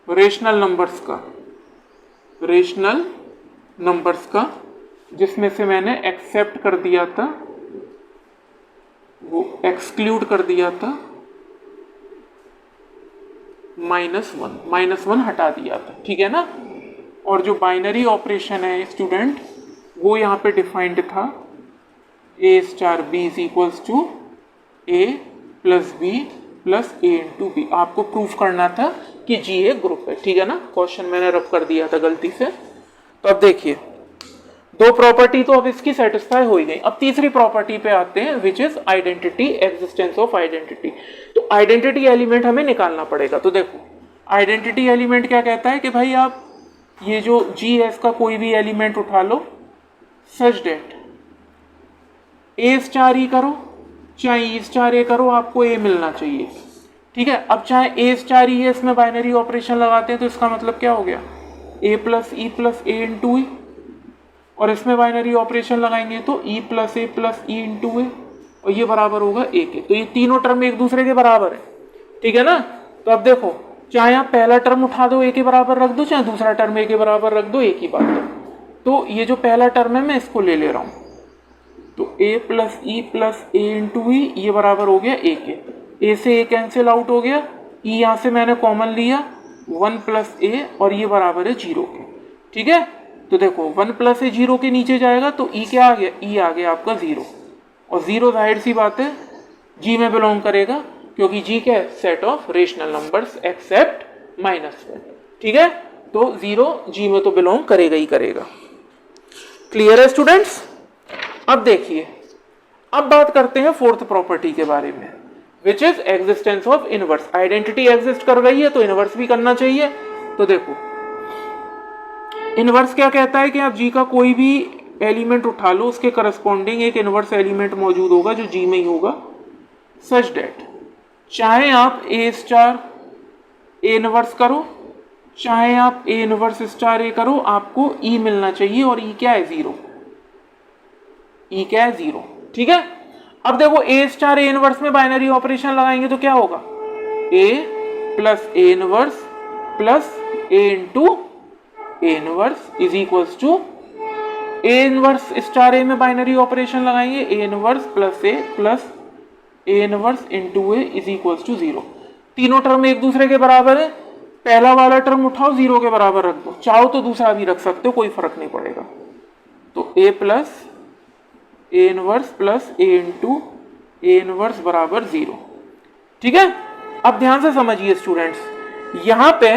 रेशनल नंबर्स का, जिसमें से मैंने एक्सेप्ट कर दिया था, वो एक्सक्लूड कर दिया था -1 हटा दिया था। ठीक है ना, और जो बाइनरी ऑपरेशन है स्टूडेंट वो यहाँ पे डिफाइंड था, a star B is equals to A plus B plus A into b. आपको प्रूफ करना था कि जी एक ग्रुप है। ठीक है ना, क्वेश्चन मैंने रब कर दिया था गलती से। तो अब देखिए दो प्रॉपर्टी तो अब इसकी सेटिस्फाई हो ही गई। अब तीसरी प्रॉपर्टी पे आते हैं which is identity, existence of identity. तो आइडेंटिटी एलिमेंट हमें निकालना पड़ेगा। तो देखो आइडेंटिटी एलिमेंट क्या कहता है कि भाई आप ये जो जी है इसका कोई भी एलिमेंट उठा लो सच डेट ए स्टार ई करो चाहे ई स्टार ए करो, आपको ए मिलना चाहिए। ठीक है, अब चाहे ए स्टार ई है, इसमें बाइनरी ऑपरेशन लगाते हैं तो इसका मतलब क्या हो गया, ए प्लस ए इंटू ई, और इसमें बाइनरी ऑपरेशन लगाएंगे तो ई प्लस ई इंटू ए, और ये बराबर होगा ए के। तो ये तीनों टर्म एक दूसरे के बराबर है। ठीक है ना, तो अब देखो चाहे आप पहला टर्म उठा दो ए के बराबर रख दो, चाहे दूसरा टर्म ए के बराबर रख दो, एक ही बात है। तो ये जो पहला टर्म है मैं इसको ले ले रहा हूँ, तो ए प्लस ए इंटू ई, ये बराबर हो गया ए के। ए से ए कैंसिल आउट हो गया, ई यहाँ से मैंने कॉमन लिया 1 प्लस ए, और ये बराबर है 0 के। ठीक है, तो देखो 1 प्लस ए 0 के नीचे जाएगा तो ई क्या आ गया, ई आ गया आपका 0, और 0 जाहिर सी बात है जी में बिलोंग करेगा, क्योंकि जी क्या है, set of rational numbers accept -1। ठीक है, तो 0 जी में तो बिलोंग करेगा ही करेगा। क्लियर है स्टूडेंट्स। अब देखिए, अब बात करते हैं फोर्थ प्रॉपर्टी के बारे में, which is existence of inverse. Identity exist कर रही है तो इनवर्स भी करना चाहिए। तो देखो इनवर्स क्या कहता है कि आप जी का कोई भी एलिमेंट उठा लो, उसके करस्पॉन्डिंग एक इनवर्स एलिमेंट मौजूद होगा जो जी में ही होगा, सच डेट चाहे आप ए स्टार ए इनवर्स करो, चाहे आप ए इनवर्स स्टार ए करो, आपको ई मिलना चाहिए, और ई क्या है? जीरो। ई क्या है? जीरो। ठीक है, अब देखो ए स्टार ए इनवर्स में बाइनरी ऑपरेशन लगाएंगे तो क्या होगा? A plus A inverse plus A into A inverse is equals to a inverse star a में बाइनरी ऑपरेशन लगाएंगे, a inverse plus A inverse into a is equals to zero. तीनों term एक दूसरे के बराबर है, पहला वाला टर्म उठाओ जीरो के बराबर रख दो, चाहो तो दूसरा भी रख सकते हो, कोई फर्क नहीं पड़ेगा। तो ए प्लस ए इनवर्स प्लस ए इंटू ए इनवर्स बराबर जीरो। ठीक है, अब ध्यान से समझिए स्टूडेंट्स, यहां पे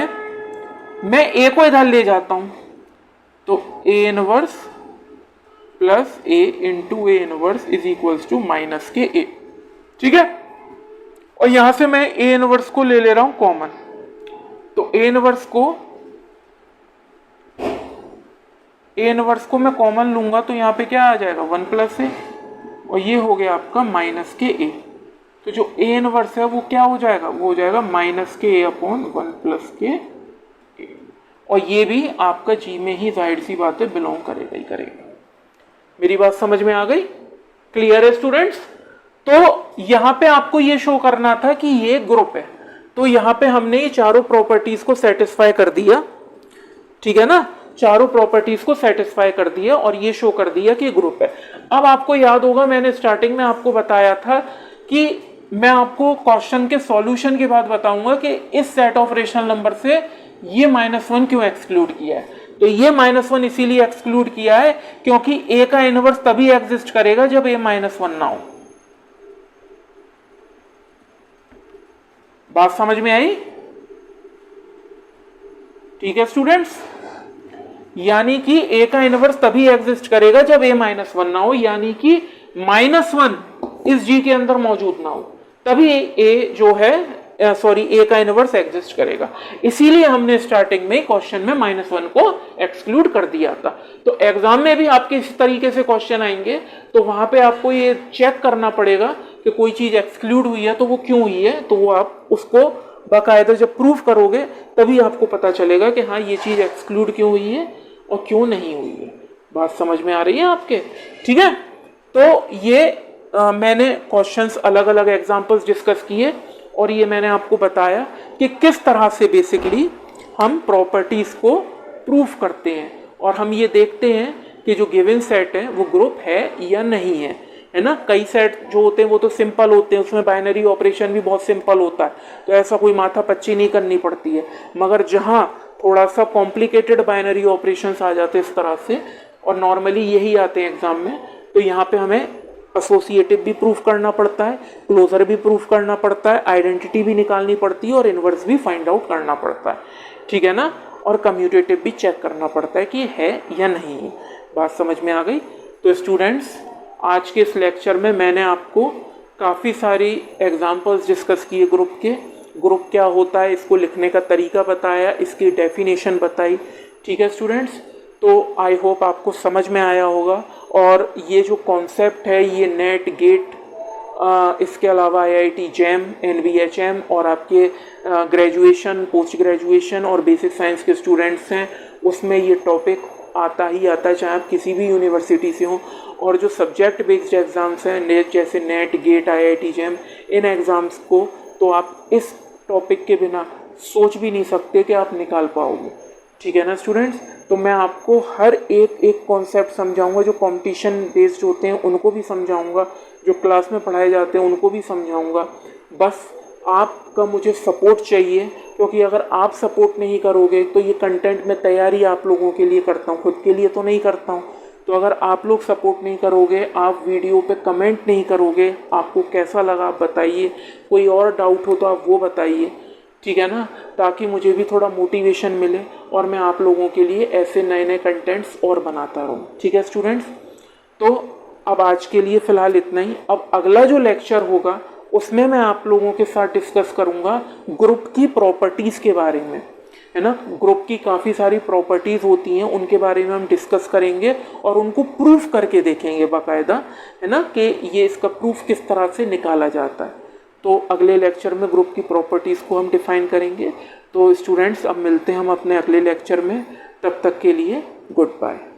मैं ए को इधर ले जाता हूं तो A inverse plus A into A inverse is equals to minus के ए। ठीक है, और यहां से मैं ए इनवर्स को ले रहा हूं कॉमन, तो ए इनवर्स को मैं कॉमन लूंगा तो यहां पे क्या आ जाएगा? वन प्लस ए, और ये हो गया आपका माइनस के ए। तो जो ए इनवर्स है वो क्या हो जाएगा? वो हो जाएगा माइनस के ए अपॉन वन प्लस के ए, और ये भी आपका जी में ही जाहिर सी बात है बिलोंग करेगा ही करेगा। मेरी बात समझ में आ गई? क्लियर है स्टूडेंट्स? तो यहां पे आपको ये शो करना था कि ये ग्रुप है, तो यहां पे हमने ये चारों प्रॉपर्टीज को सेटिस्फाई कर दिया। ठीक है ना, चारों प्रॉपर्टीज को सेटिस्फाई कर दिया और ये शो कर दिया कि ग्रुप है। अब आपको याद होगा मैंने स्टार्टिंग में आपको बताया था कि मैं आपको क्वेश्चन के सॉल्यूशन के बाद बताऊंगा कि इस सेट ऑफ रेशनल नंबर से ये -1 क्यों एक्सक्लूड किया है। तो ये -1 इसीलिए एक्सक्लूड किया है क्योंकि ए का इनवर्स तभी एग्जिस्ट करेगा जब ए -1 ना हो। बात समझ में आई? ठीक है स्टूडेंट्स, यानी कि ए का इनवर्स तभी एग्जिस्ट करेगा जब ए -1 ना हो, यानी कि -1 इस जी के अंदर मौजूद ना हो, तभी ए जो है ए का इनवर्स एग्जिस्ट करेगा। इसीलिए हमने स्टार्टिंग में क्वेश्चन में -1 को एक्सक्लूड कर दिया था। तो एग्जाम में भी आपके इस तरीके से क्वेश्चन आएंगे तो वहां पे आपको ये चेक करना पड़ेगा कि कोई चीज एक्सक्लूड हुई है तो वो क्यों हुई है, तो वो आप उसको बाकायदा जब प्रूफ करोगे तभी आपको पता चलेगा कि हाँ ये चीज एक्सक्लूड क्यों हुई है और क्यों नहीं हुई है। बात समझ में आ रही है आपके? ठीक है, तो ये मैंने क्वेश्चंस अलग अलग एग्जांपल्स डिस्कस किए और ये मैंने आपको बताया कि किस तरह से बेसिकली हम प्रॉपर्टीज को प्रूफ करते हैं और हम ये देखते हैं कि जो गिवन सेट है वो ग्रुप है या नहीं है ना। कई सेट जो होते हैं वो तो सिंपल होते हैं, उसमें बाइनरी ऑपरेशन भी बहुत सिंपल होता है, तो ऐसा कोई माथा पच्ची नहीं करनी पड़ती है। मगर जहाँ थोड़ा सा कॉम्प्लिकेटेड बाइनरी ऑपरेशंस आ जाते हैं इस तरह से, और नॉर्मली यही आते हैं एग्जाम में, तो यहाँ पे हमें एसोसिएटिव भी प्रूफ करना पड़ता है, क्लोजर भी प्रूफ करना पड़ता है, आइडेंटिटी भी निकालनी पड़ती है और इनवर्स भी फाइंड आउट करना पड़ता है। ठीक है ना, और कम्यूटेटिव भी चेक करना पड़ता है कि है या नहीं है। बात समझ में आ गई? तो स्टूडेंट्स, आज के इस लेक्चर में मैंने आपको काफ़ी सारी एग्जाम्पल्स डिस्कस किए ग्रुप के। ग्रुप क्या होता है इसको लिखने का तरीका बताया, इसकी डेफिनेशन बताई। ठीक है स्टूडेंट्स, तो आई होप आपको समझ में आया होगा। और ये जो कॉन्सेप्ट है ये नेट गेट, इसके अलावा IIT जैम, NVHM और आपके ग्रेजुएशन, पोस्ट ग्रेजुएशन और बेसिक साइंस के स्टूडेंट्स हैं उसमें ये टॉपिक आता ही आता है, चाहे आप किसी भी यूनिवर्सिटी से हों। और जो सब्जेक्ट बेस्ड एग्ज़ाम्स हैं नेट, जैसे नेट गेट, IIT जैम, इन एग्ज़ाम्स को तो आप इस टॉपिक के बिना सोच भी नहीं सकते कि आप निकाल पाओगे। ठीक है ना स्टूडेंट्स, तो मैं आपको हर एक कॉन्सेप्ट समझाऊंगा, जो कंपटीशन बेस्ड होते हैं उनको भी समझाऊंगा, जो क्लास में पढ़ाए जाते हैं उनको भी समझाऊंगा। बस आपका मुझे सपोर्ट चाहिए, क्योंकि अगर आप सपोर्ट नहीं करोगे तो ये कंटेंट मैं तैयारी आप लोगों के लिए करता हूँ, खुद के लिए तो नहीं करता हूँ। तो अगर आप लोग सपोर्ट नहीं करोगे, आप वीडियो पे कमेंट नहीं करोगे, आपको कैसा लगा आप बताइए, कोई और डाउट हो तो आप वो बताइए। ठीक है ना, ताकि मुझे भी थोड़ा मोटिवेशन मिले और मैं आप लोगों के लिए ऐसे नए नए कंटेंट्स और बनाता रहूँ। ठीक है स्टूडेंट्स, तो अब आज के लिए फ़िलहाल इतना ही। अब अगला जो लेक्चर होगा उसमें मैं आप लोगों के साथ डिस्कस करूँगा ग्रुप की प्रॉपर्टीज़ के बारे में। है ना। ग्रुप की काफ़ी सारी प्रॉपर्टीज़ होती हैं, उनके बारे में हम डिस्कस करेंगे और उनको प्रूफ करके देखेंगे बाकायदा, है ना, कि ये इसका प्रूफ किस तरह से निकाला जाता है। तो अगले लेक्चर में ग्रुप की प्रॉपर्टीज़ को हम डिफाइन करेंगे। तो स्टूडेंट्स अब मिलते हैं हम अपने अगले लेक्चर में, तब तक के लिए गुड बाय।